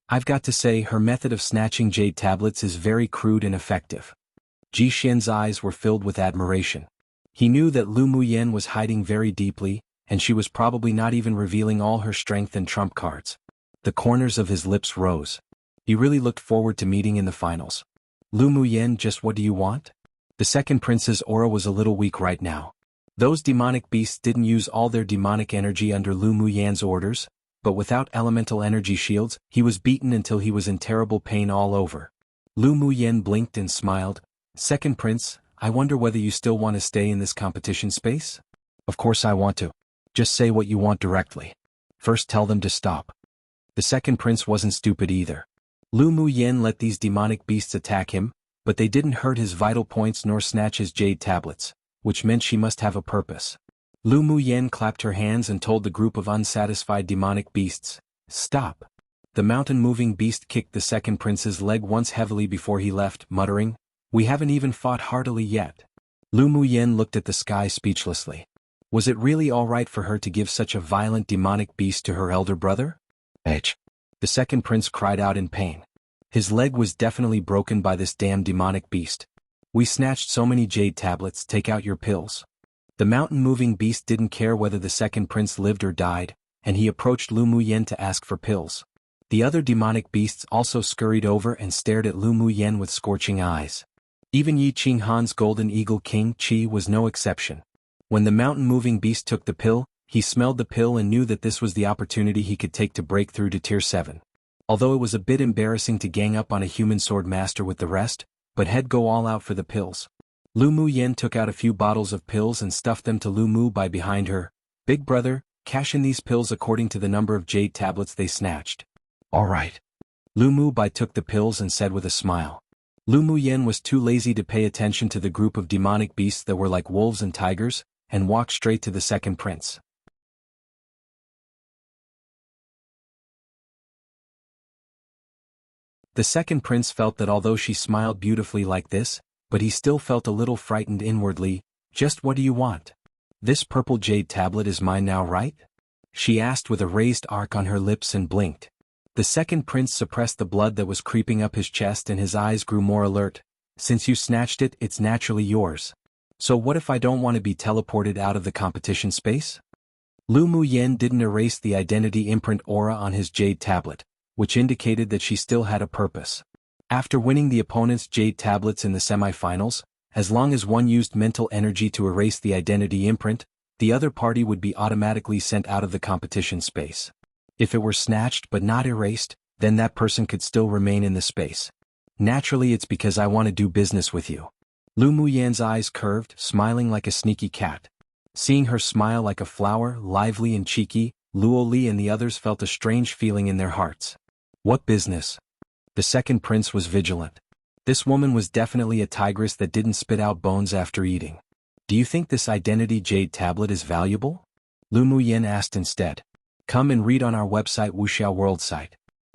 I've got to say her method of snatching Jade Tablets is very crude and effective. Ji Xian's eyes were filled with admiration. He knew that Lu Muyen was hiding very deeply, and she was probably not even revealing all her strength and trump cards. The corners of his lips rose. He really looked forward to meeting in the finals. Lu Muyen, just what do you want? The second prince's aura was a little weak right now. Those demonic beasts didn't use all their demonic energy under Lu Muyan's orders, but without elemental energy shields, he was beaten until he was in terrible pain all over. Lu Muyen blinked and smiled. Second prince, I wonder whether you still want to stay in this competition space? Of course I want to. Just say what you want directly. First tell them to stop. The second prince wasn't stupid either. Lu Muyen let these demonic beasts attack him, but they didn't hurt his vital points nor snatch his Jade Tablets, which meant she must have a purpose. Lu Muyen clapped her hands and told the group of unsatisfied demonic beasts, "Stop." The mountain-moving beast kicked the second prince's leg once heavily before he left, muttering, "We haven't even fought heartily yet." Lu Muyen looked at the sky speechlessly. Was it really all right for her to give such a violent demonic beast to her elder brother? H. The second prince cried out in pain. His leg was definitely broken by this damn demonic beast. We snatched so many Jade Tablets, take out your pills. The mountain-moving beast didn't care whether the second prince lived or died, and he approached Lu Muyen to ask for pills. The other demonic beasts also scurried over and stared at Lu Muyen with scorching eyes. Even Yi Qinghan's golden eagle King Qi was no exception. When the mountain-moving beast took the pill, He smelled the pill and knew that this was the opportunity he could take to break through to Tier 7. Although it was a bit embarrassing to gang up on a human swordmaster with the rest, but he'd go all out for the pills. Lu Mu Yen took out a few bottles of pills and stuffed them to Lu Mu Bai behind her. "Big brother, cash in these pills according to the number of jade tablets they snatched." "All right." Lu Mu Bai took the pills and said with a smile. Lu Mu Yen was too lazy to pay attention to the group of demonic beasts that were like wolves and tigers, and walked straight to the second prince. The second prince felt that although she smiled beautifully like this, but he still felt a little frightened inwardly. "Just what do you want? This purple jade tablet is mine now, right?" she asked with a raised arc on her lips and blinked. The second prince suppressed the blood that was creeping up his chest and his eyes grew more alert. "Since you snatched it, it's naturally yours. So what if I don't want to be teleported out of the competition space?" Lu Mu Yen didn't erase the identity imprint aura on his jade tablet, which indicated that she still had a purpose. After winning the opponent's jade tablets in the semi-finals, as long as one used mental energy to erase the identity imprint, the other party would be automatically sent out of the competition space. If it were snatched but not erased, then that person could still remain in the space. "Naturally, it's because I want to do business with you." Lu Mu Yan's eyes curved, smiling like a sneaky cat. Seeing her smile like a flower, lively and cheeky, Luo Li and the others felt a strange feeling in their hearts. "What business?" The second prince was vigilant. This woman was definitely a tigress that didn't spit out bones after eating. "Do you think this identity jade tablet is valuable?" Lu Mu Yen asked instead. "Come and read on our website wuxialover site."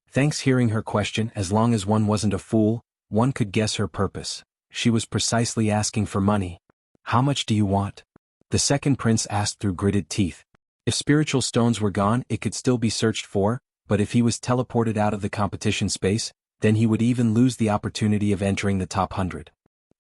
Thanks hearing her question. As long as one wasn't a fool, one could guess her purpose. She was precisely asking for money. "How much do you want?" the second prince asked through gritted teeth. If spiritual stones were gone, it could still be searched for, but if he was teleported out of the competition space, then he would even lose the opportunity of entering the top 100.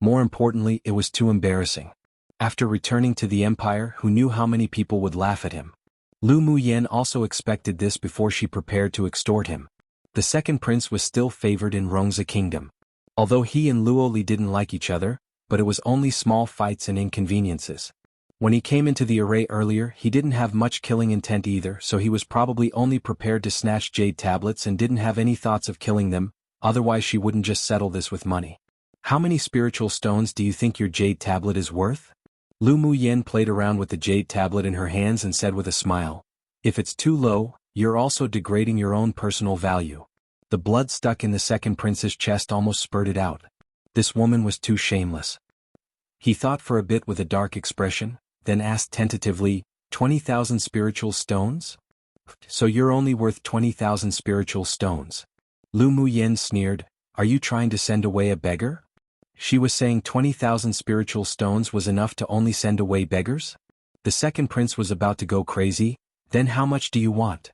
More importantly, it was too embarrassing. After returning to the empire, who knew how many people would laugh at him? Lu Mu Yen also expected this before she prepared to extort him. The second prince was still favored in Rongzi Kingdom. Although he and Luo Li didn't like each other, but it was only small fights and inconveniences. When he came into the array earlier, he didn't have much killing intent either, so he was probably only prepared to snatch jade tablets and didn't have any thoughts of killing them, otherwise she wouldn't just settle this with money. "How many spiritual stones do you think your jade tablet is worth?" Lu Mu Yen played around with the jade tablet in her hands and said with a smile. "If it's too low, you're also degrading your own personal value." The blood stuck in the second prince's chest almost spurted out. This woman was too shameless. He thought for a bit with a dark expression, then asked tentatively, 20,000 spiritual stones? "So you're only worth 20,000 spiritual stones." Lu Mu Yen sneered, "Are you trying to send away a beggar?" She was saying 20,000 spiritual stones was enough to only send away beggars? The second prince was about to go crazy. "Then how much do you want?"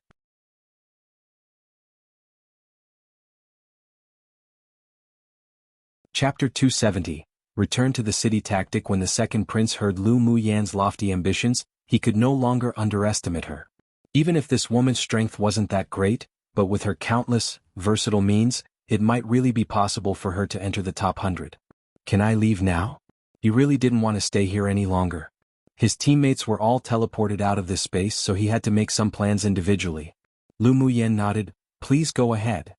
Chapter 270. Return to the city tactic. When the second prince heard Lu Mu Yan's lofty ambitions, he could no longer underestimate her. Even if this woman's strength wasn't that great, but with her countless, versatile means, it might really be possible for her to enter the top 100. "Can I leave now?" He really didn't want to stay here any longer. His teammates were all teleported out of this space, so he had to make some plans individually. Lu Mu Yen nodded. "Please go ahead."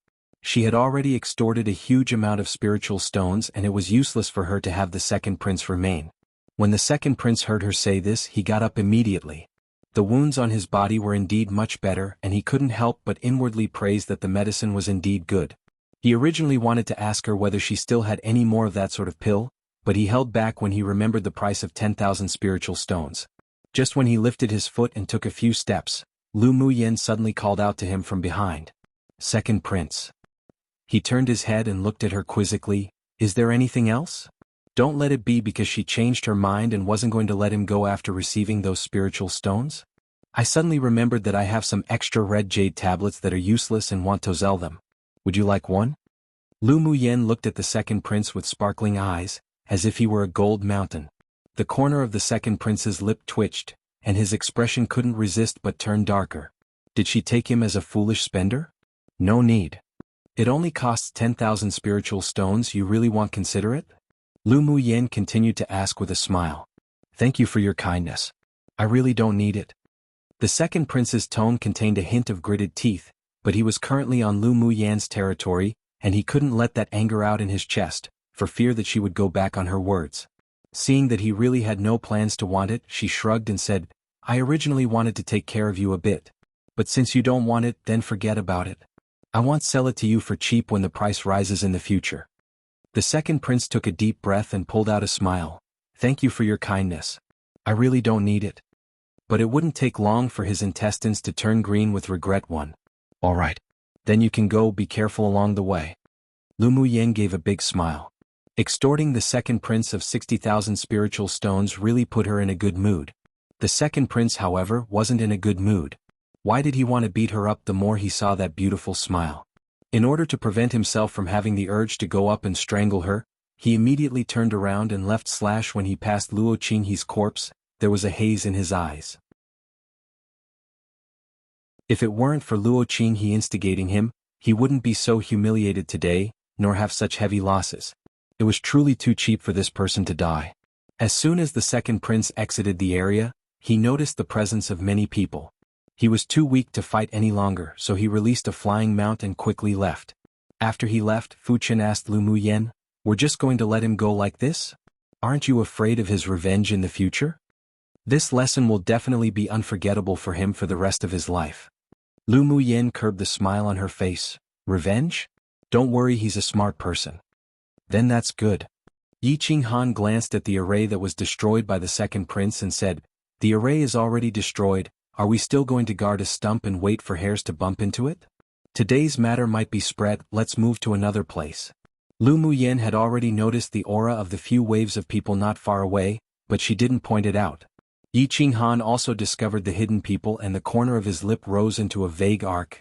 She had already extorted a huge amount of spiritual stones and it was useless for her to have the second prince remain. When the second prince heard her say this, he got up immediately. The wounds on his body were indeed much better and he couldn't help but inwardly praise that the medicine was indeed good. He originally wanted to ask her whether she still had any more of that sort of pill, but he held back when he remembered the price of 10,000 spiritual stones. Just when he lifted his foot and took a few steps, Lu Mu Yen suddenly called out to him from behind. "Second prince." He turned his head and looked at her quizzically. "Is there anything else?" Don't let it be because she changed her mind and wasn't going to let him go after receiving those spiritual stones. "I suddenly remembered that I have some extra red jade tablets that are useless and want to sell them. Would you like one?" Lu Mu Yen looked at the second prince with sparkling eyes, as if he were a gold mountain. The corner of the second prince's lip twitched, and his expression couldn't resist but turn darker. Did she take him as a foolish spender? No need. "It only costs 10,000 spiritual stones. You really won't consider it?" Lu Mu Yen continued to ask with a smile. "Thank you for your kindness. I really don't need it." The second prince's tone contained a hint of gritted teeth, but he was currently on Lu Muyan's territory, and he couldn't let that anger out in his chest, for fear that she would go back on her words. Seeing that he really had no plans to want it, she shrugged and said, I originally wanted to take care of you a bit. But since you don't want it, then forget about it. I won't sell it to you for cheap when the price rises in the future. The second prince took a deep breath and pulled out a smile. Thank you for your kindness. I really don't need it. But it wouldn't take long for his intestines to turn green with regret. All right. Then you can go, be careful along the way. Lu Muyan gave a big smile. Extorting the second prince of 60,000 spiritual stones really put her in a good mood. The second prince, however, wasn't in a good mood. Why did he want to beat her up the more he saw that beautiful smile? In order to prevent himself from having the urge to go up and strangle her, he immediately turned around and left. When he passed Luo Qinghe's corpse, there was a haze in his eyes. If it weren't for Luo Qinghe instigating him, he wouldn't be so humiliated today, nor have such heavy losses. It was truly too cheap for this person to die. As soon as the second prince exited the area, he noticed the presence of many people. He was too weak to fight any longer, so he released a flying mount and quickly left. After he left, Fu Chen asked Lu Muyan, We're just going to let him go like this? Aren't you afraid of his revenge in the future? This lesson will definitely be unforgettable for him for the rest of his life. Lu Muyan curbed the smile on her face. Revenge? Don't worry, he's a smart person. Then that's good. Xuanhuan glanced at the array that was destroyed by the second prince and said, The array is already destroyed. Are we still going to guard a stump and wait for hares to bump into it? Today's matter might be spread, let's move to another place. Lu Muyan had already noticed the aura of the few waves of people not far away, but she didn't point it out. Xuanhuan also discovered the hidden people and the corner of his lip rose into a vague arc.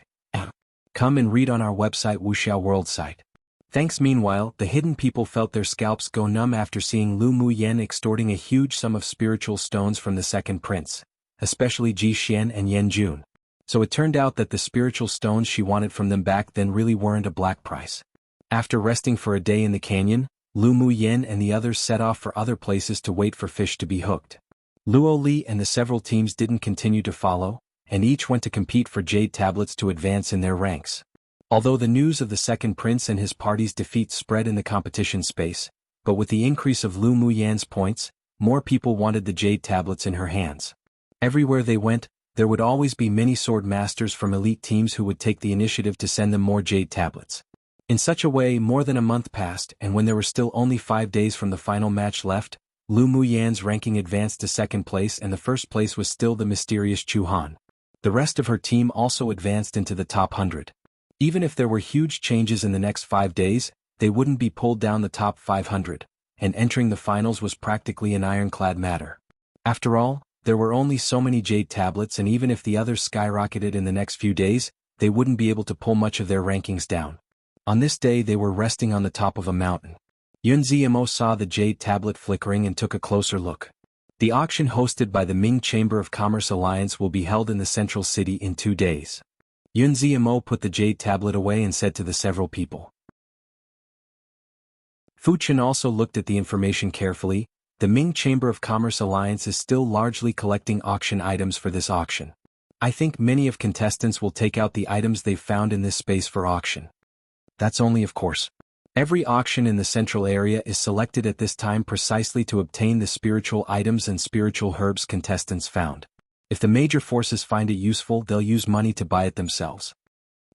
Come and read on our website wuxialover site. Thanks. Meanwhile, the hidden people felt their scalps go numb after seeing Lu Muyan extorting a huge sum of spiritual stones from the second prince, especially Ji Xian and Yan Jun. So it turned out that the spiritual stones she wanted from them back then really weren't a black price. After resting for a day in the canyon, Lu Muyan and the others set off for other places to wait for fish to be hooked. Luo Li and the several teams didn't continue to follow, and each went to compete for jade tablets to advance in their ranks. Although the news of the second prince and his party's defeat spread in the competition space, but with the increase of Lu Muyan's points, more people wanted the jade tablets in her hands. Everywhere they went, there would always be many swordmasters from elite teams who would take the initiative to send them more jade tablets. In such a way, more than a month passed, and when there were still only 5 days from the final match left, Lu Muyan's ranking advanced to second place and the first place was still the mysterious Xuanhuan. The rest of her team also advanced into the top 100. Even if there were huge changes in the next 5 days, they wouldn't be pulled down the top 500, and entering the finals was practically an ironclad matter. After all, there were only so many jade tablets, and even if the others skyrocketed in the next few days, they wouldn't be able to pull much of their rankings down. On this day they were resting on the top of a mountain. Yunzi saw the jade tablet flickering and took a closer look. The auction hosted by the Ming Chamber of Commerce Alliance will be held in the central city in 2 days. Yunzi put the jade tablet away and said to the several people. Fu Chen also looked at the information carefully. The Ming Chamber of Commerce Alliance is still largely collecting auction items for this auction. I think many of contestants will take out the items they've found in this space for auction. That's only of course. Every auction in the central area is selected at this time precisely to obtain the spiritual items and spiritual herbs contestants found. If the major forces find it useful, they'll use money to buy it themselves.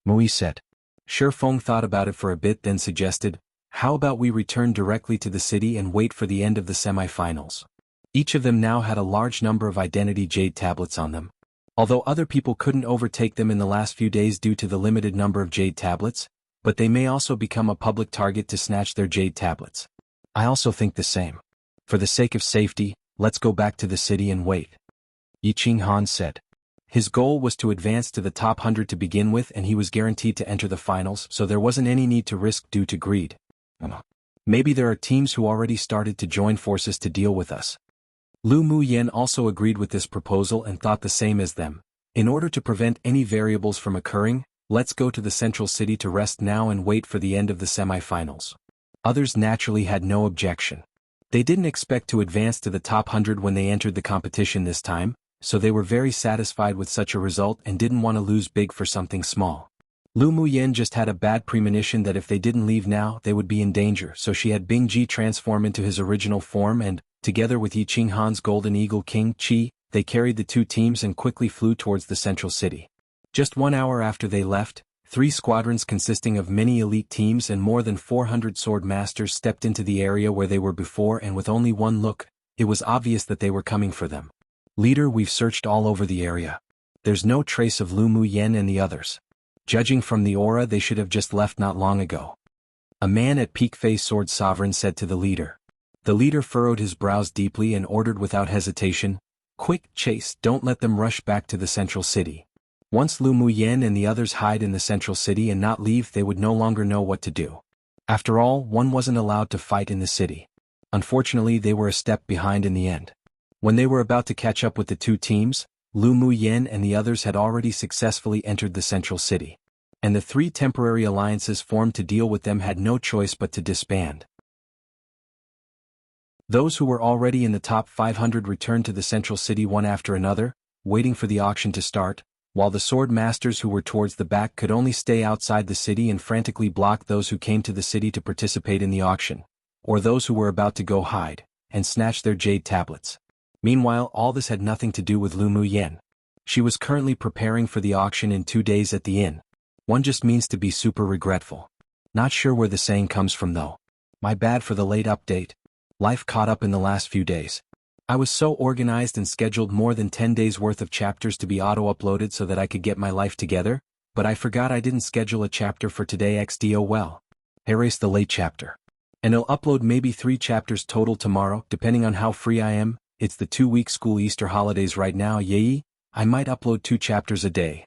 Mui said. Shifeng thought about it for a bit, then suggested, how about we return directly to the city and wait for the end of the semi-finals? Each of them now had a large number of identity jade tablets on them. Although other people couldn't overtake them in the last few days due to the limited number of jade tablets, but they may also become a public target to snatch their jade tablets. I also think the same. For the sake of safety, let's go back to the city and wait. Xuanhuan said. His goal was to advance to the top 100 to begin with, and he was guaranteed to enter the finals, so there wasn't any need to risk due to greed. Maybe there are teams who already started to join forces to deal with us. Lu Muyan also agreed with this proposal and thought the same as them. In order to prevent any variables from occurring, let's go to the central city to rest now and wait for the end of the semi-finals. Others naturally had no objection. They didn't expect to advance to the top 100 when they entered the competition this time, so they were very satisfied with such a result and didn't want to lose big for something small. Lu Muyen just had a bad premonition that if they didn't leave now, they would be in danger, so she had Bing Ji transform into his original form and, together with Yi Qinghan's golden eagle King Qi, they carried the two teams and quickly flew towards the central city. Just 1 hour after they left, 3 squadrons consisting of many elite teams and more than 400 swordmasters stepped into the area where they were before, and with only one look, it was obvious that they were coming for them. Leader, we've searched all over the area. There's no trace of Lu Muyen and the others. Judging from the aura, they should have just left not long ago. A man at peak phase sword sovereign said to the leader. The leader furrowed his brows deeply and ordered without hesitation, "Quick, chase, don't let them rush back to the central city. Once Lu Muyen and the others hide in the central city and not leave, they would no longer know what to do. After all, one wasn't allowed to fight in the city." Unfortunately, they were a step behind in the end. When they were about to catch up with the two teams, Lu Muyen and the others had already successfully entered the central city. And the 3 temporary alliances formed to deal with them had no choice but to disband. Those who were already in the top 500 returned to the central city one after another, waiting for the auction to start, while the sword masters who were towards the back could only stay outside the city and frantically block those who came to the city to participate in the auction, or those who were about to go hide, and snatch their jade tablets. Meanwhile, all this had nothing to do with Lu Muyen. She was currently preparing for the auction in 2 days at the inn. One just means to be super regretful. Not sure where the saying comes from though. My bad for the late update. Life caught up in the last few days. I was so organized and scheduled more than 10 days worth of chapters to be auto-uploaded so that I could get my life together, but I forgot I didn't schedule a chapter for today XDO well. Erase the late chapter. And I'll upload maybe 3 chapters total tomorrow, depending on how free I am. It's the 2-week school Easter holidays right now, yay! I might upload 2 chapters a day.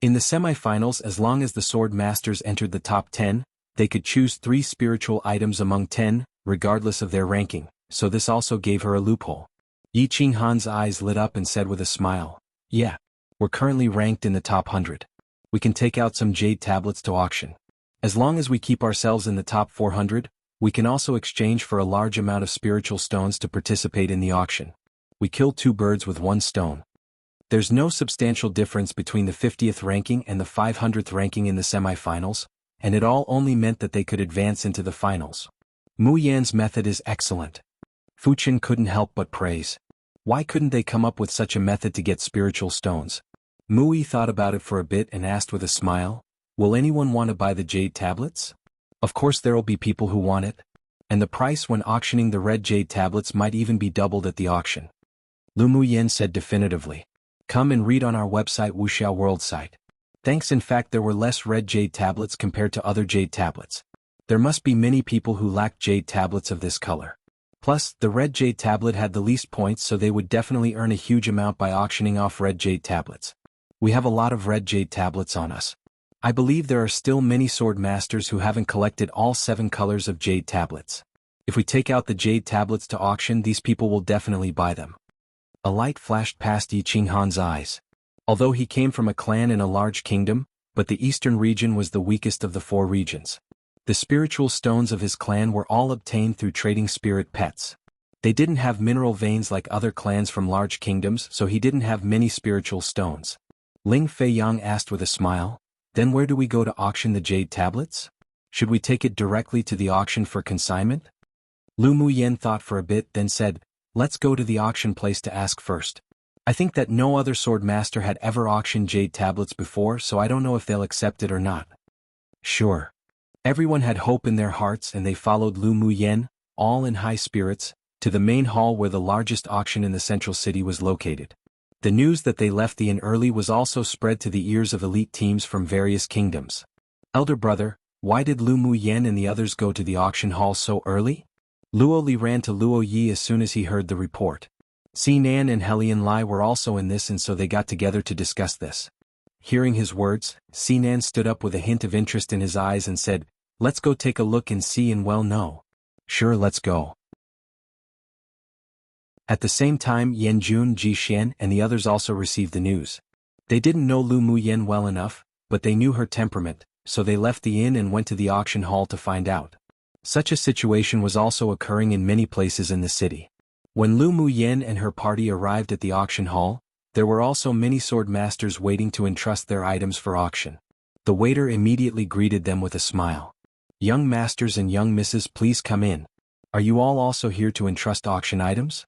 In the semi-finals, as long as the sword masters entered the top 10, they could choose 3 spiritual items among 10, regardless of their ranking, so this also gave her a loophole. Yi Qinghan's eyes lit up and said with a smile, "Yeah, we're currently ranked in the top 100. We can take out some jade tablets to auction. As long as we keep ourselves in the top 400, we can also exchange for a large amount of spiritual stones to participate in the auction. We killed 2 birds with 1 stone. There's no substantial difference between the 50th ranking and the 500th ranking in the semi-finals, and it all only meant that they could advance into the finals. Mu Yan's method is excellent." Fuchen couldn't help but praise. Why couldn't they come up with such a method to get spiritual stones? Mui thought about it for a bit and asked with a smile, "Will anyone want to buy the jade tablets?" "Of course there'll be people who want it. And the price when auctioning the red jade tablets might even be doubled at the auction." Lu Muyen said definitively. "Come and read on our website wuxialover site. Thanks, in fact there were less red jade tablets compared to other jade tablets. There must be many people who lack jade tablets of this color. Plus, the red jade tablet had the least points, so they would definitely earn a huge amount by auctioning off red jade tablets. We have a lot of red jade tablets on us. I believe there are still many sword masters who haven't collected all 7 colors of jade tablets. If we take out the jade tablets to auction, these people will definitely buy them." A light flashed past Yi Qinghan's eyes. Although he came from a clan in a large kingdom, but the eastern region was the weakest of the 4 regions. The spiritual stones of his clan were all obtained through trading spirit pets. They didn't have mineral veins like other clans from large kingdoms, so he didn't have many spiritual stones. Ling Feiyang asked with a smile, "Then where do we go to auction the jade tablets? Should we take it directly to the auction for consignment?" Lu Muyen thought for a bit, then said, "Let's go to the auction place to ask first. I think that no other sword master had ever auctioned jade tablets before, so I don't know if they'll accept it or not." Sure. Everyone had hope in their hearts and they followed Lu Muyen, all in high spirits, to the main hall where the largest auction in the central city was located. The news that they left the inn early was also spread to the ears of elite teams from various kingdoms. "Elder brother, why did Lu Muyen and the others go to the auction hall so early?" Luo Li ran to Luo Yi as soon as he heard the report. Xinan and Helian Lai were also in this, and so they got together to discuss this. Hearing his words, Xinan stood up with a hint of interest in his eyes and said, "Let's go take a look and see and well know." "Sure, let's go." At the same time, Yanjun, Jishan, and the others also received the news. They didn't know Lu Muyen well enough, but they knew her temperament, so they left the inn and went to the auction hall to find out. Such a situation was also occurring in many places in the city. When Lu Muyen and her party arrived at the auction hall, there were also many swordmasters waiting to entrust their items for auction. The waiter immediately greeted them with a smile. "Young masters and young misses, please come in. Are you all also here to entrust auction items?"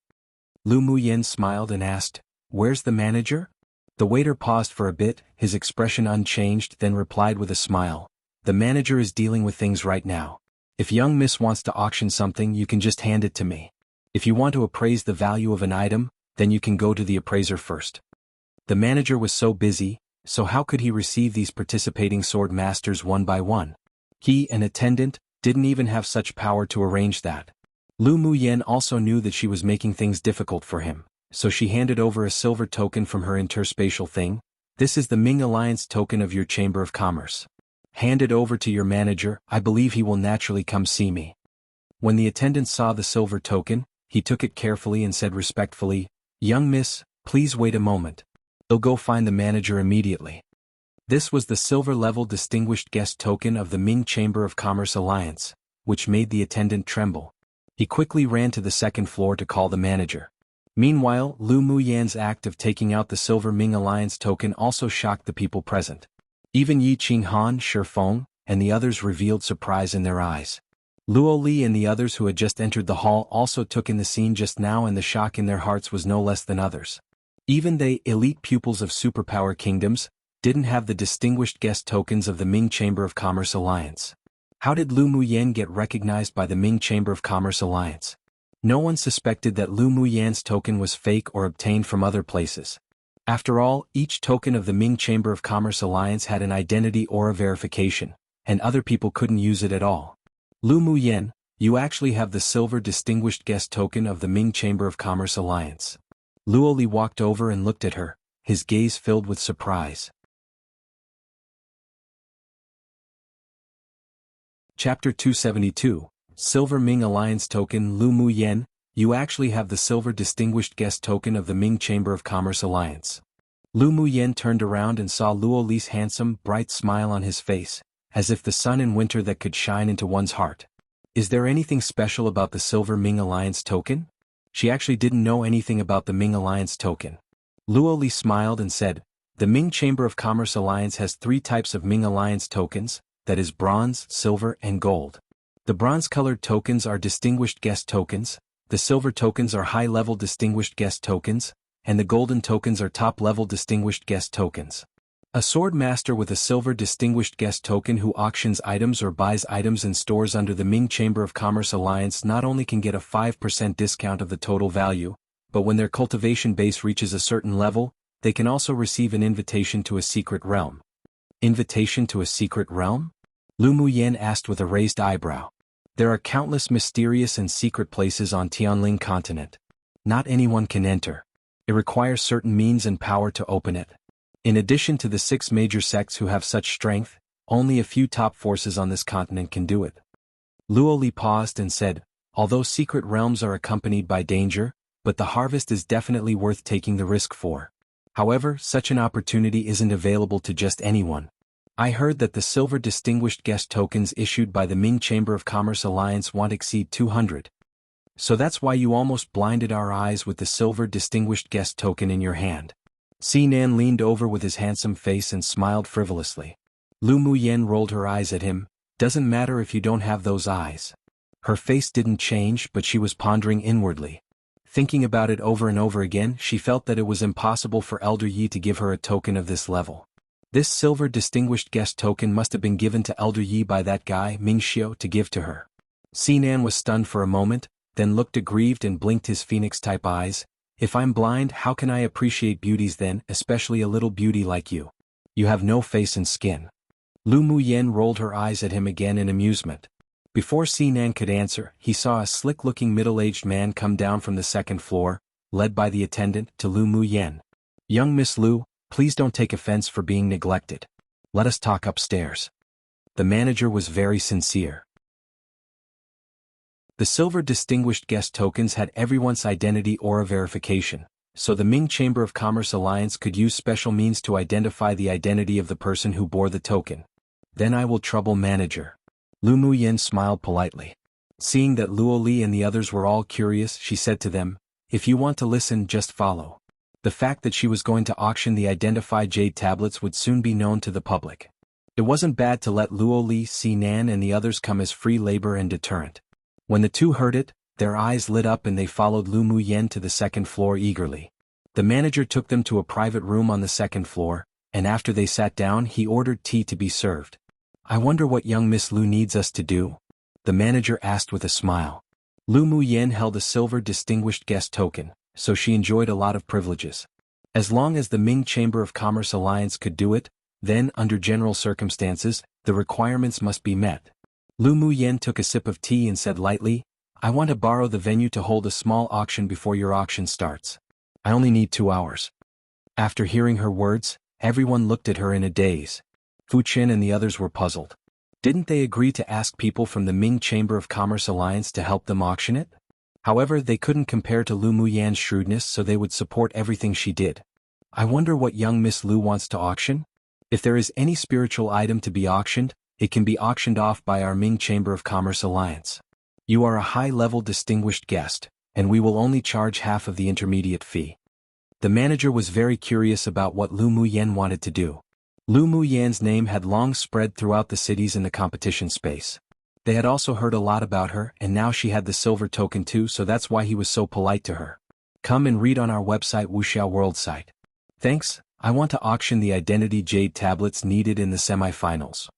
Lu Muyen smiled and asked, "Where's the manager?" The waiter paused for a bit, his expression unchanged, then replied with a smile, "The manager is dealing with things right now. If young miss wants to auction something, you can just hand it to me. If you want to appraise the value of an item, then you can go to the appraiser first." The manager was so busy, so how could he receive these participating sword masters one by one? He, an attendant, didn't even have such power to arrange that. Lu Muyen also knew that she was making things difficult for him, so she handed over a silver token from her interspatial thing. "This is the Ming Alliance token of your Chamber of Commerce. Hand it over to your manager, I believe he will naturally come see me." When the attendant saw the silver token, he took it carefully and said respectfully, "Young miss, please wait a moment. I'll go find the manager immediately." This was the silver-level distinguished guest token of the Ming Chamber of Commerce Alliance, which made the attendant tremble. He quickly ran to the second floor to call the manager. Meanwhile, Lu Muyan's act of taking out the silver Ming Alliance token also shocked the people present. Even Yi Qinghan, Shifeng, and the others revealed surprise in their eyes. Luo Li and the others who had just entered the hall also took in the scene just now, and the shock in their hearts was no less than others. Even they, elite pupils of superpower kingdoms, didn't have the distinguished guest tokens of the Ming Chamber of Commerce Alliance. How did Lu Muyen get recognized by the Ming Chamber of Commerce Alliance? No one suspected that Lu Muyan's token was fake or obtained from other places. After all, each token of the Ming Chamber of Commerce Alliance had an identity aura verification, and other people couldn't use it at all. "Lu Muyen, you actually have the silver distinguished guest token of the Ming Chamber of Commerce Alliance." Luo Li walked over and looked at her, his gaze filled with surprise. Chapter 272, Silver Ming Alliance Token. "Lu Muyen, you actually have the silver distinguished guest token of the Ming Chamber of Commerce Alliance." Lu Muyen turned around and saw Luo Li's handsome, bright smile on his face, as if the sun in winter that could shine into one's heart. "Is there anything special about the silver Ming Alliance token?" She actually didn't know anything about the Ming Alliance token. Luo Li smiled and said, "The Ming Chamber of Commerce Alliance has 3 types of Ming Alliance tokens, that is bronze, silver, and gold. The bronze-colored tokens are distinguished guest tokens, the silver tokens are high-level distinguished guest tokens, and the golden tokens are top-level distinguished guest tokens. A swordmaster with a silver distinguished guest token who auctions items or buys items in stores under the Ming Chamber of Commerce Alliance not only can get a 5% discount of the total value, but when their cultivation base reaches a certain level, they can also receive an invitation to a secret realm." "Invitation to a secret realm?" Lu Muyen asked with a raised eyebrow. "There are countless mysterious and secret places on Tianling continent. Not anyone can enter. It requires certain means and power to open it. In addition to the 6 major sects who have such strength, only a few top forces on this continent can do it." Luo Li paused and said, "Although secret realms are accompanied by danger, but the harvest is definitely worth taking the risk for. However, such an opportunity isn't available to just anyone. I heard that the silver distinguished guest tokens issued by the Ming Chamber of Commerce Alliance won't exceed 200. So that's why you almost blinded our eyes with the silver distinguished guest token in your hand." Xinan leaned over with his handsome face and smiled frivolously. Lu Muyen rolled her eyes at him. "Doesn't matter if you don't have those eyes." Her face didn't change, but she was pondering inwardly. Thinking about it over and over again, she felt that it was impossible for Elder Yi to give her a token of this level. This silver distinguished guest token must have been given to Elder Yi by that guy Ming Xiao to give to her. Xinan was stunned for a moment, then looked aggrieved and blinked his phoenix-type eyes. "If I'm blind, how can I appreciate beauties then, especially a little beauty like you? You have no face and skin." Lu Muyen rolled her eyes at him again in amusement. Before Xinan could answer, he saw a slick-looking middle-aged man come down from the second floor, led by the attendant, to Lu Muyen. "Young Miss Lu, please don't take offense for being neglected. Let us talk upstairs." The manager was very sincere. The silver distinguished guest tokens had everyone's identity aura verification, so the Ming Chamber of Commerce Alliance could use special means to identify the identity of the person who bore the token. "Then I will trouble manager." Lu Muyen smiled politely. Seeing that Luo Li and the others were all curious, she said to them, "If you want to listen, just follow." The fact that she was going to auction the identified jade tablets would soon be known to the public. It wasn't bad to let Luo Li, Xinan and the others come as free labor and deterrent. When the two heard it, their eyes lit up and they followed Lu Mu Yen to the second floor eagerly. The manager took them to a private room on the second floor, and after they sat down he ordered tea to be served. "I wonder what young Miss Lu needs us to do?" the manager asked with a smile. Lu Mu Yen held a silver distinguished guest token, so she enjoyed a lot of privileges. As long as the Ming Chamber of Commerce Alliance could do it, then, under general circumstances, the requirements must be met. Lu Mu Yen took a sip of tea and said lightly, "I want to borrow the venue to hold a small auction before your auction starts. I only need 2 hours." After hearing her words, everyone looked at her in a daze. Fu Qin and the others were puzzled. Didn't they agree to ask people from the Ming Chamber of Commerce Alliance to help them auction it? However, they couldn't compare to Lu Mu Yan's shrewdness, so they would support everything she did. "I wonder what young Miss Lu wants to auction? If there is any spiritual item to be auctioned, it can be auctioned off by our Ming Chamber of Commerce Alliance. You are a high-level distinguished guest, and we will only charge half of the intermediate fee." The manager was very curious about what Lu Mu Yen wanted to do. Lu Mu Yan's name had long spread throughout the cities in the competition space. They had also heard a lot about her, and now she had the silver token too, so that's why he was so polite to her. "Come and read on our website wuxialover site. Thanks, I want to auction the identity jade tablets needed in the semi-finals."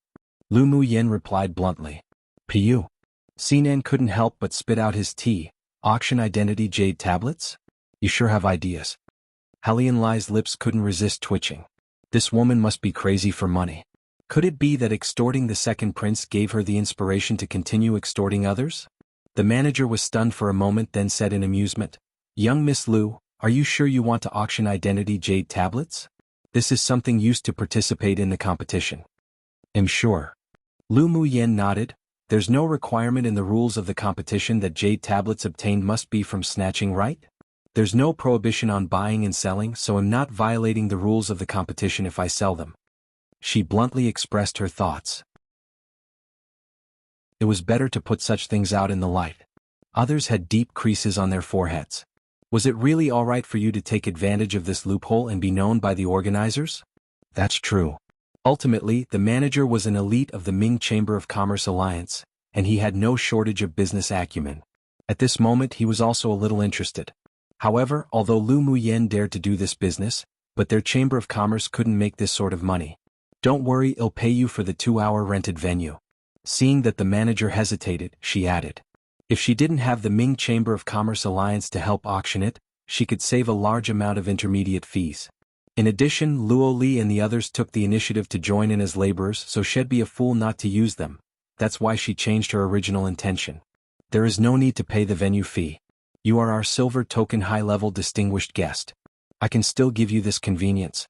Lu Mu Yen replied bluntly. "Pu." Sinan couldn't help but spit out his tea. "Auction identity jade tablets? You sure have ideas." Helian Lai's lips couldn't resist twitching. This woman must be crazy for money. Could it be that extorting the second prince gave her the inspiration to continue extorting others? The manager was stunned for a moment, then said in amusement, "Young Miss Lu, are you sure you want to auction identity jade tablets? This is something used to participate in the competition." "I'm sure." Lu Mu Yen nodded. "There's no requirement in the rules of the competition that jade tablets obtained must be from snatching, right? There's no prohibition on buying and selling, so I'm not violating the rules of the competition if I sell them." She bluntly expressed her thoughts. It was better to put such things out in the light. Others had deep creases on their foreheads. "Was it really all right for you to take advantage of this loophole and be known by the organizers?" "That's true." Ultimately, the manager was an elite of the Ming Chamber of Commerce Alliance, and he had no shortage of business acumen. At this moment he was also a little interested. However, although Lu Mu Yen dared to do this business, but their Chamber of Commerce couldn't make this sort of money. "Don't worry, I'll pay you for the 2-hour rented venue." Seeing that the manager hesitated, she added. If she didn't have the Ming Chamber of Commerce Alliance to help auction it, she could save a large amount of intermediate fees. In addition, Luo Li and the others took the initiative to join in as laborers, so she'd be a fool not to use them. That's why she changed her original intention. "There is no need to pay the venue fee. You are our silver token high-level distinguished guest. I can still give you this convenience."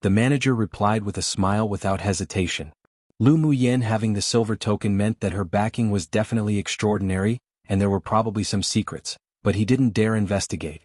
The manager replied with a smile without hesitation. Lu Mu Yen having the silver token meant that her backing was definitely extraordinary, and there were probably some secrets, but he didn't dare investigate.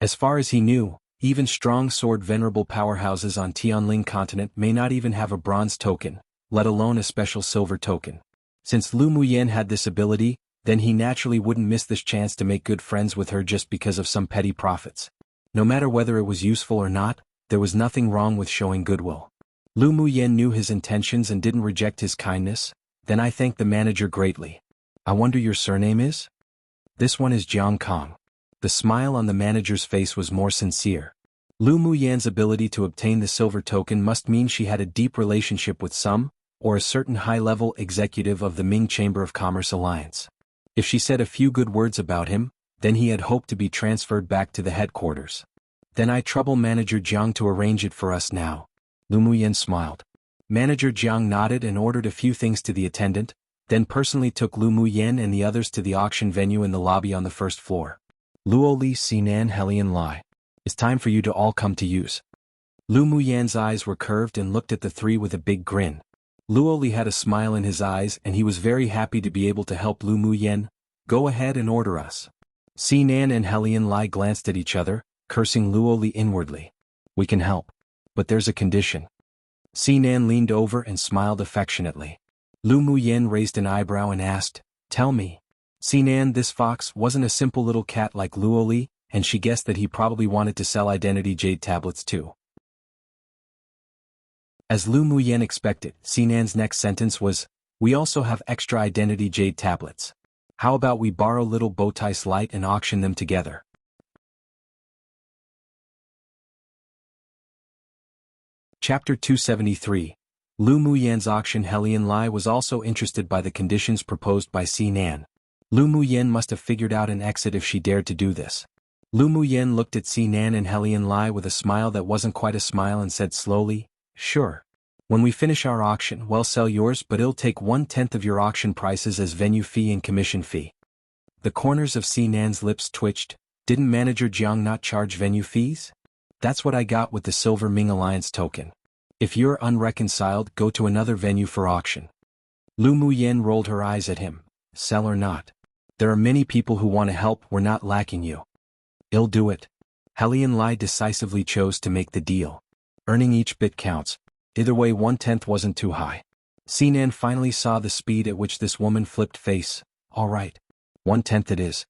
As far as he knew, even strong sword venerable powerhouses on Tianling continent may not even have a bronze token, let alone a special silver token. Since Lu Mu Yen had this ability, then he naturally wouldn't miss this chance to make good friends with her just because of some petty profits. No matter whether it was useful or not, there was nothing wrong with showing goodwill. Lu Mu Yen knew his intentions and didn't reject his kindness. "Then I thank the manager greatly. I wonder your surname is?" "This one is Jiang Kong." The smile on the manager's face was more sincere. Lu Mu Yan's ability to obtain the silver token must mean she had a deep relationship with some, or a certain high-level executive of the Ming Chamber of Commerce Alliance. If she said a few good words about him, then he had hoped to be transferred back to the headquarters. "Then I trouble Manager Jiang to arrange it for us now." Lu Mu Yen smiled. Manager Jiang nodded and ordered a few things to the attendant, then personally took Lu Mu Yen and the others to the auction venue in the lobby on the first floor. "Luo Li, Sinan, Helian Lai. It's time for you to all come to use." Lu Mu Yan's eyes were curved and looked at the three with a big grin. Luo Li had a smile in his eyes and he was very happy to be able to help Lu Mu Yen. "Go ahead and order us." Sinan and Helian Lai glanced at each other, cursing Luo Li inwardly. "We can help. But there's a condition." Sinan leaned over and smiled affectionately. Lu Mu Yen raised an eyebrow and asked, "Tell me." Sinan, this fox, wasn't a simple little cat like Luoli, and she guessed that he probably wanted to sell identity jade tablets too. As Lu Muyen expected, Sinan's next sentence was, "We also have extra identity jade tablets. How about we borrow little Bowtie's light and auction them together?" Chapter 273. Lu Muyen's auction. Helian Lai was also interested by the conditions proposed by Sinan. Lu Muyen must have figured out an exit if she dared to do this. Lu Muyen looked at Sinan and Helian Lai with a smile that wasn't quite a smile and said slowly, "Sure. When we finish our auction, we'll sell yours, but it'll take 1/10 of your auction prices as venue fee and commission fee." The corners of Sinan's lips twitched. Didn't manager Jiang not charge venue fees? That's what I got with the Silver Ming Alliance token. If you're unreconciled, go to another venue for auction. Lu Muyen rolled her eyes at him. Sell or not? There are many people who want to help, we're not lacking you. I'll do it. Helian Lai decisively chose to make the deal. Earning each bit counts. Either way, 1/10 wasn't too high. Sinan finally saw the speed at which this woman flipped face. All right. 1/10 it is.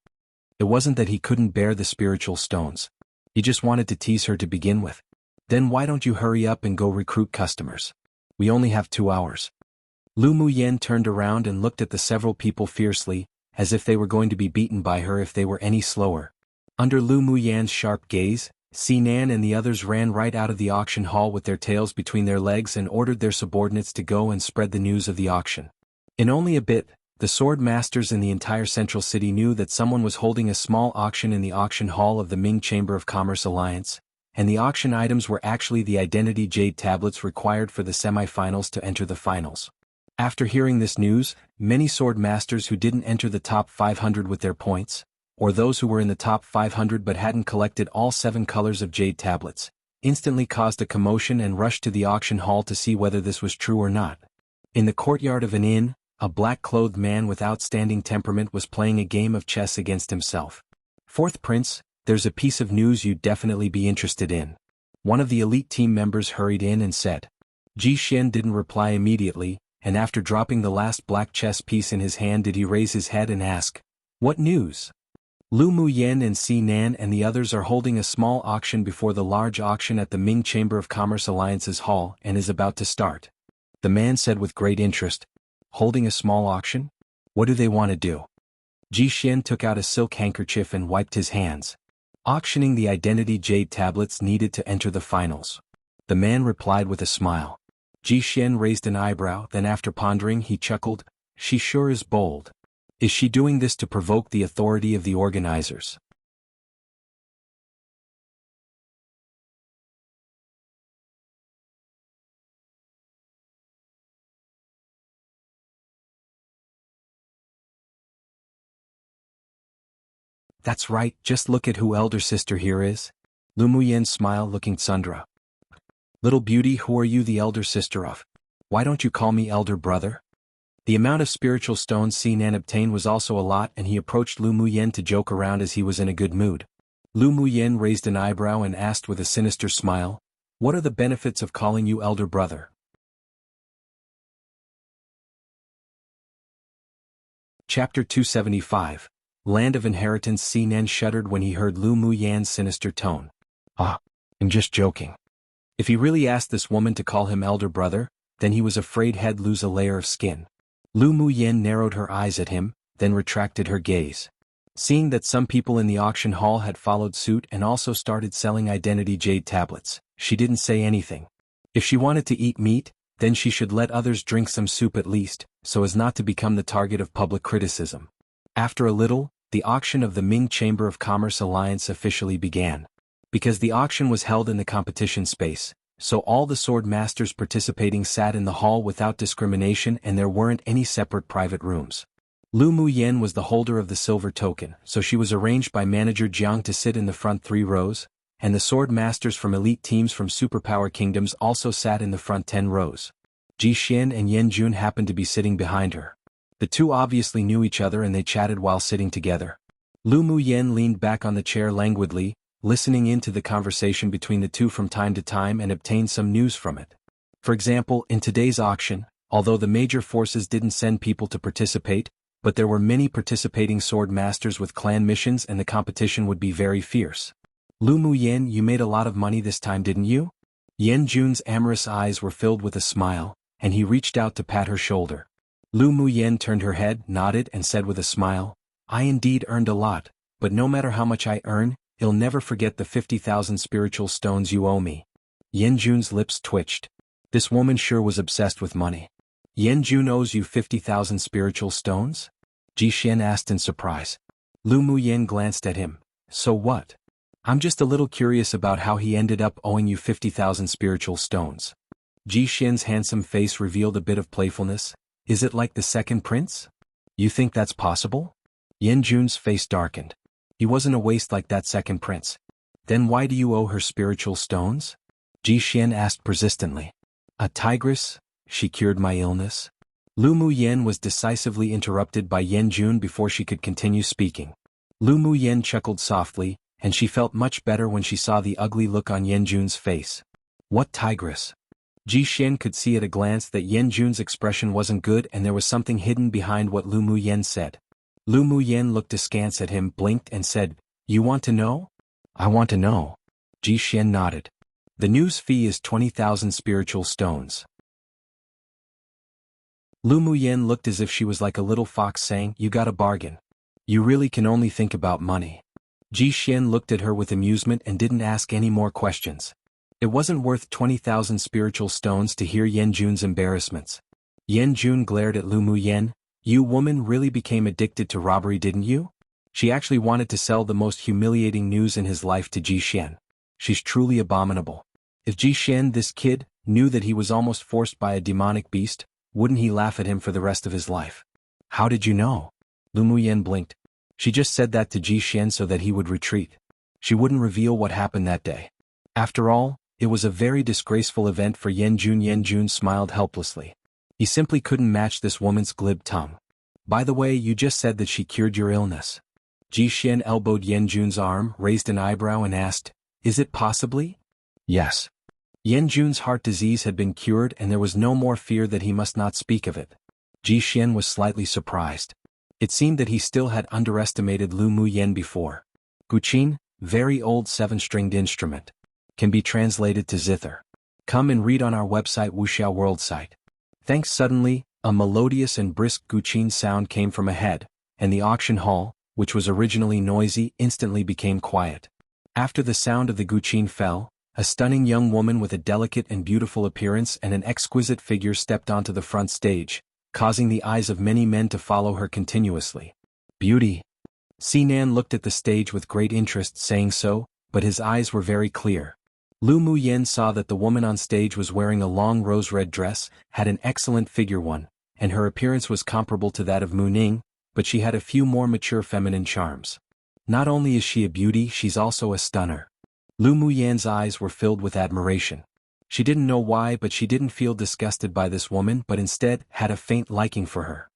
It wasn't that he couldn't bear the spiritual stones. He just wanted to tease her to begin with. Then why don't you hurry up and go recruit customers? We only have 2 hours. Lu Muyen turned around and looked at the several people fiercely, as if they were going to be beaten by her if they were any slower. Under Lu Muyen's sharp gaze, Sinan and the others ran right out of the auction hall with their tails between their legs and ordered their subordinates to go and spread the news of the auction. In only a bit, the swordmasters in the entire central city knew that someone was holding a small auction in the auction hall of the Ming Chamber of Commerce Alliance, and the auction items were actually the identity jade tablets required for the semifinals to enter the finals. After hearing this news, many swordmasters who didn't enter the top 500 with their points, or those who were in the top 500 but hadn't collected all 7 colors of jade tablets, instantly caused a commotion and rushed to the auction hall to see whether this was true or not. In the courtyard of an inn, a black-clothed man with outstanding temperament was playing a game of chess against himself. "Fourth Prince, there's a piece of news you'd definitely be interested in." One of the elite team members hurried in and said. Ji Xian didn't reply immediately, and after dropping the last black chess piece in his hand did he raise his head and ask, "What news?" Lu Muyen and Sinan and the others are holding a small auction before the large auction at the Ming Chamber of Commerce Alliance's hall and is about to start. The man said with great interest. Holding a small auction? What do they want to do? Ji Xian took out a silk handkerchief and wiped his hands. Auctioning the identity jade tablets needed to enter the finals. The man replied with a smile. Ji Xian raised an eyebrow, then after pondering he chuckled, "She sure is bold. Is she doing this to provoke the authority of the organizers?" "That's right, just look at who elder sister here is." Lu Muyen's smile looking Sundra. "Little beauty, who are you the elder sister of? Why don't you call me elder brother?" The amount of spiritual stones Sinan obtained was also a lot, and he approached Lu Muyen to joke around as he was in a good mood. Lu Muyen raised an eyebrow and asked with a sinister smile, "What are the benefits of calling you elder brother?" Chapter 275. Land of Inheritance. Sinan shuddered when he heard Lu Muyen's sinister tone. "Ah, I'm just joking." If he really asked this woman to call him elder brother, then he was afraid he'd lose a layer of skin. Lu Muyen narrowed her eyes at him, then retracted her gaze. Seeing that some people in the auction hall had followed suit and also started selling identity jade tablets, she didn't say anything. If she wanted to eat meat, then she should let others drink some soup at least, so as not to become the target of public criticism. After a little, the auction of the Ming Chamber of Commerce Alliance officially began. Because the auction was held in the competition space, so all the sword masters participating sat in the hall without discrimination and there weren't any separate private rooms. Lu Muyen was the holder of the silver token, so she was arranged by manager Jiang to sit in the front 3 rows, and the sword masters from elite teams from superpower kingdoms also sat in the front 10 rows. Ji Xian and Yan Jun happened to be sitting behind her. The two obviously knew each other and they chatted while sitting together. Lu Muyen leaned back on the chair languidly, listening in to the conversation between the two from time to time and obtained some news from it. For example, in today's auction, although the major forces didn't send people to participate, but there were many participating swordmasters with clan missions and the competition would be very fierce. Lu Muyen, you made a lot of money this time, didn't you? Yan Jun's amorous eyes were filled with a smile, and he reached out to pat her shoulder. Lu Muyen turned her head, nodded and said with a smile, I indeed earned a lot, but no matter how much I earn, I'll never forget the 50,000 spiritual stones you owe me. Yan Jun's lips twitched. This woman sure was obsessed with money. Yan Jun owes you 50,000 spiritual stones? Ji Xian asked in surprise. Lu Muyen glanced at him. So what? I'm just a little curious about how he ended up owing you 50,000 spiritual stones. Ji Xian's handsome face revealed a bit of playfulness. Is it like the second prince? You think that's possible? Yan Jun's face darkened. He wasn't a waste like that second prince. Then why do you owe her spiritual stones? Ji Xian asked persistently. A tigress? She cured my illness? Lu Muyen was decisively interrupted by Yan Jun before she could continue speaking. Lu Muyen chuckled softly, and she felt much better when she saw the ugly look on Yan Jun's face. What tigress? Ji Xian could see at a glance that Yan Jun's expression wasn't good and there was something hidden behind what Lu Muyen said. Lu Muyen looked askance at him, blinked and said, You want to know? I want to know. Ji Xian nodded. The news fee is 20,000 spiritual stones. Lu Muyen looked as if she was like a little fox saying, You got a bargain. You really can only think about money. Ji Xian looked at her with amusement and didn't ask any more questions. It wasn't worth 20,000 spiritual stones to hear Yan Jun's embarrassments. Yan Jun glared at Lu Muyen. You woman really became addicted to robbery, didn't you? She actually wanted to sell the most humiliating news in his life to Ji Xian. She's truly abominable. If Ji Xian, this kid, knew that he was almost forced by a demonic beast, wouldn't he laugh at him for the rest of his life? How did you know? Lu Muyen blinked. She just said that to Ji Xian so that he would retreat. She wouldn't reveal what happened that day. After all, it was a very disgraceful event for Yan Jun. Yan Jun smiled helplessly. He simply couldn't match this woman's glib tongue. By the way, you just said that she cured your illness. Ji Xian elbowed Yan Jun's arm, raised an eyebrow and asked, Is it possibly? Yes. Yan Jun's heart disease had been cured and there was no more fear that he must not speak of it. Ji Xian was slightly surprised. It seemed that he still had underestimated Lu Muyen before. Guqin, very old 7-stringed instrument. Can be translated to zither. Come and read on our website wuxialover site. Thanks. Suddenly, a melodious and brisk Guqin sound came from ahead, and the auction hall, which was originally noisy, instantly became quiet. After the sound of the Guqin fell, a stunning young woman with a delicate and beautiful appearance and an exquisite figure stepped onto the front stage, causing the eyes of many men to follow her continuously. Beauty. Xinan looked at the stage with great interest, saying so, but his eyes were very clear. Lu Muyen saw that the woman on stage was wearing a long rose-red dress, had an excellent figure and her appearance was comparable to that of Mu Ning, but she had a few more mature feminine charms. Not only is she a beauty, she's also a stunner. Lu Muyen's eyes were filled with admiration. She didn't know why, but she didn't feel disgusted by this woman but instead had a faint liking for her.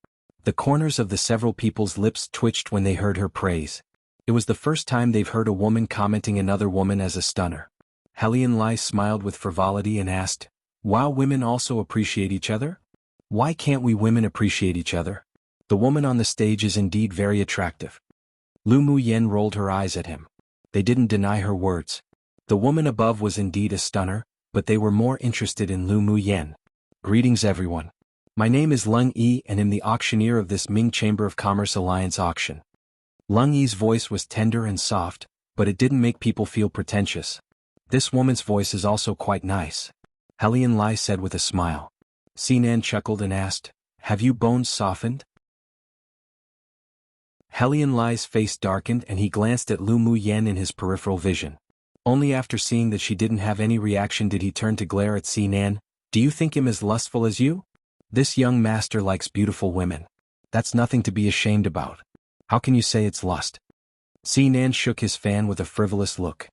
The corners of the several people's lips twitched when they heard her praise. It was the first time they've heard a woman commenting another woman as a stunner. Helian Lai smiled with frivolity and asked, Wow, women also appreciate each other? Why can't we women appreciate each other? The woman on the stage is indeed very attractive. Lu Muyen rolled her eyes at him. They didn't deny her words. The woman above was indeed a stunner, but they were more interested in Lu Muyen. Greetings everyone. My name is Lung Yi and am the auctioneer of this Ming Chamber of Commerce Alliance auction. Lung Yi's voice was tender and soft, but it didn't make people feel pretentious. This woman's voice is also quite nice. Helian Lai said with a smile. Xinan chuckled and asked, Have you bones softened? Helian Lai's face darkened and he glanced at Lu Muyen in his peripheral vision. Only after seeing that she didn't have any reaction did he turn to glare at Xinan. Do you think him as lustful as you? This young master likes beautiful women. That's nothing to be ashamed about. How can you say it's lust? Xinan shook his fan with a frivolous look.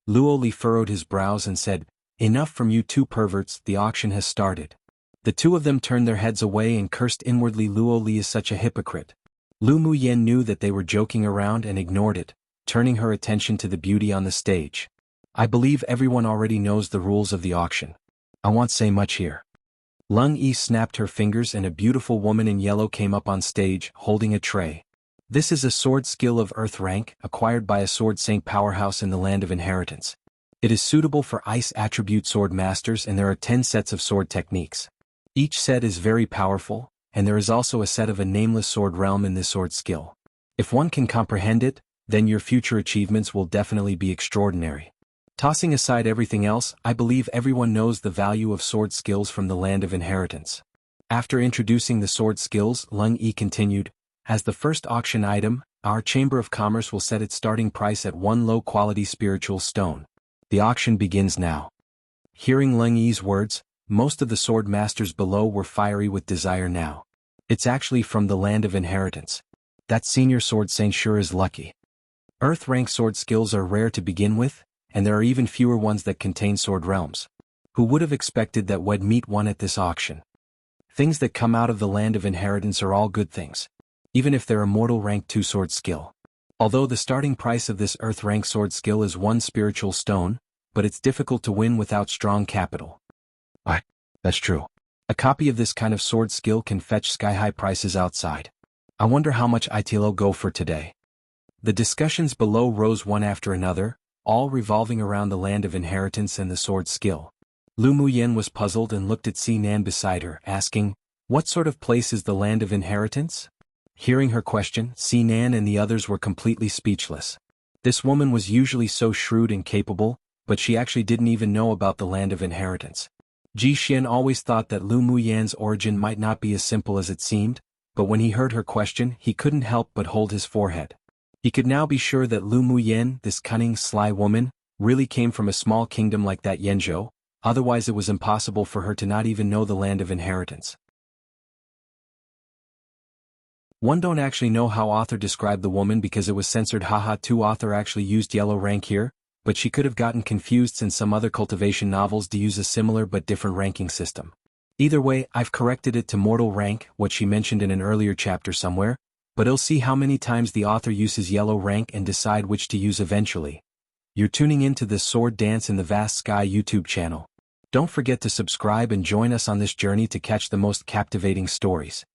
Luo Li furrowed his brows and said, Enough from you two perverts, the auction has started. The two of them turned their heads away and cursed inwardly. Luo Li is such a hypocrite. Lu Muyen knew that they were joking around and ignored it, turning her attention to the beauty on the stage. I believe everyone already knows the rules of the auction. I won't say much here. Lung Yi snapped her fingers and a beautiful woman in yellow came up on stage, holding a tray. This is a sword skill of Earth rank, acquired by a sword saint powerhouse in the Land of Inheritance. It is suitable for ice attribute sword masters and there are 10 sets of sword techniques. Each set is very powerful, and there is also a set of a nameless sword realm in this sword skill. If one can comprehend it, then your future achievements will definitely be extraordinary. Tossing aside everything else, I believe everyone knows the value of sword skills from the Land of Inheritance. After introducing the sword skills, Lung Yi continued, as the first auction item, our Chamber of Commerce will set its starting price at 1 low-quality spiritual stone. The auction begins now. Hearing Lung Yi's words, most of the sword masters below were fiery with desire now. It's actually from the Land of Inheritance. That senior sword saint sure is lucky. Earth rank sword skills are rare to begin with, and there are even fewer ones that contain sword realms. Who would have expected that we'd meet one at this auction? Things that come out of the Land of Inheritance are all good things, even if they're a mortal rank 2 sword skill. Although the starting price of this Earth rank sword skill is 1 spiritual stone, but it's difficult to win without strong capital. That's true. A copy of this kind of sword skill can fetch sky-high prices outside. I wonder how much it'll go for today. The discussions below rose one after another, all revolving around the Land of Inheritance and the sword skill. Lu Muyen was puzzled and looked at Si Nan beside her, asking, "What sort of place is the Land of Inheritance?" Hearing her question, Si Nan and the others were completely speechless. This woman was usually so shrewd and capable, but she actually didn't even know about the Land of Inheritance. Ji Xian always thought that Lu Muyan's origin might not be as simple as it seemed, but when he heard her question, he couldn't help but hold his forehead. He could now be sure that Lu Muyan, this cunning, sly woman, really came from a small kingdom like that Yenzhou, otherwise it was impossible for her to not even know the Land of Inheritance. One don't actually know how author described the woman because it was censored. Haha, 2 author actually used yellow rank here, but she could have gotten confused since some other cultivation novels do use a similar but different ranking system. Either way, I've corrected it to mortal rank, what she mentioned in an earlier chapter somewhere, but I'll see how many times the author uses yellow rank and decide which to use eventually. You're tuning into the Sword Dance in the Vast Sky YouTube channel. Don't forget to subscribe and join us on this journey to catch the most captivating stories.